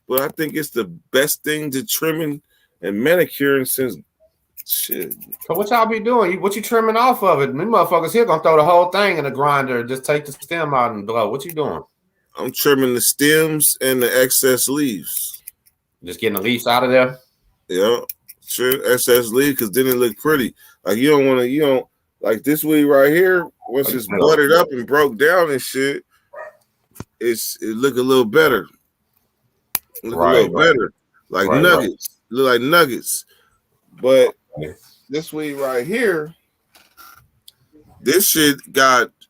but I think it's the best thing to trimming and manicuring since shit. So what y'all be doing? What you trimming off of it? Them motherfuckers here gonna throw the whole thing in the grinder, just take the stem out and blow. What you doing? I'm trimming the stems and the excess leaves. Just getting the leaves out of there? Yeah. Sure, excess leaves, because then it look pretty. Like you don't like this weed right here, once it's buttered up and broke down and shit, it look a little better. Better. Like nuggets. Look like nuggets. But this weed right here, this shit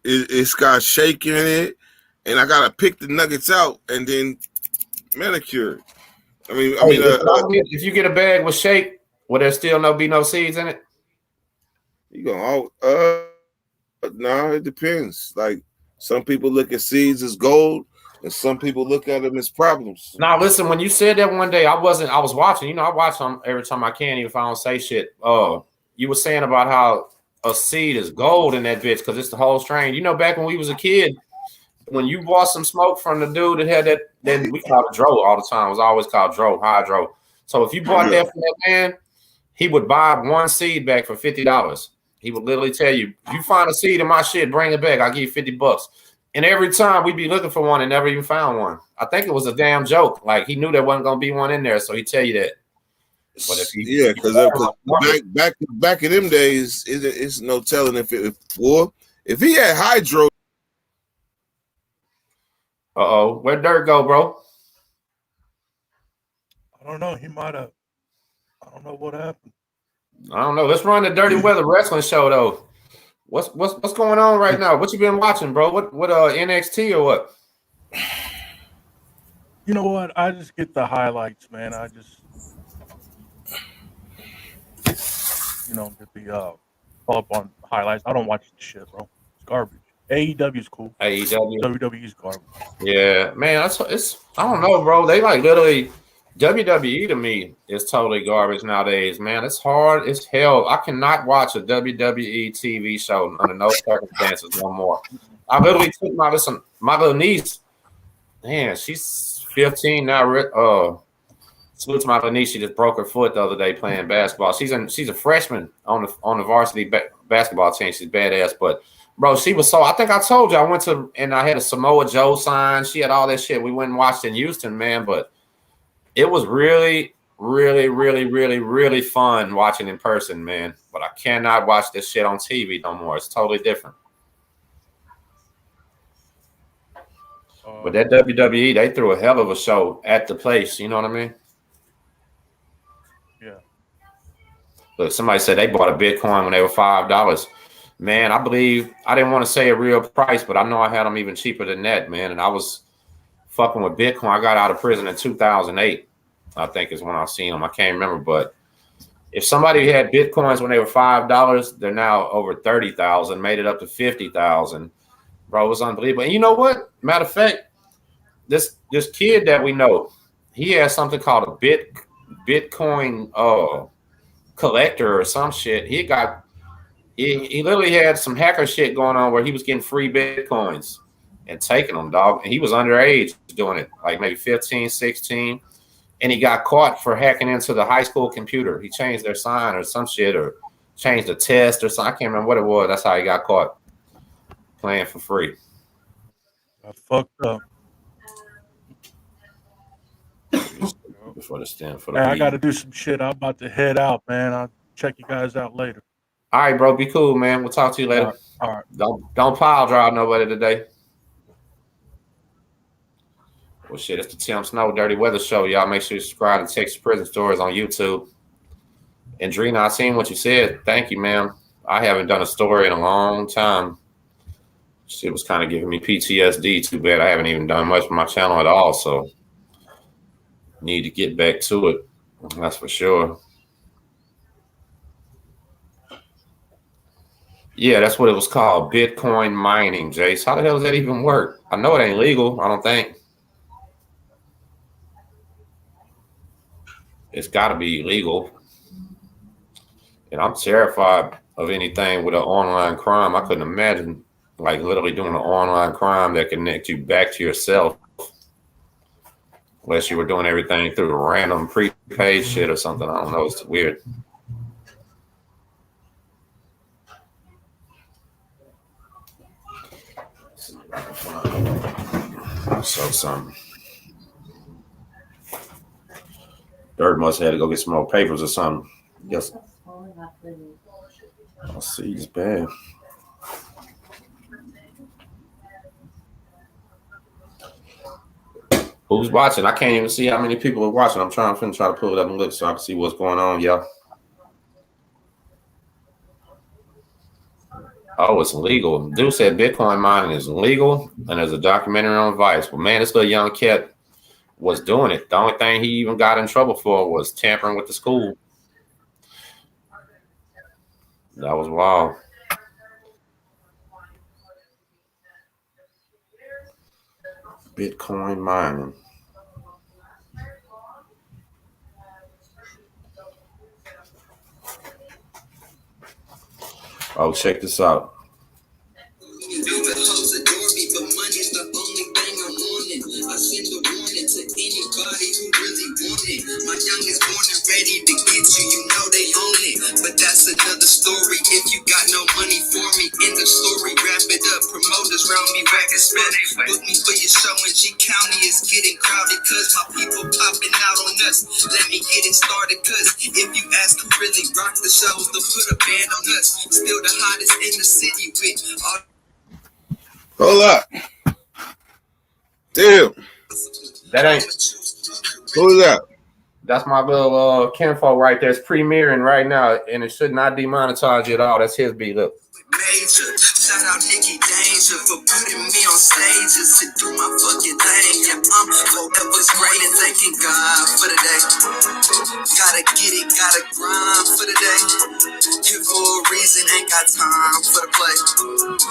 it's got shake in it, and I gotta pick the nuggets out and then manicure. If you get a bag with shake, will there still be no seeds in it? You gonna no, it depends. Like some people look at seeds as gold, and some people look at them as problems. Now listen, when you said that one day, I was watching. You know, I watch them every time I can, even if I don't say shit. You were saying about how a seed is gold in that bitch because it's the whole strain. You know, back when we was a kid, when you bought some smoke from the dude that had that, then we called it dro all the time. It was always called hydro. So if you bought that from that man, he would buy one seed back for $50. He would literally tell you, if you find a seed in my shit, bring it back. I'll give you $50. And every time we'd be looking for one and never even found one. I think it was a damn joke. Like he knew there wasn't gonna be one in there, so he'd tell you that. But because back in them days, it's no telling if he had hydro. Where'd Dirt go, bro? I don't know. He might have. I don't know what happened. I don't know. Let's run the Dirty Weather Wrestling Show though. What's going on right now? What you been watching, bro? What NXT or what? You know what? I just get the highlights, man. I just get the pull up on highlights. I don't watch the shit, bro. It's garbage. AEW is cool. WWE is garbage. Yeah, man. It's I don't know, bro. They like literally WWE to me is totally garbage nowadays, man. It's hard as hell. I cannot watch a WWE TV show under no circumstances no more. I literally took my little niece. Man, she's 15 now. Salute to my little niece. She just broke her foot the other day playing basketball. She's a freshman on the varsity basketball team. She's badass, but bro, she was so. I think I told you I went to and I had a Samoa Joe sign. She had all that shit. We went and watched in Houston, man, but. It was really, really, really, really, really fun watching in person, man. But I cannot watch this shit on TV no more. It's totally different. But that WWE, they threw a hell of a show at the place. You know what I mean? Yeah. Look, somebody said they bought a Bitcoin when they were $5. Man, I believe I didn't want to say a real price, but I know I had them even cheaper than that, man. And I was fucking with Bitcoin. I got out of prison in 2008, I think is when I seen them. I can't remember, but if somebody had Bitcoins when they were $5, they're now over 30,000, made it up to 50,000. Bro, it was unbelievable. And you know what? Matter of fact, this kid that we know, he has something called a Bitcoin collector or some shit. He literally had some hacker shit going on where he was getting free Bitcoins and taking them, dog. And he was underage doing it, like maybe 15, 16. And he got caught for hacking into the high school computer. He changed their sign or some shit or changed the test or something. I can't remember what it was. That's how he got caught playing for free. I fucked up. Before the stand for the I got to do some shit. I'm about to head out, man. check you guys out later. All right, bro. Be cool, man. We'll talk to you later. All right. Don't pile drive nobody today. Well, shit, it's the Tim Snow Dirty Weather Show. Y'all make sure you subscribe to Texas Prison Stories on YouTube. And Drina, I seen what you said. Thank you, ma'am. I haven't done a story in a long time. Shit was kind of giving me PTSD. Too bad I haven't even done much for my channel at all. So need to get back to it. That's for sure. Yeah, that's what it was called. Bitcoin mining, Jace. How the hell does that even work? I know it ain't legal. I don't think. It's got to be illegal. And I'm terrified of anything with an online crime. I couldn't imagine, like, literally doing an online crime that connect you back to yourself. Unless you were doing everything through random prepaid shit or something. I don't know. It's weird. So something. Dirt must have had to go get some more papers or something. Yes. I'll see. It's bad. Who's watching? I can't even see how many people are watching. I'm trying to pull it up and look so I can see what's going on, y'all. Oh, it's legal. Dude said Bitcoin mining is legal, and there's a documentary on Vice. But man, this little young cat was doing it. The only thing he even got in trouble for was tampering with the school. That was wild. Bitcoin mining. Oh, check this out. I send a warning to anybody who really want it. My youngest born and ready to get you, you know they own it. But that's another story. If you got no money for me, in the story, wrap it up. Promoters round me, rack and spit. Book me for your show in G County. It's getting crowded cause my people popping out on us. Let me get it started cause if you ask who really rock the shows, they'll put a band on us. Still the hottest in the city with all. Hold up. Damn. That ain't. Who's that? That's my little kinfolk right there. It's premiering right now, and it should not demonetize you at all. That's his beat. Look. Major. Shout out Nicky Danger for putting me on stages to do my fucking thing. Yeah, I'm forever's great and thanking God for the day. Gotta get it, gotta grind for the day. Here for a reason, ain't got time for the play.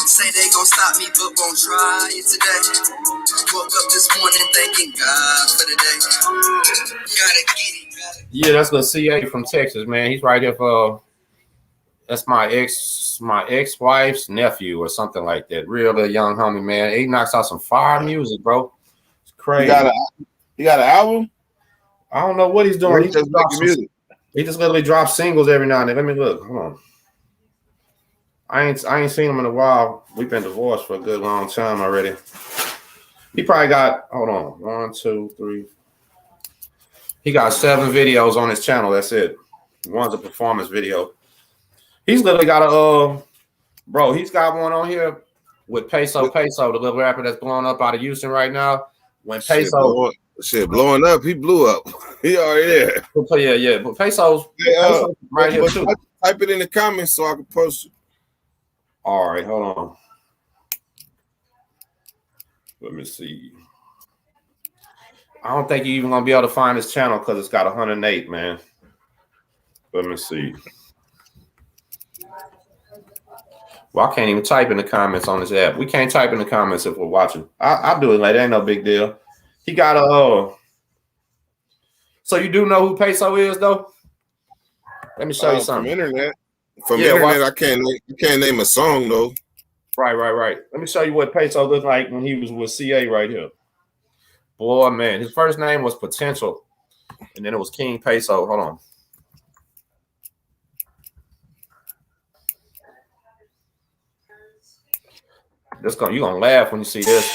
Say they gon' stop me, but won't try it today. Woke up this morning thanking God for the day. Gotta get it, gotta. Yeah, that's the CA from Texas, man. He's right here for. That's my ex-wife's nephew or something like that. Real little young homie, man. He knocks out some fire music, bro. It's crazy. He got an album? I don't know what he's doing. He just making music. He just literally drops singles every now and then. Let me look. Hold on. I ain't seen him in a while. We've been divorced for a good long time already. He probably got, hold on, 1, 2, 3. He got 7 videos on his channel. That's it. One's a performance video. He's literally got a bro, he's got one on here with Peso, the little rapper that's blowing up out of Houston right now. When Peso blowing up, he blew up. He already there. Yeah. But Peso's right here too. Type it in the comments so I can post it. All right, hold on. Let me see. I don't think you're even gonna be able to find his channel because it's got 108, man. Let me see. Well, I can't even type in the comments on this app. We can't type in the comments if we're watching. I'll do it later. Ain't no big deal. He got a. So you do know who Peso is, though? Let me show you something. From internet, I can't name a song though. Right. Let me show you what Peso looked like when he was with CA right here. Boy, man, his first name was Potential, and then it was King Peso. Hold on. You're gonna laugh when you see this.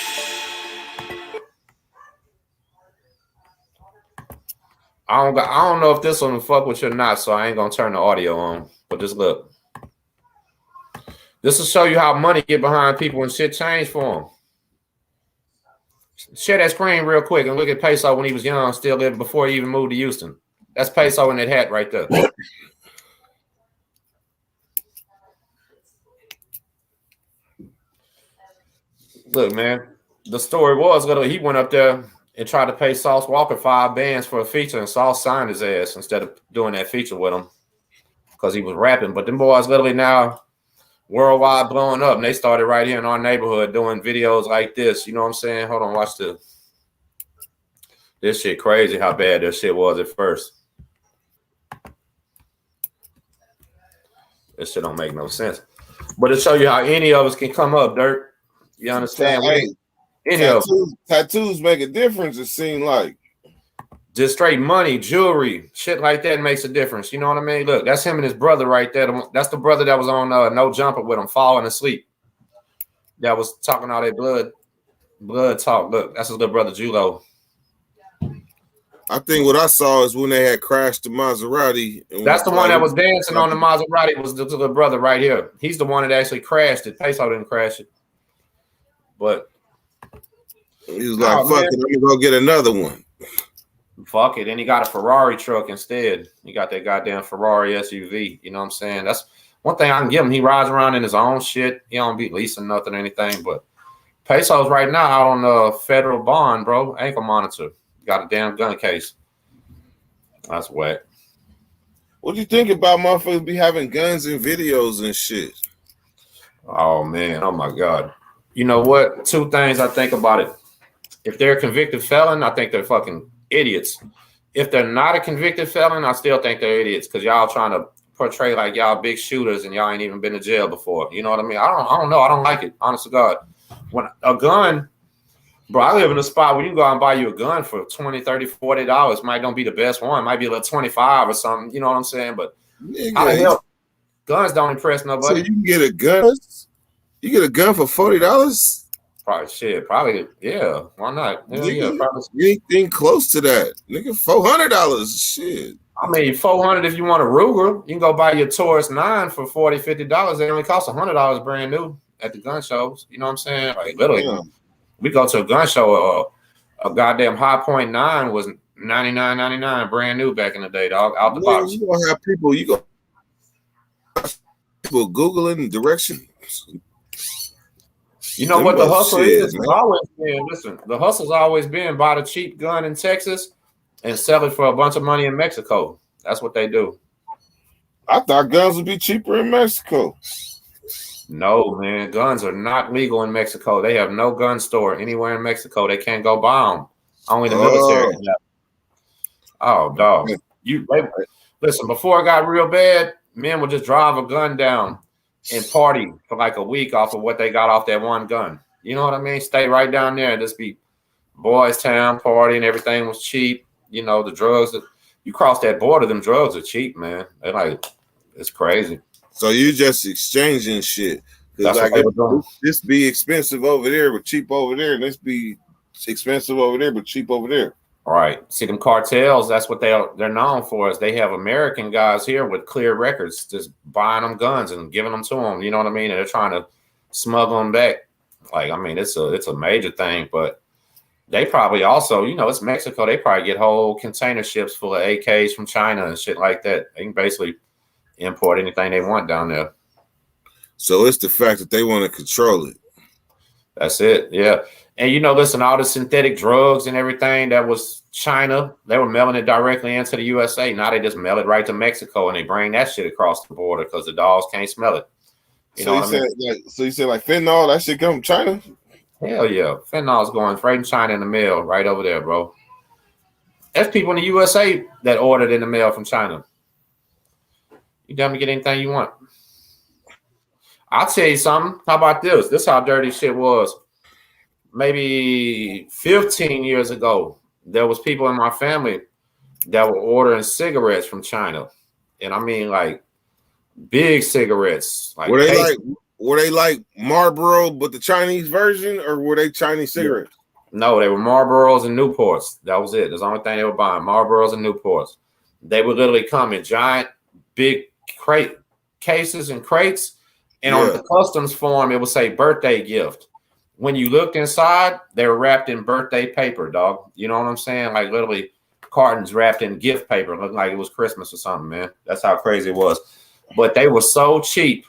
I don't know if this one will fuck with you or not, so I ain't gonna turn the audio on. But just look. This will show you how money get behind people and shit change for them. Share that screen real quick and look at Peso when he was young, still living before he even moved to Houston. That's Peso in that hat right there. Look, man, the story was literally he went up there and tried to pay Sauce Walker $5 for a feature, and Sauce signed his ass instead of doing that feature with him because he was rapping. But them boys literally now worldwide blowing up, and they started right here in our neighborhood doing videos like this. You know what I'm saying? Hold on, watch this. This shit crazy how bad this shit was at first. This shit don't make no sense. But it show you how any of us can come up, Dirt. You understand? Hey, tattoos make a difference, it seems like. Just straight money, jewelry, shit like that makes a difference. You know what I mean? Look, that's him and his brother right there. That's the brother that was on No Jumper with him, falling asleep. That was talking all that blood talk. Look, that's his little brother, Julo. I think what I saw is when they had crashed the Maserati. That's the one that was dancing on the Maserati was the little brother right here. He's the one that actually crashed it. Peso didn't crash it. But he was like, fuck it, I'm gonna go get another one. Fuck it. And he got a Ferrari truck instead. He got that goddamn Ferrari SUV. You know what I'm saying? That's one thing I can give him. He rides around in his own shit. He don't be leasing nothing or anything. But Peso's right now out on the federal bond, bro. Ankle monitor. Got a damn gun case. That's whack. What do you think about motherfuckers be having guns and videos and shit? Oh, man. Oh, my God. You know what? Two things I think about it. If they're a convicted felon, I think they're fucking idiots. If they're not a convicted felon, I still think they're idiots because y'all trying to portray like y'all big shooters and y'all ain't even been to jail before. You know what I mean? I don't know. I don't like it. Honest to God. When a gun, bro, I live in a spot where you can go out and buy you a gun for $20, $30, $40. Might don't be the best one. Might be a little 25 or something. You know what I'm saying? But how the hell guns don't impress nobody? So you can get a gun? You get a gun for $40? Probably shit. Probably, yeah. Why not? Hell yeah, probably. Anything close to that. Nigga, $400. Shit. I mean, $400 if you want a Ruger. You can go buy your Taurus 9 for $40, $50. They only cost $100 brand new at the gun shows. You know what I'm saying? Like literally, we go to a gun show. A goddamn High Point 9 was $99.99 brand new back in the day, dog. Out the box. You gonna have people. You go people Googling directions. You know what the hustle is? It's always been, listen, the hustle's always been buy the cheap gun in Texas and sell it for a bunch of money in Mexico. That's what they do. I thought guns would be cheaper in Mexico. No, man. Guns are not legal in Mexico. They have no gun store anywhere in Mexico. They can't go buy them. Only the military can have them. Oh, dog. Listen, before it got real bad, men would just drive a gun down and party for like a week off of what they got off that one gun. You know what I mean? Stay right down there and just be boys town party and everything was cheap. You know, the drugs that you cross that border, them drugs are cheap, man. They're like, it's crazy. So you just exchanging shit. That's like what they were doing. This be expensive over there, but cheap over there, and this be expensive over there, but cheap over there. All right. See, them cartels, that's what they're known for, is they have American guys here with clear records just buying them guns and giving them to them. You know what I mean? And they're trying to smuggle them back. Like, I mean, it's a major thing, but they probably also, you know, it's Mexico. They probably get whole container ships full of AKs from China and shit like that. They can basically import anything they want down there. So it's the fact that they want to control it. That's it. Yeah. And, you know, listen, all the synthetic drugs and everything that was China, they were mailing it directly into the USA. Now they just mail it right to Mexico and they bring that shit across the border because the dogs can't smell it. So you said like fentanyl, that shit come from China? Hell yeah. Fentanyl's going straight in China in the mail right over there, bro. There's people in the USA that ordered in the mail from China. You damn to get anything you want. I'll tell you something. How about this? This is how dirty shit was. Maybe 15 years ago, there was people in my family that were ordering cigarettes from China. And I mean like big cigarettes. Like were they like Marlboro, but the Chinese version, or were they Chinese cigarettes? No, they were Marlboros and Newports. That was it. That's the only thing they were buying. Marlboros and Newports. They would literally come in giant, big crate cases and crates. And on the customs form, it would say birthday gift. When you looked inside, they were wrapped in birthday paper, dog. You know what I'm saying? Like literally cartons wrapped in gift paper, looking like it was Christmas or something, man. That's how crazy it was. But they were so cheap.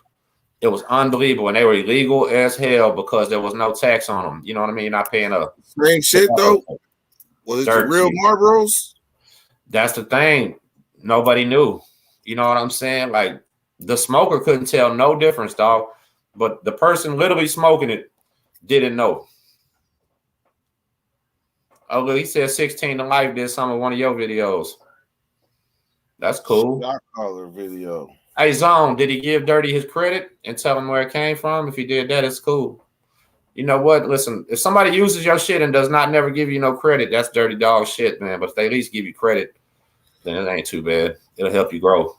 It was unbelievable, and they were illegal as hell because there was no tax on them. You know what I mean? You're not paying a same shit though. Was it the real Marlboros? That's the thing. Nobody knew. You know what I'm saying? Like the smoker couldn't tell no difference, dog. But the person literally smoking it didn't know. Oh, look, he said 16 to Life did some of one of your videos. That's cool. Shot caller video. Hey, Zone, did he give Dirty his credit and tell him where it came from? If he did that, it's cool. You know what? Listen, if somebody uses your shit and does not never give you no credit, that's dirty dog shit, man. But if they at least give you credit, then it ain't too bad. It'll help you grow.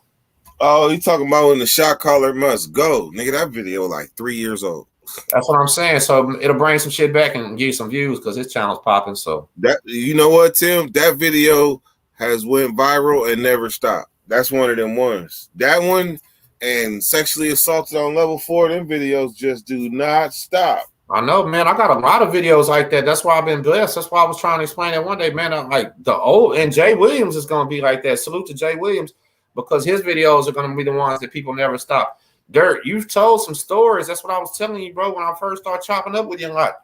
Oh, you talking about when the shot caller must go. Nigga, that video like 3 years old. That's what I'm saying. So it'll bring some shit back and give you some views because his channel's popping. So that, you know what, Tim? That video has went viral and never stopped. That's one of them ones. That one and sexually assaulted on level 4, them videos just do not stop. I know, man. I got a lot of videos like that. That's why I've been blessed. That's why I was trying to explain that one day, man. I'm like the old and Jay Williams is going to be like that. Salute to Jay Williams because his videos are going to be the ones that people never stop. Dirt, you've told some stories. That's what I was telling you, bro, when I first started chopping up with you a lot.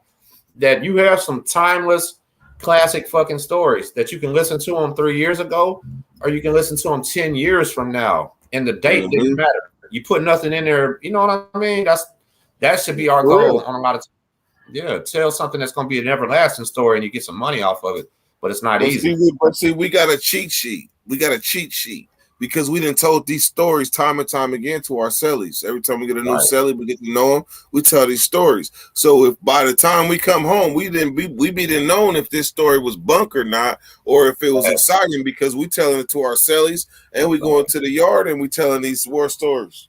That you have some timeless, classic fucking stories that you can listen to them 3 years ago, or you can listen to them 10 years from now. And the date didn't matter. You put nothing in there. You know what I mean? That should be our goal on a lot of times. Yeah, tell something that's going to be an everlasting story and you get some money off of it, but it's not easy. See, we got a cheat sheet. We got a cheat sheet because we done told these stories time and time again to our cellies. Every time we get a new cellie, we get to know them. We tell these stories. So if by the time we come home, we didn't know if this story was bunk or not, or if it was exciting because we telling it to our cellies and we going to the yard and we telling these war stories.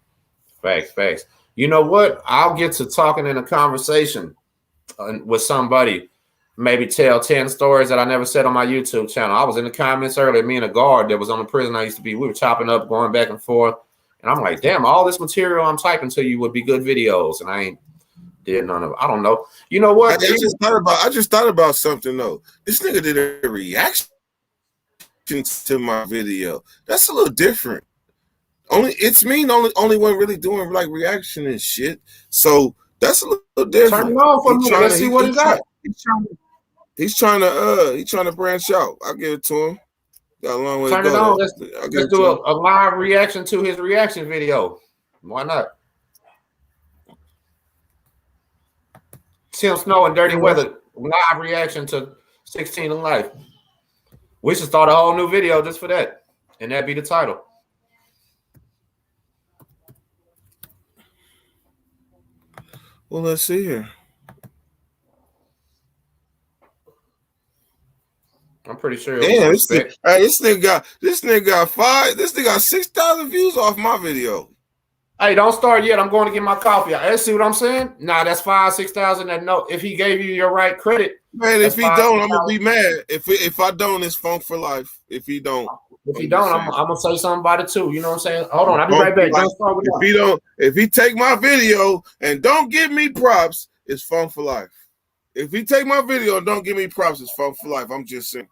Facts. You know what? I'll get to talking in a conversation with somebody, maybe tell 10 stories that I never said on my YouTube channel. I was in the comments earlier, me and a guard that was on the prison I used to be, we were chopping up, going back and forth. And I'm like, damn, all this material I'm typing to you would be good videos. And I ain't did none of it. I don't know. You know what? I just thought about something though. This nigga did a reaction to my video. That's a little different. Only one really doing like reaction and shit. So that's a little different. Turn it off for a minute. Let's see what he got. He's trying to branch out. I'll give it to him. Got a long way to go. Turn it on. Let's do a live reaction to his reaction video. Why not? Tim Snow and Dirty Weather live reaction to 16 in Life. We should start a whole new video just for that, and that'd be the title. Well, let's see here. I'm pretty sure. Damn, this nigga got 6,000 views off my video. Hey, don't start yet. I'm going to get my coffee. Hey, see what I'm saying? Nah, that's 5,000-6,000. That no, if he gave you your right credit, man. If he don't, I'm gonna be mad. If I don't, it's funk for life. If he don't, I'm gonna say something about it too. You know what I'm saying? Hold on, I'll be right back. Don't start with if he take my video and don't give me props, it's funk for life. If he take my video and don't give me props, it's funk for life. I'm just saying.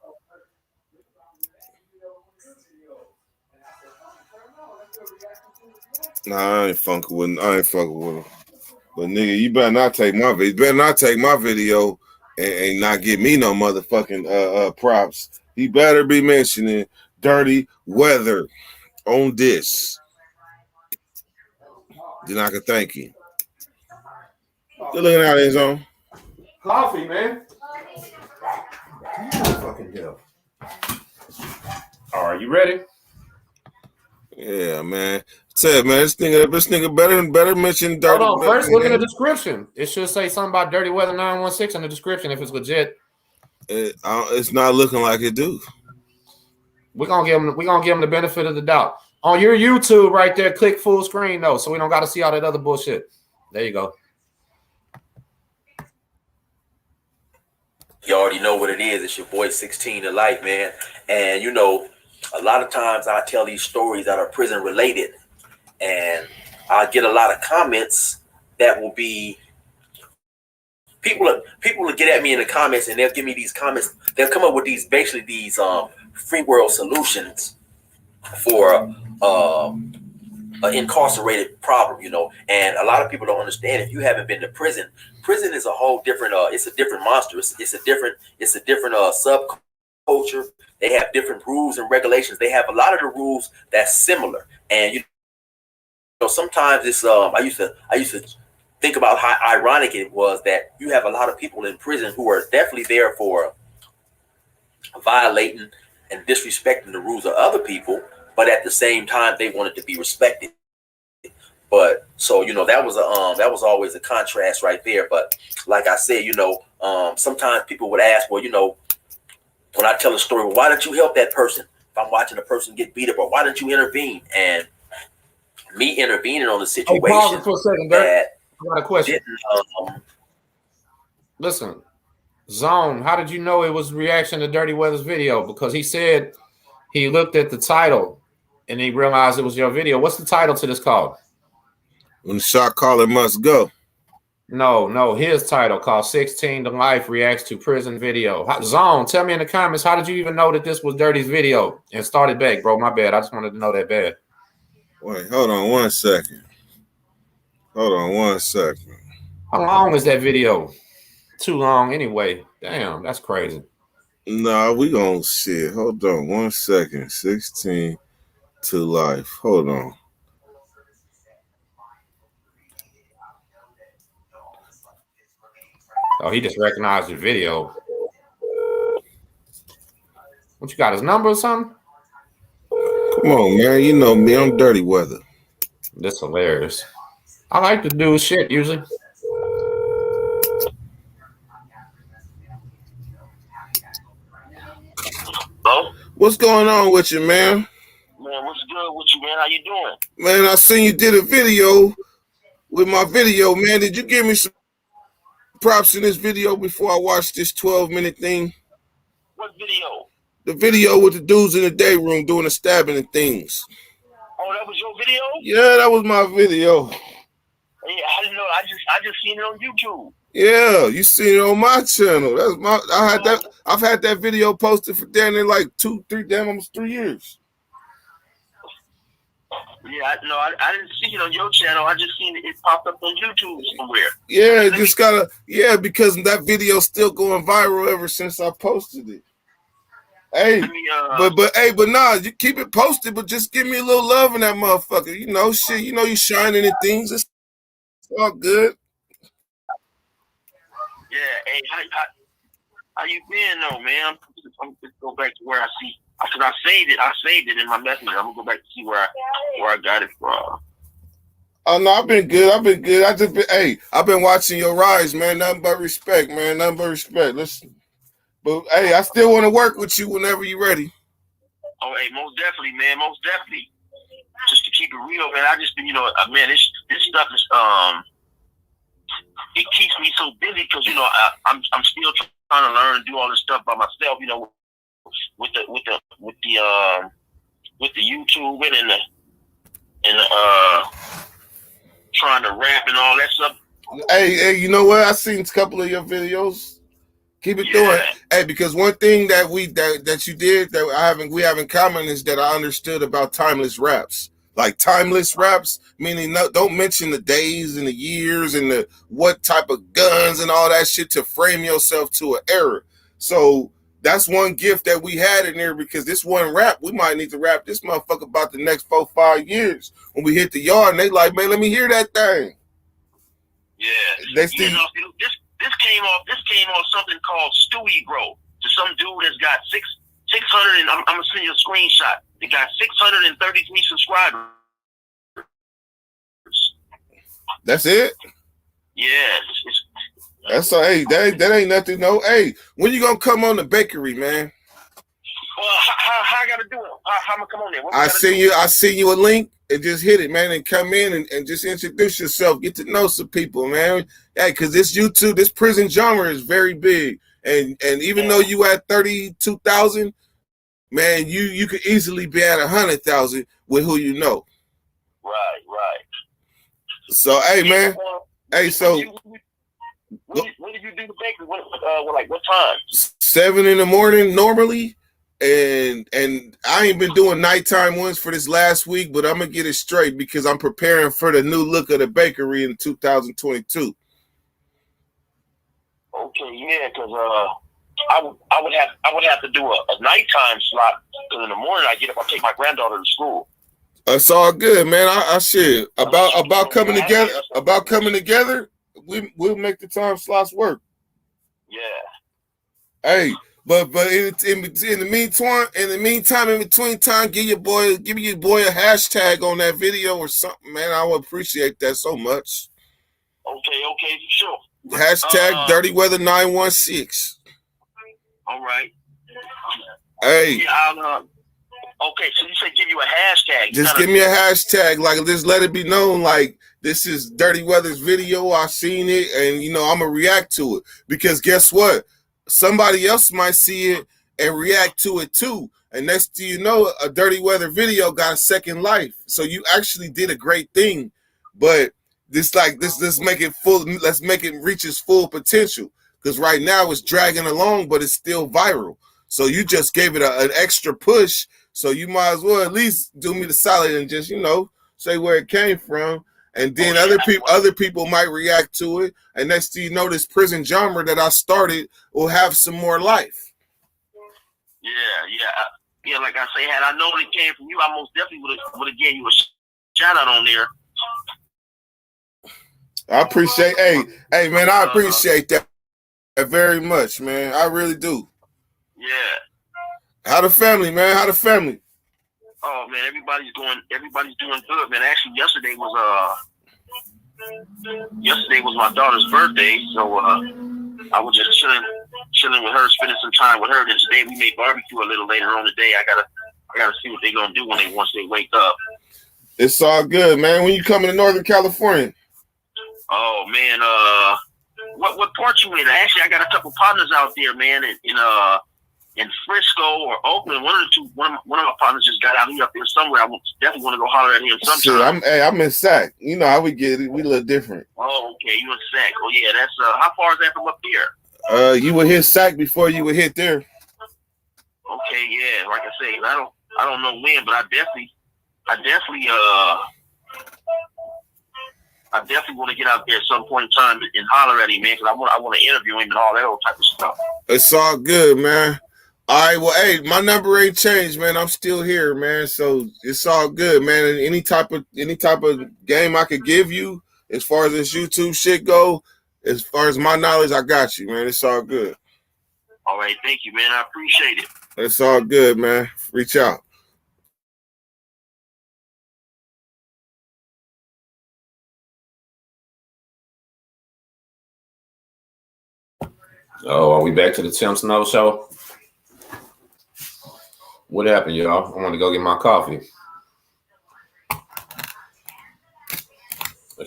Nah, I ain't fucking with him. But nigga, you better not take my video. You better not take my video and not give me no motherfucking props. He better be mentioning Dirty Weather on this. Then I can thank you. Good looking out his own. Coffee, man. Fucking hell. All right, you ready? Yeah, man. Said, man, this nigga better mention Dirty. Hold on, first look in the description. It should say something about Dirty Weather 916 in the description if it's legit. It's not looking like it, do. We're gonna give him the benefit of the doubt. On your YouTube right there, click full screen though, so we don't gotta see all that other bullshit. There you go. You already know what it is. It's your boy 16 to Life, man. And you know, a lot of times I tell these stories that are prison related, and I get a lot of comments that will be people will get at me in the comments, and they'll give me these comments. They'll come up with these free world solutions for an incarcerated problem, you know. And a lot of people don't understand, if you haven't been to prison, prison is a whole different it's a different monster. It's a different subculture. They have different rules and regulations. They have a lot of the rules that's similar. And you know, sometimes it's I used to think about how ironic it was that you have a lot of people in prison who are definitely there for violating and disrespecting the rules of other people, but at the same time they wanted to be respected. But so, you know, that was always a contrast right there. But like I said, you know, sometimes people would ask, well, you know, when I tell a story, well, why don't you help that person? If I'm watching a person get beat up, or why don't you intervene? And me intervening on the situation. Hey, pause it for a second, Dirk. I got a question. Listen, Zone, how did you know it was reaction to Dirty Weather's video? Because he said he looked at the title and he realized it was your video. What's the title to this called? When the shot caller must go. No, his title called 16 to Life reacts to prison video. Zone, tell me in the comments, how did you even know that this was Dirty's video? And start it back, bro. My bad. I just wanted to know that bad. Wait, hold on one second. How long is that video? Too long anyway. Damn, that's crazy. Nah, we gonna shit. Hold on 1 second. 16 to Life. Hold on. Oh, he just recognized the video. What, you got his number or something? Come on, man. You know me. I'm Dirty Weather. That's hilarious. I like to do shit usually. Hello? What's going on with you, man? Man, what's good with you, man? How you doing? Man, I seen you did a video with my video, man. Did you give me some props in this video before I watched this 12-minute thing? What video? The video with the dudes in the day room doing the stabbing and things. Oh, that was your video? Yeah, that was my video. Yeah, I didn't know. I just seen it on YouTube. Yeah, you seen it on my channel. I've had that video posted for damn near like almost 3 years. Yeah, I didn't see it on your channel. I just seen it popped up on YouTube somewhere. Yeah, because that video's still going viral ever since I posted it. Hey, but nah, you keep it posted, but just give me a little love in that motherfucker. You know, shit, you know you shining and things. It's all good. Yeah, hey, how you been though, man? I'm just go back to where I see. Cause I saved it in my messenger. I'm gonna go back to see where I got it from. Oh no, I've been good. I've been watching your rise, man. Nothing but respect, man. Nothing but respect. Listen, but hey, I still want to work with you whenever you're ready. Oh, hey, most definitely, man. Most definitely. Just to keep it real, man. I just been, you know, man, this stuff is it keeps me so busy because you know I'm still trying to learn and do all this stuff by myself. You know, with the YouTube and the trying to rap and all that stuff. Hey, you know what? I seen a couple of your videos. Keep it doing. Hey, because one thing that you did that we have in common is that I understood about timeless raps. Like timeless raps, meaning don't mention the days and the years and the what type of guns and all that shit to frame yourself to an era. So that's one gift that we had in there because this one rap, we might need to rap this motherfucker about the next 4-5 years. When we hit the yard and they like, man, let me hear that thing. Yeah. They still, you know, this came off something called Stewie Bro. To some dude that's got 600 and I'm gonna send you a screenshot. They got 633 subscribers. That's it? Yeah. That's all. Hey, that ain't nothing. No. Hey, when you gonna come on the bakery, man? Well, how I gotta do it? How I'm gonna come on there? I send you a link and just hit it, man, and come in and just introduce yourself. Get to know some people, man. Hey, because this YouTube, this prison genre is very big. and even though you at 32,000, man, you could easily be at 100,000 with who you know. Right. So hey, man, hey, so when did you do the bakery? What time? 7 in the morning normally, and I ain't been doing nighttime ones for this last week, but I'm gonna get it straight because I'm preparing for the new look of the bakery in 2022. Okay, yeah, because I would have to do a nighttime slot because in the morning I get up, I take my granddaughter to school. It's all good, man. I shit about coming together. About coming together, we'll make the time slots work. Yeah. Hey, but in the meantime, in between time, give me your boy a hashtag on that video or something, man. I would appreciate that so much. Okay, sure. Hashtag Dirty Weather 916. All right. Hey. Yeah, okay, so you said give you a hashtag. Just give me a hashtag, like just let it be known, like this is Dirty Weather's video. I seen it, and I'm gonna react to it because guess what? Somebody else might see it and react to it too. And next thing you know, a Dirty Weather video got a second life. So you actually did a great thing, but let's make it full. Let's make it reach its full potential because right now it's dragging along, but it's still viral. So you just gave it an extra push. So you might as well at least do me the solid and just, say where it came from. And then other people might react to it. And next thing you know, this prison genre that I started will have some more life. Yeah. Like I say, had I known it came from you, I most definitely would have gave you a shout out on there. I appreciate, hey man, I appreciate that very much, man. I really do. Yeah. How the family, man? How the family? Oh man, everybody's doing good, man. Actually, yesterday was my daughter's birthday, so I was just chilling with her, spending some time with her. Then today we made barbecue a little later on today. I gotta see what they're gonna do once they wake up. It's all good, man. When you coming to Northern California? Oh man, what part you in? Actually, I got a couple partners out there, man, in Frisco or Oakland. One of my partners just got out. He up there somewhere. I definitely want to go holler at him sometime. Shit, I'm in Sac. You know how we get it. We look different. Oh, okay. You in Sac? Oh yeah, that's how far is that from up there? You would hit Sac before you would hit there. Okay, yeah. Like I say, I don't know when, but I definitely want to get out there at some point in time and holler at him, man, because I want to interview him and all that old type of stuff. It's all good, man. All right, well, hey, my number ain't changed, man. I'm still here, man. So it's all good, man. And any type of game I could give you, as far as this YouTube shit go, as far as my knowledge, I got you, man. It's all good. All right, thank you, man. I appreciate it. It's all good, man. Reach out. Oh, are we back to the Tim Snow Show? What happened, y'all? I want to go get my coffee.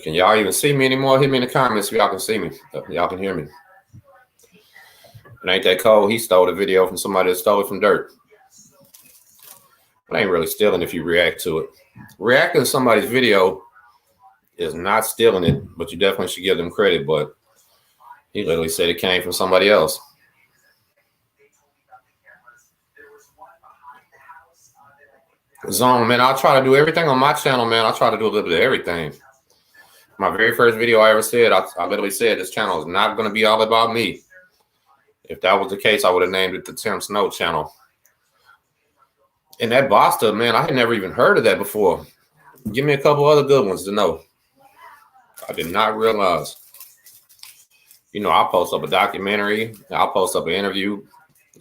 Can y'all even see me anymore? Hit me in the comments if y'all can see me. If y'all can hear me. It ain't that cold. He stole the video from somebody that stole it from Dirt. It ain't really stealing if you react to it. Reacting to somebody's video is not stealing it, but you definitely should give them credit. But he literally said it came from somebody else. Zone, man, I'll try to do everything on my channel, man. I'll try to do a little bit of everything. My very first video I ever said, I literally said this channel is not going to be all about me. If that was the case, I would have named it the Tim Snow channel. And that Basta, man, I had never even heard of that before. Give me a couple other good ones to know. I did not realize. I'll post up a documentary. I'll post up an interview.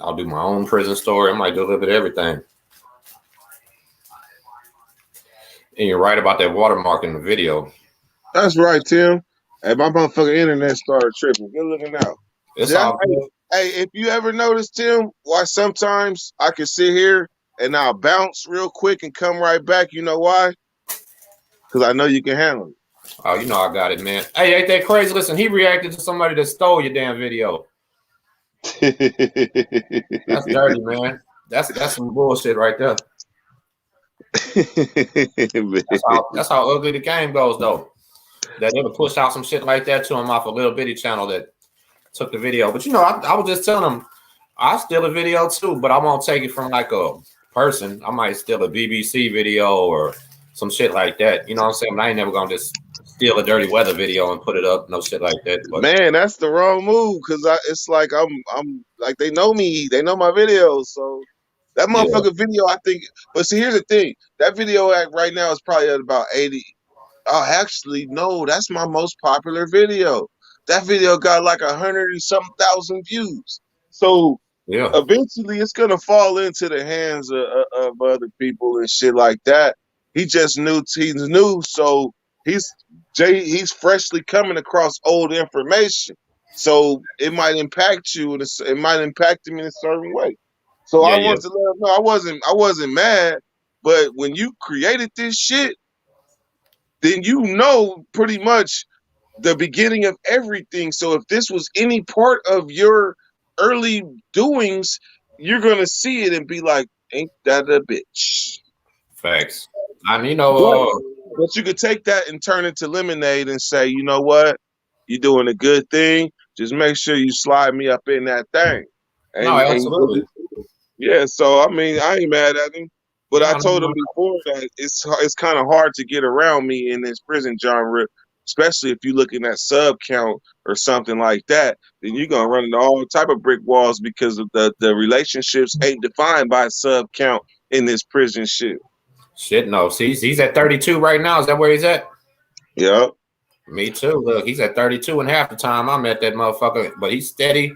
I'll do my own prison story. I might do a little bit of everything. And you're right about that watermark in the video. That's right, Tim. Hey, my motherfucking internet started tripping. Good looking out. It's all good. Hey, if you ever notice, Tim, why sometimes I can sit here and I'll bounce real quick and come right back. You know why? Because I know you can handle it. Oh, I got it, man. Hey, ain't that crazy? Listen, he reacted to somebody that stole your damn video. That's dirty, man. That's some bullshit right there. That's how ugly the game goes, though. That they would push out some shit like that to him off a little bitty channel that took the video. But I was just telling him, I steal a video too, but I won't take it from like a person. I might steal a BBC video or some shit like that. You know what I'm saying? But I ain't never gonna just steal a dirty weather video and put it up. No shit like that. But Man, that's the wrong move because it's like I'm like they know me, they know my videos, so that yeah, motherfucker video I think. But see, here's the thing: that video right now is probably at about 80. Oh, actually, no, that's my most popular video. That video got like 100 and something thousand views. So yeah, eventually, it's gonna fall into the hands of other people and shit like that. He's new, so he's freshly coming across old information. So it might impact you, and it might impact him in a certain way. So yeah, I yeah. wanted to let him know I wasn't mad, but when you created this shit, then you know pretty much the beginning of everything. So if this was any part of your early doings, you're gonna see it and be like, "Ain't that a bitch?" Facts. And But you could take that and turn it to lemonade and say, you know what, you're doing a good thing. Just make sure you slide me up in that thing. no, absolutely. Yeah, so I mean, I ain't mad at him, but I No, told him no. before that it's kind of hard to get around me in this prison genre, especially if you're looking at sub count or something like that. Then you're gonna run into all type of brick walls because of the relationships ain't defined by sub count in this prison shit. Shit, no. See, he's at 32 right now. Is that where he's at? Yep. Me too. Look, he's at 32 and half the time I'm at that motherfucker, but he's steady,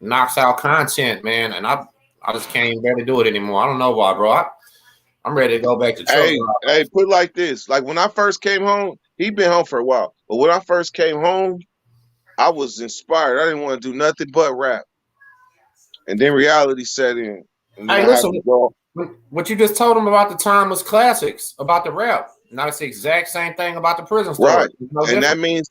knocks out content, man, and I just can't barely do it anymore. I don't know why, bro. I'm ready to go back to truck. Hey, put it like this. Like when I first came home, he'd been home for a while. But when I first came home, I was inspired. I didn't want to do nothing but rap. And then reality set in. And then Hey, I had listen, to go. what you just told him about the timeless classics, about the rap. Now it's the exact same thing about the prison story. Right. No And that different. means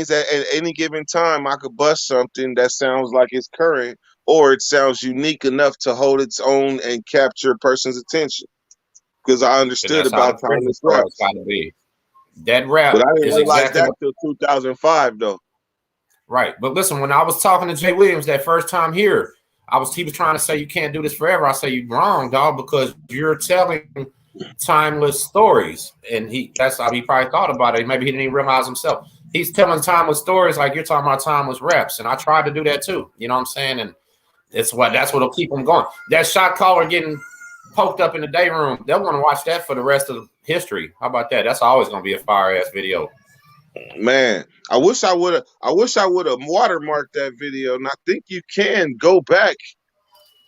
that at any given time I could bust something that sounds like it's current or it sounds unique enough to hold its own and capture a person's attention. Because I And understood that's how about the prison timeless story rap. has got to be. That rap But I didn't is realize exactly that till 2005 though. right. But listen, when I was talking to Jay Williams that first time here, he was trying to say you can't do this forever. I say you're wrong, dog, because you're telling timeless stories. And that's how he probably thought about it. Maybe he didn't even realize himself. He's telling timeless stories like you're talking about timeless raps. And I tried to do that too. You know what I'm saying? And that's what'll keep him going. That shot caller getting poked up in the day room, they'll want to watch that for the rest of history. How about that? That's always gonna be a fire ass video. Man, I wish I would have watermarked that video. And I think you can go back.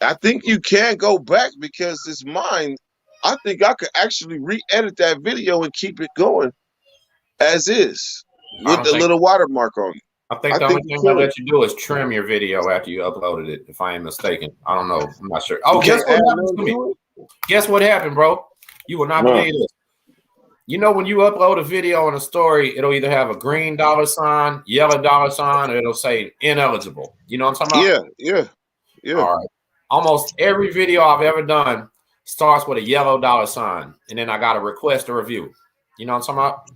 I think you can go back because it's mine. I think I could actually re-edit that video and keep it going as is with the little watermark on it. I think the only thing they'll let you do is trim your video after you uploaded it, if I ain't mistaken. I don't know. I'm not sure. Oh, guess what happened to me? Guess what happened, bro? You will not believe this. You know, when you upload a video on a story, it'll either have a green $sign, yellow $sign, or it'll say ineligible. You know what I'm talking about? Yeah. All right. Almost every video I've ever done starts with a yellow $sign, and then I got to request a review. You know what I'm talking about?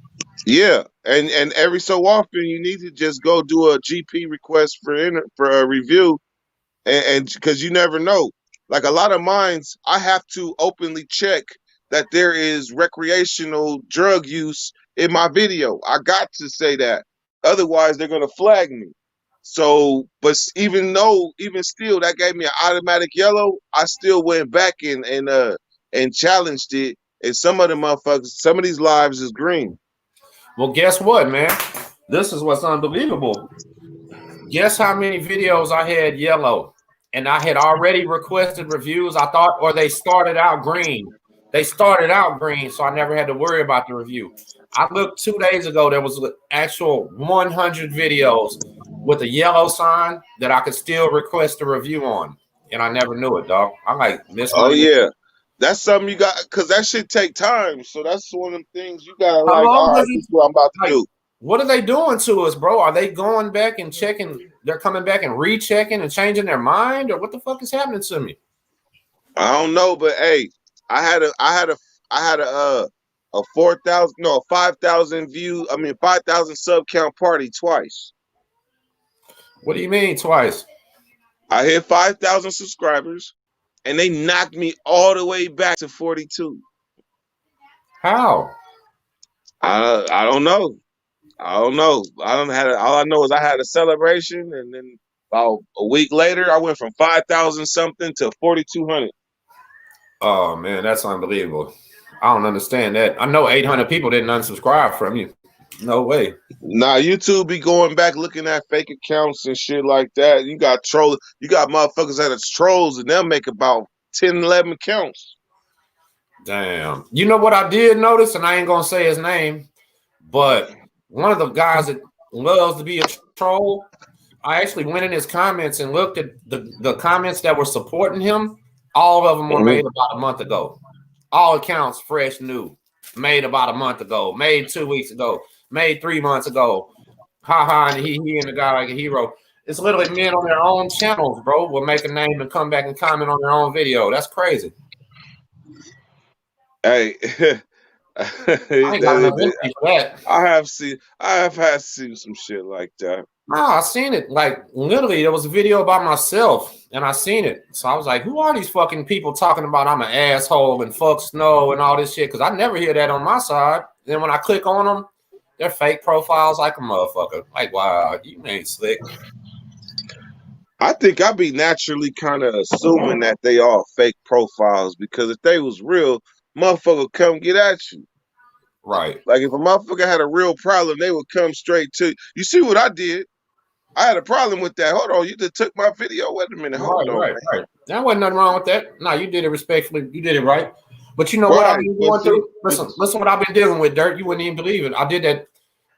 Yeah, and every so often you need to just go do a GP request for a review, and because you never know. Like a lot of mines, I have to openly check that there is recreational drug use in my video. I got to say that, otherwise they're gonna flag me. So, but even still, that gave me an automatic yellow. I still went back and challenged it, and some of the motherfuckers, some of these lives is green. Well, guess what, man? This is what's unbelievable. Guess how many videos I had yellow, and I had already requested reviews, I thought, or they started out green. They started out green, so I never had to worry about the review. I looked 2 days ago, there was actual 100 videos with a yellow sign that I could still request a review on, and I never knew it, dog. I'm like, this. Oh yeah, that's something you got, because that shit take time. So that's one of them things you gotta like. All right, this is what I'm about to do. What are they doing to us, bro? Are they going back and checking they're coming back and rechecking and changing their mind, or what the fuck is happening to me? I don't know, but hey, I had a 5,000 sub count party twice. What do you mean twice? I hit 5,000 subscribers, and they knocked me all the way back to 42. How? I don't know. All I know is I had a celebration, and then about a week later, I went from 5,000 something to 4,200. Oh man, that's unbelievable. I don't understand that. I know 800 people didn't unsubscribe from you. No way. Nah, YouTube be going back looking at fake accounts and shit like that. You got motherfuckers that are trolls, and they'll make about 10, 11 accounts. Damn. You know what I did notice, and I ain't gonna say his name, but one of the guys that loves to be a troll, I actually went in his comments and looked at the comments that were supporting him. All of them were made about a month ago. All accounts fresh new. Made about a month ago. Made 2 weeks ago. Made 3 months ago. And he and the guy like a hero. It's literally men on their own channels, bro, will make a name and come back and comment on their own video. That's crazy. Hey, I ain't got enough empathy for that. I have had seen some shit like that. No, I seen it. Like literally, there was a video about myself, and I seen it. So I was like, "Who are these fucking people talking about I'm an asshole and fuck Snow and all this shit?" Because I never hear that on my side. Then when I click on them, they're fake profiles like a motherfucker. Like, wow, you ain't slick. I think I be naturally kind of assuming that they are fake profiles, because if they was real, motherfucker come get at you. Right. Like if a motherfucker had a real problem, they would come straight to you. You see what I did? I had a problem with that. Hold on, you just took my video. Wait a minute. Hold on. Right. There wasn't nothing wrong with that. No, you did it respectfully. You did it right. But you know what I've been going through? Listen what I've been dealing with, Dirt. You wouldn't even believe it. I did that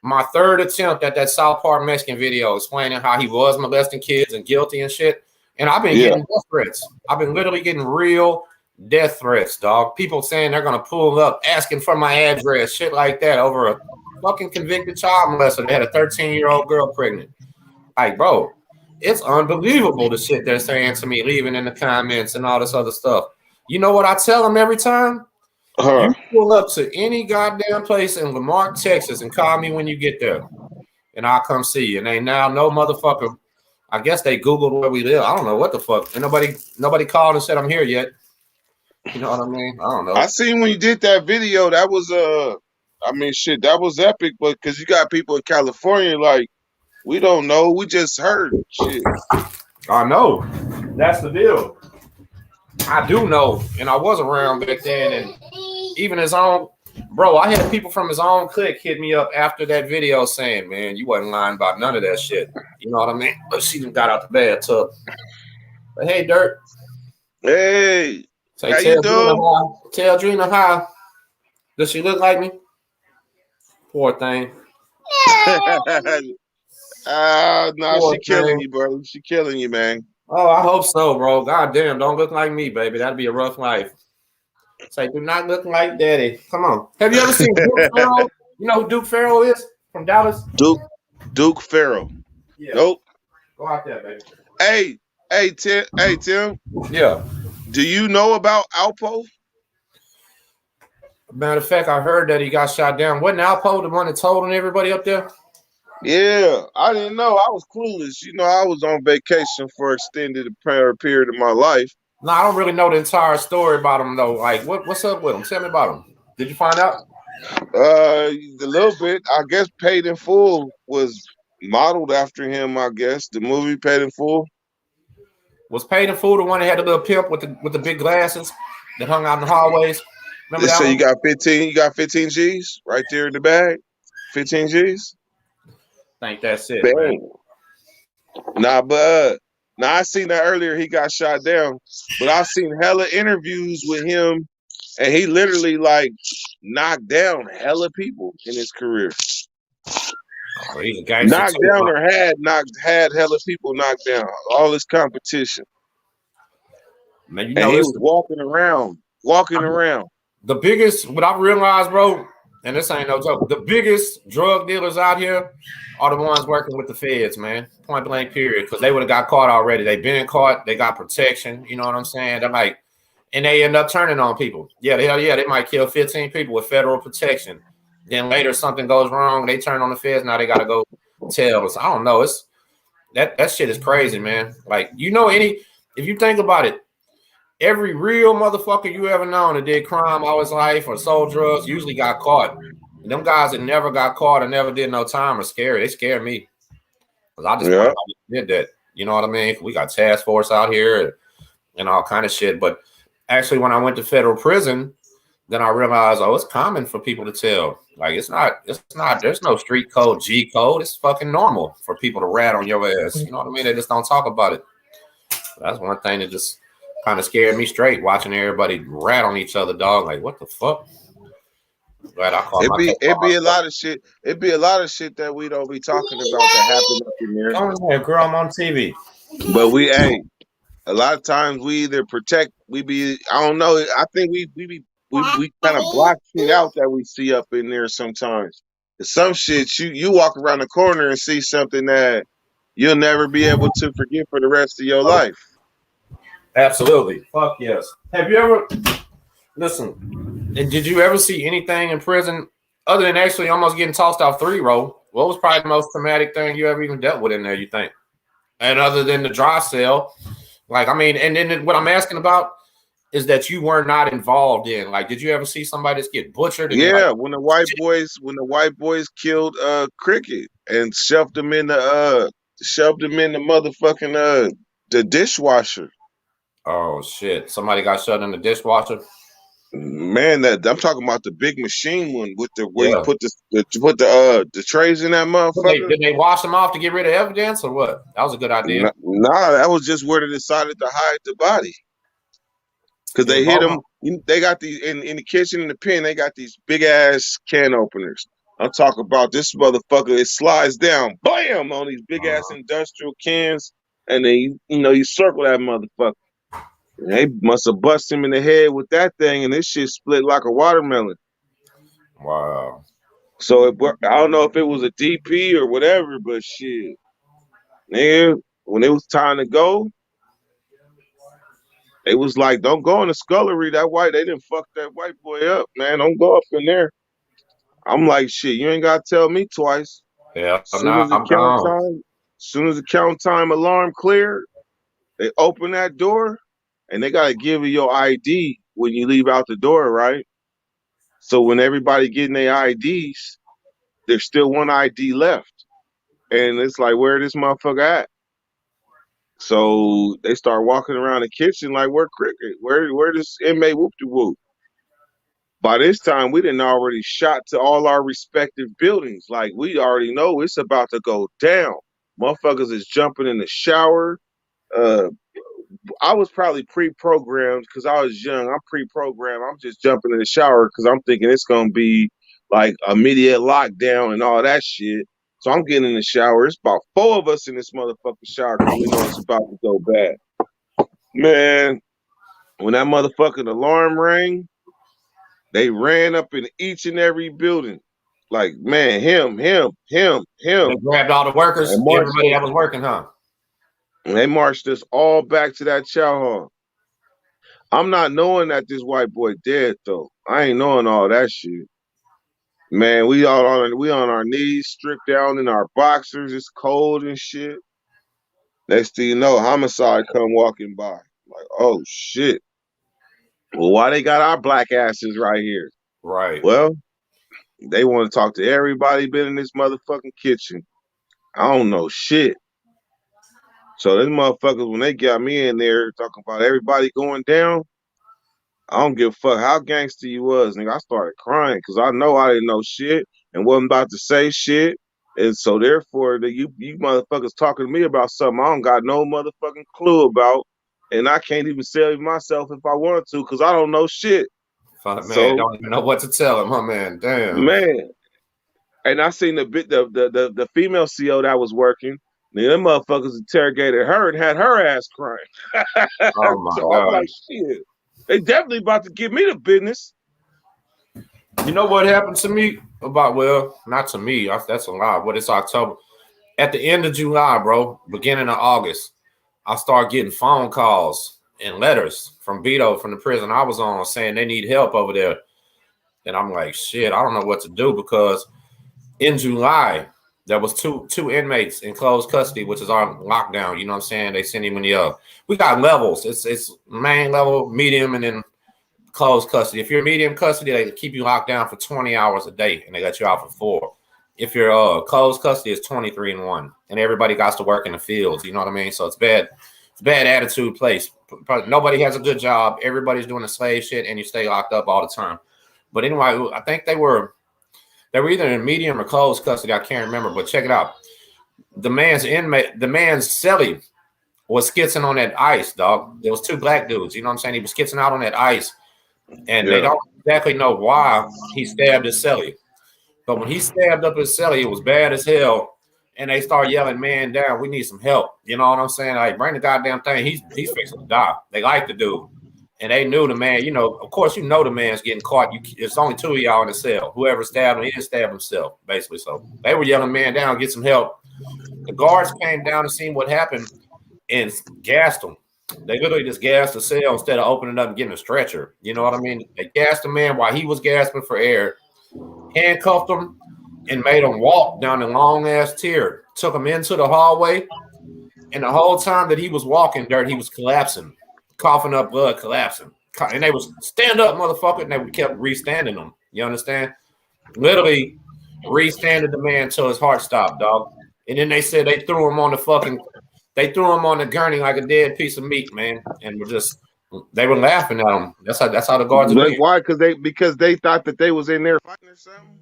my third attempt at that South Park Mexican video explaining how he was molesting kids and guilty and shit. And I've been getting death threats. I've been literally getting real death threats, dog. People saying they're gonna pull up, asking for my address, shit like that, over a fucking convicted child molester. They had a 13-year-old girl pregnant. Like, bro, it's unbelievable the shit they're saying to me, leaving in the comments and all this other stuff. You know what I tell them every time? You pull up to any goddamn place in Lamar, Texas, and call me when you get there, and I'll come see you. And ain't now no motherfucker. I guess they Googled where we live. I don't know what the fuck. And nobody called and said I'm here yet. You know what I mean? I don't know. I seen when you did that video. That was shit. That was epic. But because you got people in California like, we don't know. We just heard shit. I know. That's the deal. I do know, and I was around back then, and even his own bro, I had people from his own clique hit me up after that video saying, "Man, you wasn't lying about none of that shit." You know what I mean? But she done got out the bathtub. But hey, Dirt. Hey, say, how you doing? Tell Drina hi. Does she look like me? Poor thing. No, she killing you, bro. She killing you, man. Oh, I hope so, bro. God damn, don't look like me, baby. That'd be a rough life. Say, do not look like daddy. Come on. Have you ever seen Duke Farrell? You know who Duke Farrell is from Dallas? Duke Farrell. Yeah. Nope. Go out there, baby. Hey, Tim. Yeah. Do you know about Alpo? Matter of fact, I heard that he got shot down. Wasn't Alpo the one that told on everybody up there? Yeah, I didn't know. I was clueless. You know, I was on vacation for an extended period of my life. No, I don't really know the entire story about him, though. Like, what's up with him? Tell me about him. Did you find out? A little bit. I guess Paid in Full was modeled after him, I guess. The movie Paid in Full. Was Paid in Full the one that had the little pimp with the big glasses that hung out in the hallways? Remember that so one? you got 15 G's right there in the bag? 15 G's? I think that's it, man. Nah, I seen that earlier. He got shot down, but I've seen hella interviews with him, and he literally like knocked down hella people in his career. Oh, he's a gangster. Knocked down or had hella people knocked down. All his competition. Man, you and know he was walking around. The biggest, what I realized, bro, and this ain't no joke. The biggest drug dealers out here are the ones working with the feds, man. Point blank, period. Because they would have got caught already. They've been caught. They got protection. You know what I'm saying? They're like, and they end up turning on people. Yeah, they might kill 15 people with federal protection. Then later something goes wrong. They turn on the feds. Now they got to go tell us. I don't know. It's that shit is crazy, man. Like, if you think about it, every real motherfucker you ever known that did crime all his life or sold drugs usually got caught. And them guys that never got caught and never did no time are scary. They scare me. Because I just did that. You know what I mean? We got task force out here and all kind of shit. But actually, when I went to federal prison, then I realized, it's common for people to tell. Like, it's not, there's no street code, G code. It's fucking normal for people to rat on your ass. You know what I mean? They just don't talk about it. That's one thing that just kind of scared me straight, watching everybody rat on each other, dog. Like, what the fuck? Glad I called It'd be a lot of shit. It'd be a lot of shit that we don't be talking about that happen up in there. Go ahead, girl, I'm on TV. But a lot of times we either protect, I don't know. I think we kind of block shit out that we see up in there sometimes. Some shit you walk around the corner and see something that you'll never be able to forget for the rest of your life. Absolutely. Fuck yes. Have you ever did you ever see anything in prison other than actually almost getting tossed off 3-row? What was probably the most traumatic thing you ever even dealt with in there, you think? And other than the dry cell, and then what I'm asking about is that you were not involved in. Like, did you ever see somebody just get butchered? Yeah, when the white boys killed Cricket and shoved him in the motherfucking the dishwasher. Oh shit! Somebody got shoved in the dishwasher. Man, I'm talking about the big machine one with where you put the trays in that motherfucker. Did they wash them off to get rid of evidence or what? That was a good idea. Nah, that was just where they decided to hide the body. Because they hit them. They got these in the kitchen in the pen. They got these big ass can openers. I'm talking about this motherfucker. It slides down, bam, on these big ass industrial cans, and then you circle that motherfucker. They must have busted him in the head with that thing, and this shit split like a watermelon. Wow. So I don't know if it was a DP or whatever, but shit, nigga, when it was time to go, it was like, don't go in the scullery. They didn't fuck that white boy up, man. Don't go up in there. I'm like, shit, you ain't gotta tell me twice. Yeah, Soon as the count time alarm cleared, they open that door. And they gotta give you your ID when you leave out the door, right? So when everybody getting their IDs, there's still one ID left. And it's like, where this motherfucker at? So they start walking around the kitchen like, where Cricket? Where this inmate whoop-de-whoop? By this time, we done already shot to all our respective buildings. Like, we already know it's about to go down. Motherfuckers is jumping in the shower. I was probably pre-programmed because I was young. I'm pre-programmed. I'm just jumping in the shower because I'm thinking it's going to be like immediate lockdown and all that shit. So I'm getting in the shower. It's about 4 of us in this motherfucking shower because we know it's about to go bad. Man, when that motherfucking alarm rang, they ran up in each and every building. Like, man, him. They grabbed all the workers, everybody that was working, huh? And they marched us all back to that chow hall. I'm not knowing that this white boy dead though. I ain't knowing all that shit. Man, we on our knees, stripped down in our boxers. It's cold and shit. Next thing you know, homicide come walking by. Like, oh shit. Well, why they got our black asses right here? Right. Well, they want to talk to everybody been in this motherfucking kitchen. I don't know shit. So these motherfuckers, when they got me in there talking about everybody going down, I don't give a fuck how gangster you was, nigga. I started crying because I know I didn't know shit and wasn't about to say shit. And so therefore, you motherfuckers talking to me about something I don't got no motherfucking clue about. And I can't even save myself if I wanted to because I don't know shit. Fuck, man, don't even know what to tell him, huh, man? Damn. Man. And I seen the female CO that was working. Them motherfuckers interrogated her and had her ass crying. Oh my so God. I'm like, shit. They definitely about to give me the business. You know what happened to me about, well, not to me. That's a lie. But it's October. At the end of July, bro, beginning of August, I start getting phone calls and letters from Beto from the prison I was on saying they need help over there. And I'm like, shit, I don't know what to do because in July, there was two inmates in closed custody, which is our lockdown. You know what I'm saying? They send him in the we got levels. It's main level, medium, and then closed custody. If you're medium custody, they keep you locked down for 20 hours a day, and they let you out for 4. If you're closed custody, it's 23 and 1, and everybody got to work in the fields. You know what I mean? So it's bad. It's bad attitude place. Nobody has a good job. Everybody's doing the slave shit, and you stay locked up all the time. But anyway, I think they were either in medium or closed custody. I can't remember, but check it out. The man's cellie was skitzing on that ice, dog. There was 2 black dudes. You know what I'm saying? He was skitzing out on that ice. And they don't exactly know why he stabbed his cellie. But when he stabbed up his cellie, it was bad as hell. And they start yelling, man, down, we need some help. You know what I'm saying? Like, bring the goddamn thing. He's fixing to die. They like the dude. And they knew the man, you know, of course, you know the man's getting caught. It's only 2 of y'all in the cell. Whoever stabbed him, he didn't stab himself, basically. So they were yelling, man, down, get some help. The guards came down and seen what happened and gassed him. They literally just gassed the cell instead of opening up and getting a stretcher. You know what I mean? They gassed the man while he was gasping for air, handcuffed him, and made him walk down the long-ass tier. Took him into the hallway, and the whole time that he was walking there, he was collapsing, coughing up blood, collapsing. And they was, stand up, motherfucker, and they kept re-standing him. You understand? Literally re-standing the man until his heart stopped, dog. And then they said they threw him on the gurney like a dead piece of meat, man. And they were laughing at him. That's how the guards like, why? Because they thought that they was in there fighting or something.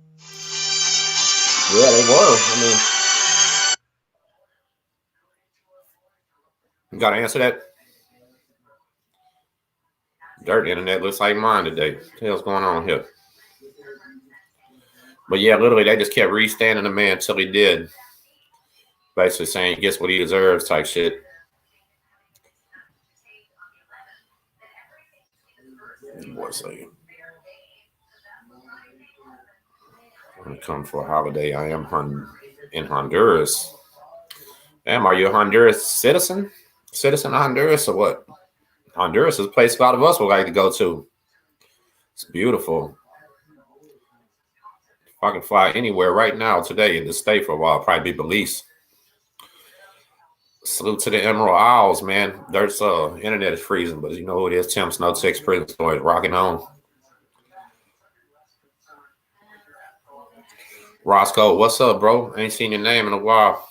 Yeah, they were. I mean, you gotta answer that. Dirt internet looks like mine today. What the hell's going on here? But yeah, literally, they just kept re-standing the man until he did. Basically saying he gets what he deserves type shit. One second. I'm going to come for a holiday. I am in Honduras. Damn, are you a Honduras citizen? Citizen of Honduras or what? Honduras is a place a lot of us would like to go to. It's beautiful. If I can fly anywhere right now today and just stay for a while, probably be Belize. Salute to the Emerald Isles, man. There's internet is freezing, but you know who it is. Tim Snow, Texas Prison Stories, rocking on. Roscoe, what's up, bro? Ain't seen your name in a while.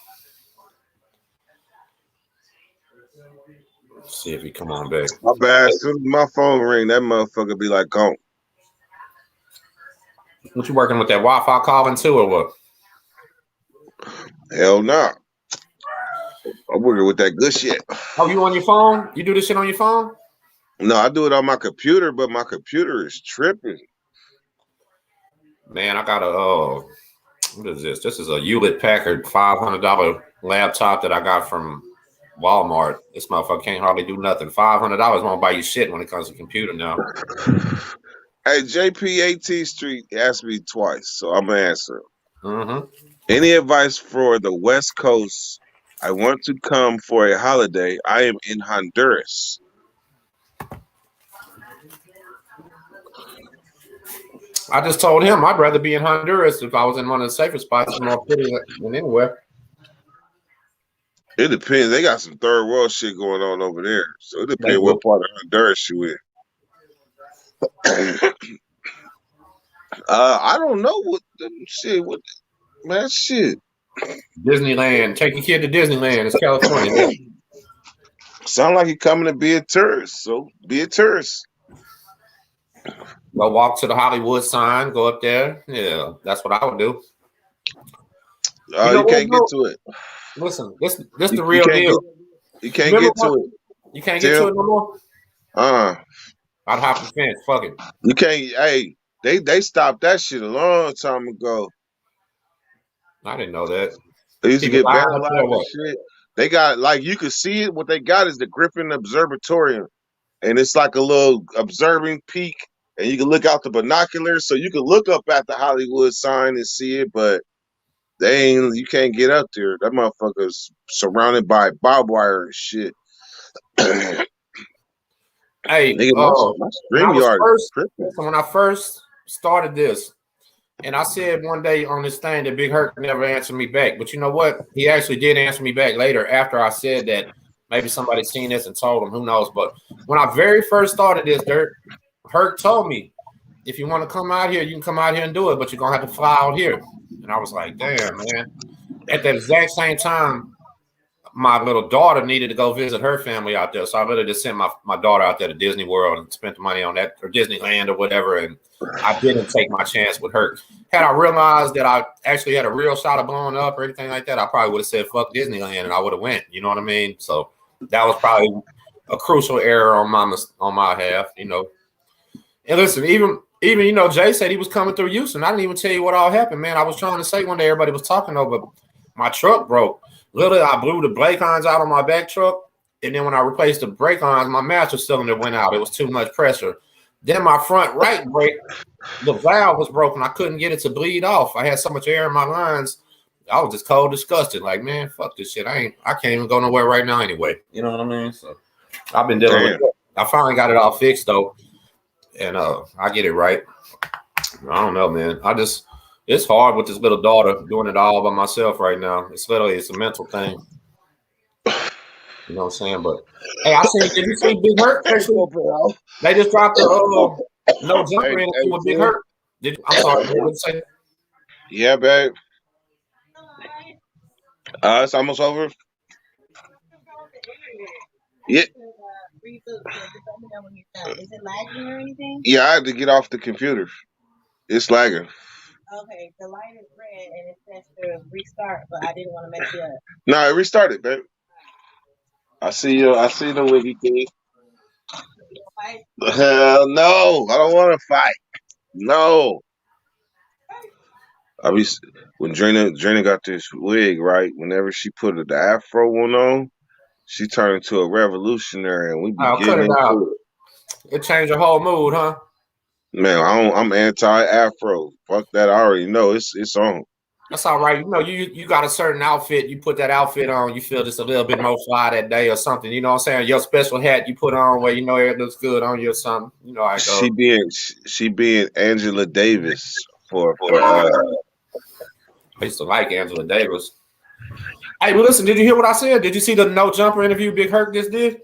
Let's see if he come on back. My bad. As soon as my phone ring, that motherfucker be like, gone. What you working with that Wi-Fi calling too, or what? Hell no. Nah. I'm working with that good shit. Oh, you on your phone? You do this shit on your phone? No, I do it on my computer, but my computer is tripping. Man, I got what is this? This is a Hewlett Packard $500 laptop that I got from Walmart. This motherfucker can't hardly do nothing. $500 won't buy you shit when it comes to computer now. Hey, JP 18th Street asked me twice, so I'm gonna answer. Mm-hmm. Any advice for the West Coast? I want to come for a holiday. I am in Honduras. I just told him I'd rather be in Honduras if I was in one of the safer spots than anywhere. It depends. They got some third world shit going on over there. So it depends what part of Honduras you in. I don't know what shit. Man, shit. Disneyland. Take your kid to Disneyland. It's California. Sound like you're coming to be a tourist. So be a tourist. Go walk to the Hollywood sign. Go up there. Yeah, that's what I would do. You can't get to it. Listen, this the real deal. You can't get to it. You can't get to it no more? I'd hop the fence. Fuck it. You can't. Hey, they stopped that shit a long time ago. I didn't know that. They used to get vandalized and shit. They got, like, you can see it. What they got is the Griffin Observatorium. And it's like a little observing peak and you can look out the binoculars, so you can look up at the Hollywood sign and see it, but you can't get up there. That motherfucker's surrounded by barbed wire and shit. Hey, Nigga, my when I was StreamYard is tripping. when I first started this, and I said one day on this thing that Big Herc never answered me back. But you know what? He actually did answer me back later after I said that. Maybe somebody seen this and told him. Who knows? But when I very first started this, Herc told me, if you want to come out here, you can come out here and do it, but you're going to have to fly out here. And I was like, damn, man. At the exact same time, my little daughter needed to go visit her family out there. So I literally just sent my daughter out there to Disney World and spent the money on that, or Disneyland or whatever. And I didn't take my chance with her. Had I realized that I actually had a real shot of blowing up or anything like that, I probably would have said, fuck Disneyland, and I would have went. You know what I mean? So that was probably a crucial error on my half, you know. And listen, even you know, Jay said he was coming through Houston. I didn't even tell you what all happened, man. I was trying to say one day everybody was talking over, my truck broke. Literally, I blew the brake lines out on my back truck, and then when I replaced the brake lines, my master cylinder went out. It was too much pressure. Then my front right brake, the valve was broken. I couldn't get it to bleed off. I had so much air in my lines. I was just cold disgusted. Like, man, fuck this shit. I can't even go nowhere right now anyway. You know what I mean? So I've been dealing with it. I finally got it all fixed though. And I get it right. I don't know, man. It's hard with this little daughter doing it all by myself right now. It's a mental thing. You know what I'm saying? But hey, did you see Big Herc? They just dropped the no jumper in with Big Herc. I'm sorry, what did you say? Yeah, babe. It's almost over. Yeah. Is it lagging or anything? Yeah, I had to get off the computer. It's lagging. Okay, the light is red and it says to restart, but I didn't want to mess you up. No, it restarted, babe. I see the wiggy thing. Hell no, I don't want to fight. No. When Drina got this wig, right? Whenever she put the afro one on, she turned into a revolutionary, and we be cut it out. It changed your whole mood, huh? Man, I'm anti-afro. Fuck that. I already know it's on. That's all right. You know, you got a certain outfit. You put that outfit on, you feel just a little bit more fly that day or something. You know what I'm saying? Your special hat you put on where you know it looks good on you or something. You know how it goes. She being Angela Davis for I used to like Angela Davis. Hey, well, listen, did you hear what I said? Did you see the no jumper interview Big Herc just did?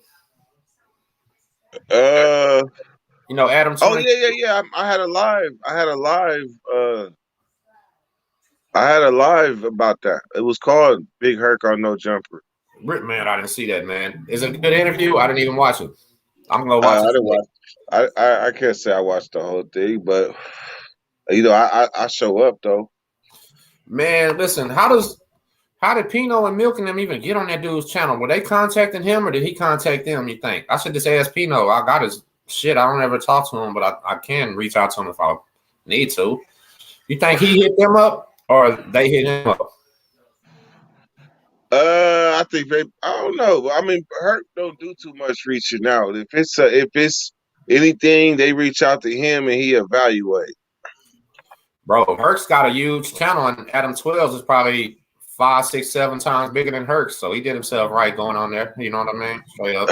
You know, Adam. Oh yeah. I had a live about that. It was called Big Herc on No Jumper. Man, I didn't see that, man. Is it a good interview? I didn't even watch it. I'm gonna watch it. I didn't watch. I can't say I watched the whole thing, but you know, I show up though. Man, listen, how did Pino and Milk and them even get on that dude's channel? Were they contacting him or did he contact them, you think? I should just ask Pino. I got his shit. I don't ever talk to him, but I can reach out to him if I need to. You think he hit them up or they hit him up? I think I don't know. I mean, Herc don't do too much reaching out. If it's anything, they reach out to him and he evaluate. Bro, Herc's got a huge channel, and Adam 12 is probably 5, 6, 7 times bigger than Herc. So he did himself right going on there. You know what I mean? Straight up.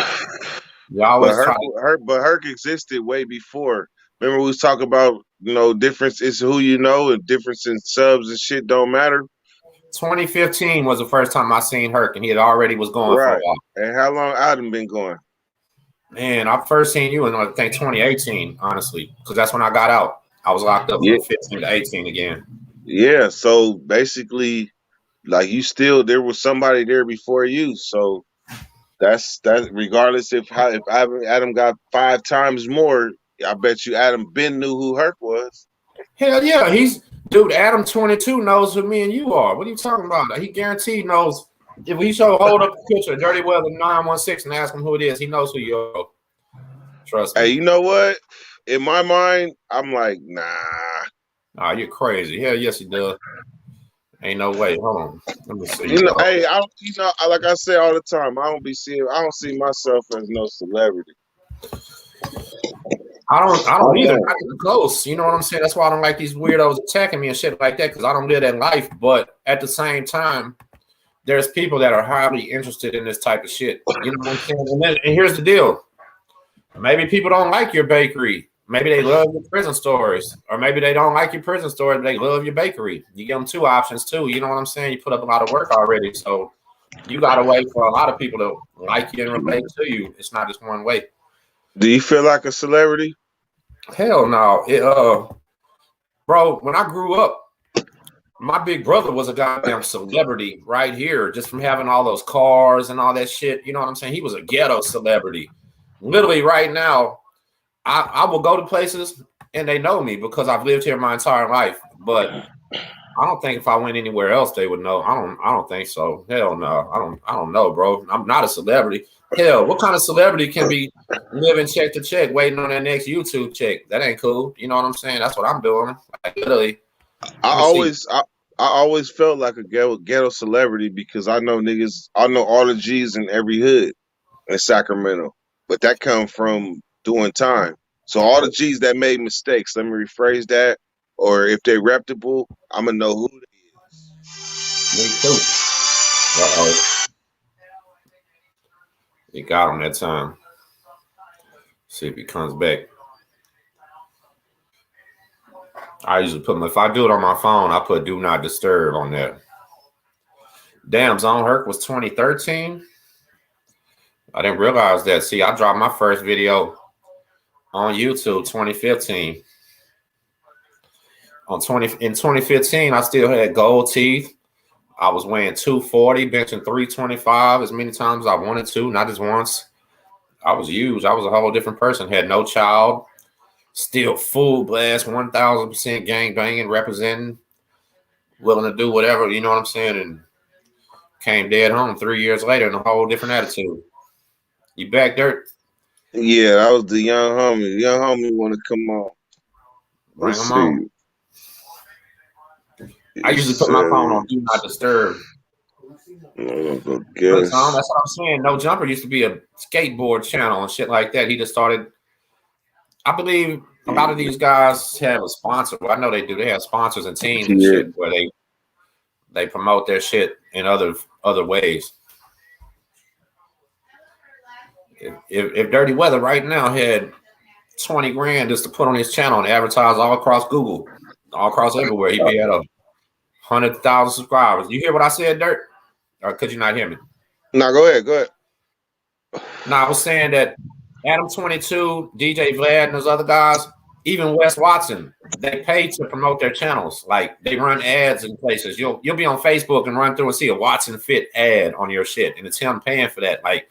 But Herc existed way before. Remember we was talking about, you know, difference is who you know, and difference in subs and shit don't matter. 2015 was the first time I seen Herc, and he had already was going for a while. And how long Adam been going? Man, I first seen you in I think 2018, honestly, because that's when I got out. I was locked up from 15 to 18 again. Yeah, so basically, like there was somebody there before you. So that's regardless if Adam got 5 times more, I bet you Adam Ben knew who Herc was. Hell yeah, Adam 22 knows who me and you are. What are you talking about? He guaranteed knows. If we hold up a picture of Dirty Weather 916 and ask him who it is, he knows who you are. Trust me. Hey, you know what? In my mind, I'm like, nah. Nah, you're crazy. Hell yes, he does. Ain't no way. Hold on. Let me see. You know, hey, like I say all the time, I don't see myself as no celebrity. I don't either. Not even close. You know what I'm saying? That's why I don't like these weirdos attacking me and shit like that, because I don't live that life. But at the same time, there's people that are highly interested in this type of shit. You know what I'm saying? And here's the deal. Maybe people don't like your bakery. Maybe they love your prison stories. Or maybe they don't like your prison stories, but they love your bakery. You give them two options too. You know what I'm saying? You put up a lot of work already. So you got to wait for a lot of people to like you and relate to you. It's not just one way. Do you feel like a celebrity? Hell no. Bro, when I grew up, my big brother was a goddamn celebrity right here, just from having all those cars and all that shit. You know what I'm saying? He was a ghetto celebrity. Literally right now, I will go to places and they know me because I've lived here my entire life. But I don't think if I went anywhere else they would know. I don't think so. Hell no. I don't know, bro. I'm not a celebrity. Hell, what kind of celebrity can be living check to check, waiting on that next YouTube check? That ain't cool. You know what I'm saying? That's what I'm doing. Like literally. I always felt like a ghetto celebrity because I know all the G's in every hood in Sacramento, but that come from doing time. So all the G's that made mistakes, let me rephrase that, or if they reputable, I'm gonna know who they is. Me too. Uh-oh. He got him that time. See if he comes back. I usually if I do it on my phone, I put do not disturb on there. Damn, Zone Herc was 2013. I didn't realize that. See, I dropped my first video on YouTube 2015. In 2015, I still had gold teeth. I was weighing 240, benching 325 as many times as I wanted to, not just once. I was huge. I was a whole different person. Had no child. Still full blast, 1000% gang banging, representing, willing to do whatever, you know what I'm saying? And came dead home 3 years later in a whole different attitude. You back, Dirt? Yeah, that was the young homie. The young homie want to come on. Bring him on. I usually put my phone on do not disturb. That's what I'm saying. No Jumper used to be a skateboard channel and shit like that. He just started. I believe a lot of these guys have a sponsor. Well, I know they do. They have sponsors and teams and shit where they promote their shit in other ways. If Dirty Weather right now had 20 grand just to put on his channel and advertise all across Google, all across everywhere, he'd be at 100,000 subscribers. You hear what I said, Dirt? Or could you not hear me? No, go ahead. No, I was saying that Adam 22, DJ Vlad, and those other guys, even Wes Watson, they pay to promote their channels. Like they run ads in places. You'll be on Facebook and run through and see a Watson Fit ad on your shit, and it's him paying for that. Like,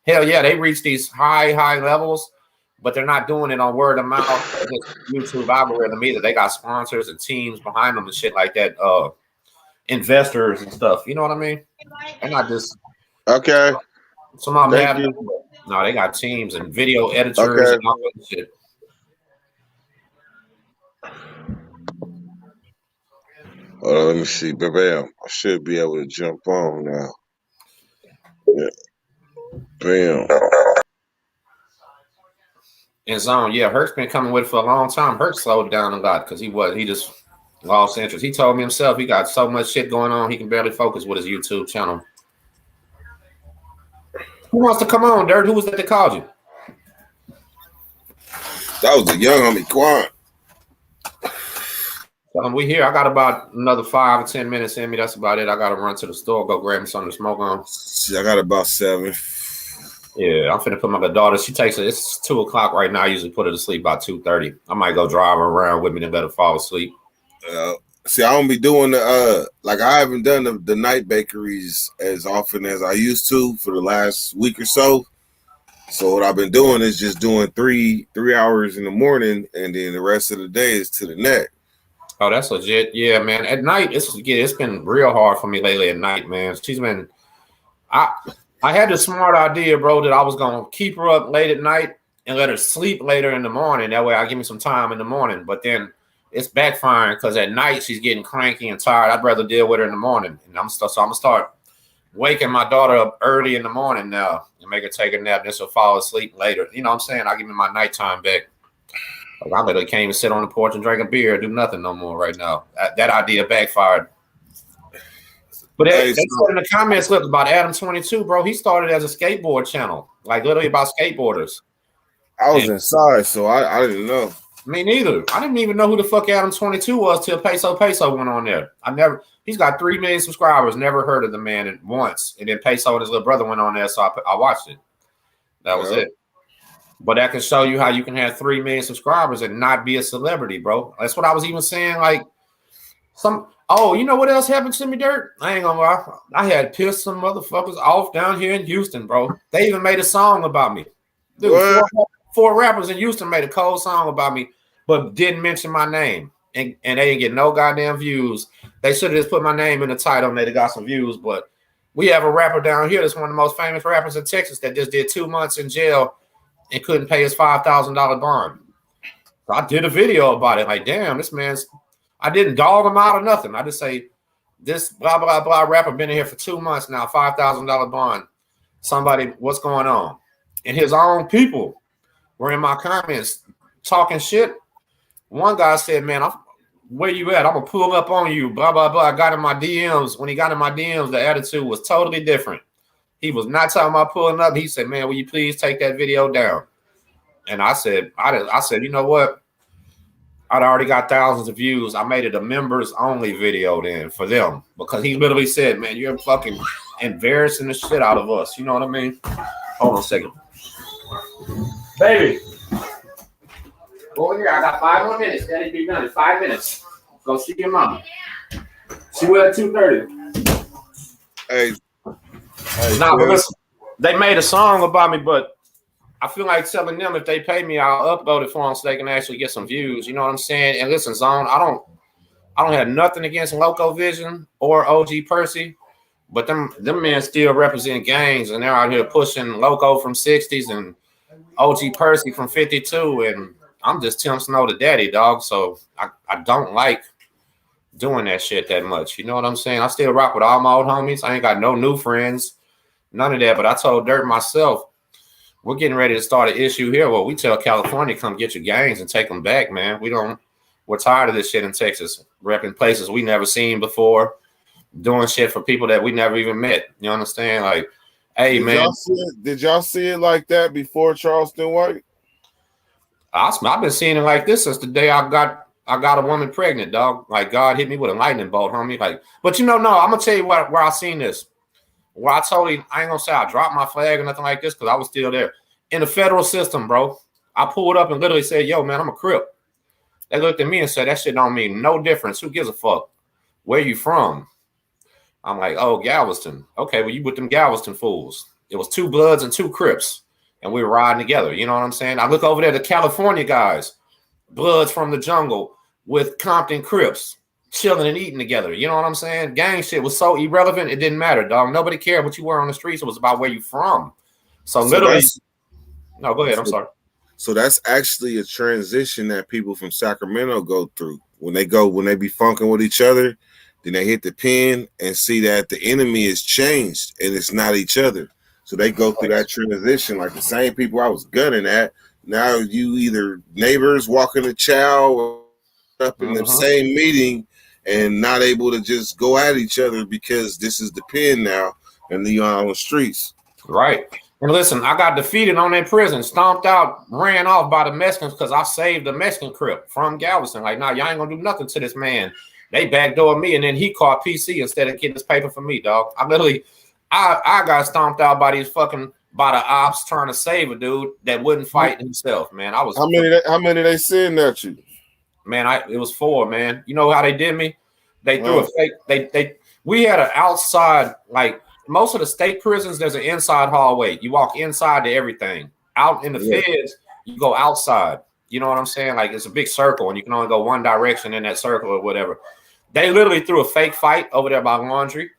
hell yeah, they reach these high levels, but they're not doing it on word of mouth or YouTube algorithm either. They got sponsors and teams behind them and shit like that. Investors and stuff. You know what I mean? They're not just okay. Some of them have them. No, they got teams and video editors and all that shit. Hold on, let me see. Bam. I should be able to jump on now. Yeah. Bam. In Zone, yeah, Herc's been coming with it for a long time. Herc slowed down a lot because he just lost interest. He told me himself he got so much shit going on he can barely focus with his YouTube channel. Who wants to come on, Dirt? Who was that called you? That was the young homie Quan. We here. I got about another 5 or 10 minutes in me. That's about it. I got to run to the store, go grab me something to smoke on. See, I got about 7. Yeah, I'm finna put my daughter. She takes it. It's 2 o'clock right now. I usually put her to sleep by 2:30. I might go drive her around with me and let her fall asleep. See, I don't be doing the I haven't done the night bakeries as often as I used to for the last week or so. So what I've been doing is just doing 3 hours in the morning, and then the rest of the day is to the net. Oh, that's legit. Yeah, man. At night, it's been real hard for me lately. At night, man. I had the smart idea, bro, that I was gonna keep her up late at night and let her sleep later in the morning. That way, I give me some time in the morning. But then it's backfiring because at night she's getting cranky and tired. I'd rather deal with her in the morning, and I'm gonna start waking my daughter up early in the morning now and make her take a nap. Then she'll fall asleep later. You know what I'm saying? I give me my nighttime back. Like, I literally can't even sit on the porch and drink a beer, do nothing no more right now. That idea backfired. But they said in the comments, look, about Adam 22, bro. He started as a skateboard channel, like literally about skateboarders. I was inside, so I didn't know. Me neither. I didn't even know who the fuck Adam 22 was till Peso went on there. He's got 3 million subscribers. Never heard of the man once. And then Peso and his little brother went on there, so I watched it. That was it. But that can show you how you can have 3 million subscribers and not be a celebrity, bro. That's what I was even saying. Like, you know what else happened to me, Dirt? I ain't gonna lie. I had pissed some motherfuckers off down here in Houston, bro. They even made a song about me. Dude, four rappers in Houston made a cold song about me, but didn't mention my name. And they didn't get no goddamn views. They should have just put my name in the title and they'd have got some views. But we have a rapper down here that's one of the most famous rappers in Texas that just did 2 months in jail and couldn't pay his $5,000 bond. So I did a video about it. Like, damn, this man's... I didn't dog him out or nothing. I just say, this blah, blah, blah rapper been in here for 2 months now, $5,000 bond. Somebody, what's going on? And his own people were in my comments talking shit. One guy said, man, where you at? I'm going to pull up on you, blah, blah, blah. I got in my DMs. When he got in my DMs, the attitude was totally different. He was not talking about pulling up. He said, man, will you please take that video down? And I said, you know what? I'd already got thousands of views. I made it a members only video then for them because he literally said, man, you're fucking embarrassing the shit out of us. You know what I mean? Hold on a second. Baby. Over here. I got 5 more minutes. That'll be done in 5 minutes. Go see your mama. She will at 2:30. Hey, but listen, they made a song about me, but I feel like telling them if they pay me, I'll upload it for them so they can actually get some views. You know what I'm saying? And listen, Zone, I don't have nothing against Loco Vision or OG Percy, but them men still represent gangs, and they're out here pushing Loco from 60s and OG Percy from 52, and I'm just Tim Snow the daddy, dog. So I don't like doing that shit that much. You know what I'm saying? I still rock with all my old homies. I ain't got no new friends, none of that. But I told Dirt myself, we're getting ready to start an issue here where we tell California, come get your gangs and take them back, man. We're tired of this shit in Texas, repping places we never seen before, doing shit for people that we never even met. You understand? Like, hey, man. Did y'all see it like that before Charleston White? I've been seeing it like this since the day I got a woman pregnant, dog. Like, God hit me with a lightning bolt, homie. Like, but I'm gonna tell you where I seen this. Where I ain't gonna say I dropped my flag or nothing like this because I was still there. In the federal system, bro, I pulled up and literally said, yo, man, I'm a Crip. They looked at me and said, that shit don't mean no difference. Who gives a fuck? Where you from? I'm like, oh, Galveston. Okay, well, you with them Galveston fools. It was 2 Bloods and 2 Crips, and we were riding together. You know what I'm saying? I look over there, the California guys, Bloods from the jungle with Compton Crips, chilling and eating together. You know what I'm saying? Gang shit was so irrelevant, it didn't matter, dog. Nobody cared what you were on the streets. It was about where you from. So literally, no, go ahead. I'm sorry. So that's actually a transition that people from Sacramento go through. When they be funking with each other, then they hit the pen and see that the enemy is changed and it's not each other. So they go through that transition like the same people I was gunning at. Now you either neighbors walking the chow or up in the same meeting and not able to just go at each other because this is the pen now and you're on the streets. Right. And listen, I got defeated on that prison, stomped out, ran off by the Mexicans because I saved the Mexican Crip from Galveston. Like, nah, y'all ain't gonna do nothing to this man. They backdoored me, and then he caught PC instead of getting his paper for me, dog. I got stomped out by the ops trying to save a dude that wouldn't fight himself, man. How many they sitting at you? Man, it was 4, man. You know how they did me? They threw a fake. We had an outside, like most of the state prisons. There's an inside hallway. You walk inside to everything. Out in the feds, you go outside. You know what I'm saying? Like it's a big circle, and you can only go one direction in that circle or whatever. They literally threw a fake fight over there by Laundry.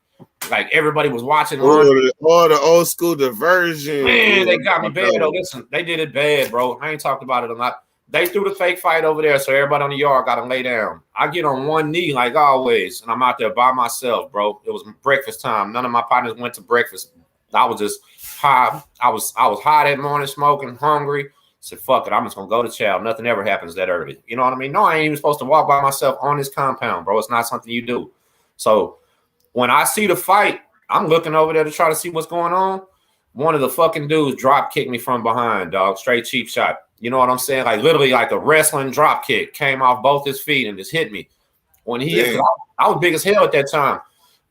Like everybody was watching. The old school diversion. Man, they got me bad though. Listen, they did it bad, bro. I ain't talked about it a lot. They threw the fake fight over there, so everybody on the yard got to lay down. I get on one knee like always, and I'm out there by myself, bro. It was breakfast time. None of my partners went to breakfast. I was just high. I was high that morning, smoking, hungry. said, fuck it, I'm just gonna go to chow. Nothing ever happens that early. You know what I mean? No, I ain't even supposed to walk by myself on this compound, bro. It's not something you do. So when I see the fight, I'm looking over there to try to see what's going on. One of the fucking dudes drop kicked me from behind, dog. Straight cheap shot. You know what I'm saying? Like literally like a wrestling drop kick. Came off both his feet and just hit me. When he hit, I was big as hell at that time.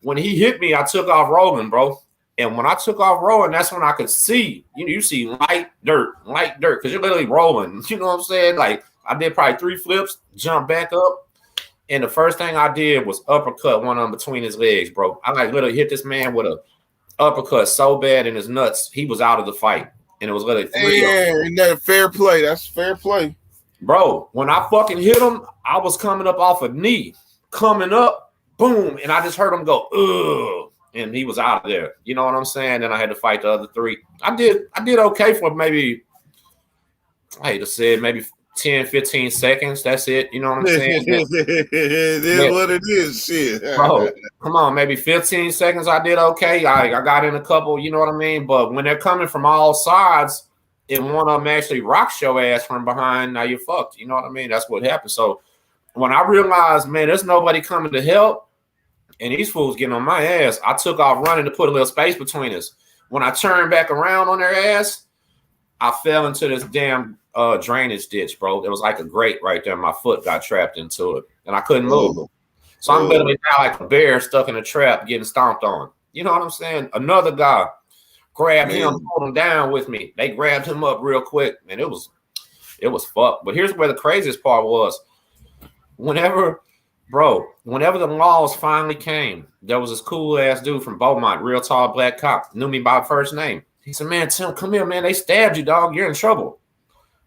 When he hit me, I took off rolling, bro. And when I took off rolling, that's when I could see. You see light dirt, because you're literally rolling. You know what I'm saying? Like I did probably 3 flips, jump back up, and the first thing I did was uppercut one of them between his legs, bro. I like literally hit this man with a uppercut so bad in his nuts, he was out of the fight, and it was literally 3 of them. Isn't that fair play? That's fair play, bro. When I fucking hit him, I was coming up off a knee, coming up, boom, and I just heard him go, ugh. And he was out of there. You know what I'm saying? Then I had to fight the other 3. I did okay for maybe, I hate to say it, maybe 10, 15 seconds. That's it. You know what I'm saying? it is what it is. Shit. Bro, come on, maybe 15 seconds I did okay. I got in a couple, you know what I mean? But when they're coming from all sides and one of them actually rocks your ass from behind, now you're fucked. You know what I mean? That's what happened. So when I realized, man, there's nobody coming to help, and these fools getting on my ass, I took off running to put a little space between us. When I turned back around on their ass, I fell into this damn drainage ditch, bro. There was like a grate right there. My foot got trapped into it, and I couldn't move. So I'm literally now like a bear stuck in a trap getting stomped on. You know what I'm saying? Another guy grabbed him, pulled him down with me. They grabbed him up real quick, and it was fucked. But here's where the craziest part was. Whenever the laws finally came, there was this cool ass dude from Beaumont, real tall black cop, knew me by first name. He said, man, Tim, come here, man. They stabbed you, dog. You're in trouble.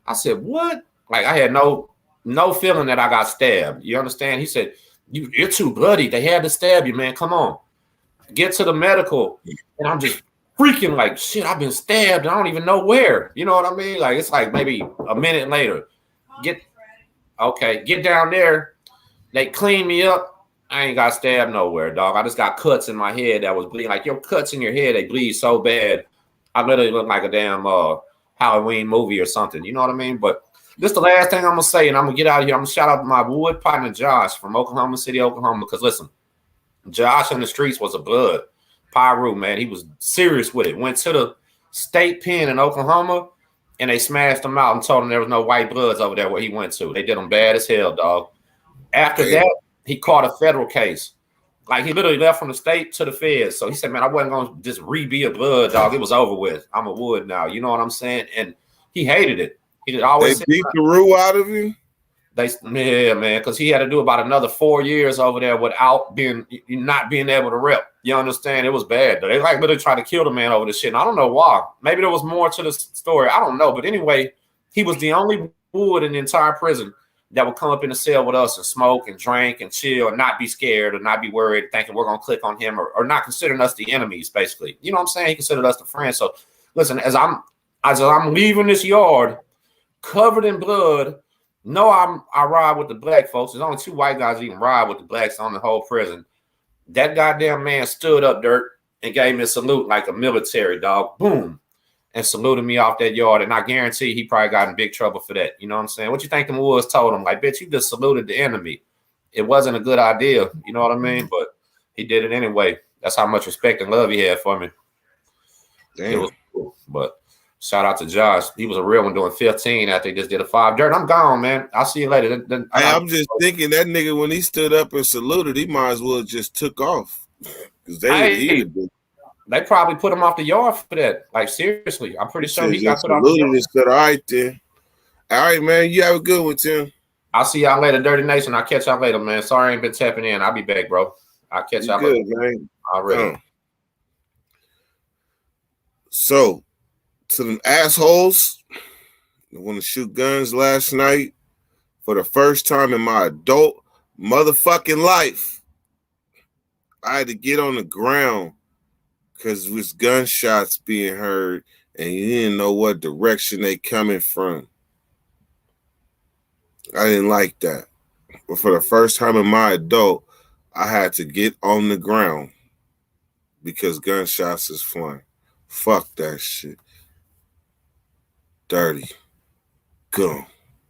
I said, what? Like I had no feeling that I got stabbed. You understand? He said, you're too bloody. They had to stab you, man. Come on. Get to the medical. And I'm just freaking like, shit, I've been stabbed. I don't even know where. You know what I mean? Like it's like maybe a minute later. Get down there. They cleaned me up. I ain't got stabbed nowhere, dog. I just got cuts in my head that was bleeding. Like your cuts in your head, they bleed so bad. I literally look like a damn Halloween movie or something. You know what I mean? But this is the last thing I'm going to say, and I'm going to get out of here. I'm going to shout out to my wood partner, Josh, from Oklahoma City, Oklahoma. Because listen, Josh in the streets was a blood. Pyru, man. He was serious with it. Went to the state pen in Oklahoma, and they smashed him out and told him there was no white bloods over there where he went to. They did him bad as hell, dog. After that, he caught a federal case. Like, he literally left from the state to the feds. So he said, man, I wasn't going to just be a blood, dog. It was over with. I'm a wood now. You know what I'm saying? And he hated it. He always they beat the rule out of you? Yeah, man, because he had to do about another 4 years over there without not being able to rep. You understand? It was bad. They like literally tried to kill the man over this shit. And I don't know why. Maybe there was more to the story. I don't know. But anyway, he was the only wood in the entire prison that would come up in the cell with us and smoke and drink and chill and not be scared or not be worried, thinking we're going to click on him or not considering us the enemies, basically. You know what I'm saying? He considered us the friends. So listen, as I'm leaving this yard covered in blood, I ride with the black folks. There's only 2 white guys even ride with the blacks on the whole prison. That goddamn man stood up, Dirt, and gave me a salute like a military dog. Boom. And saluted me off that yard. And I guarantee he probably got in big trouble for that. You know what I'm saying? What you think the Woods told him? Like, bitch, you just saluted the enemy. It wasn't a good idea. You know what I mean? But he did it anyway. That's how much respect and love he had for me. Damn. It was cool. But shout out to Josh. He was a real one doing 15 after he just did a 5. Dirt, I'm gone, man. I'll see you later. I'm just thinking that nigga, when he stood up and saluted, he might as well just took off. Because they probably put him off the yard for that. Like, seriously. I'm pretty sure he got put off the yard. All right, then. All right, man. You have a good one, Tim. I'll see y'all later, Dirty Nation. I'll catch y'all later, man. Sorry I ain't been tapping in. I'll be back, bro. I'll catch y'all later. Man. Already. So, to the assholes that want to shoot guns last night, for the first time in my adult motherfucking life, I had to get on the ground because with gunshots being heard and you didn't know what direction they coming from. I didn't like that. But for the first time in my adult, I had to get on the ground because gunshots is flying. Fuck that shit. Dirty. Come.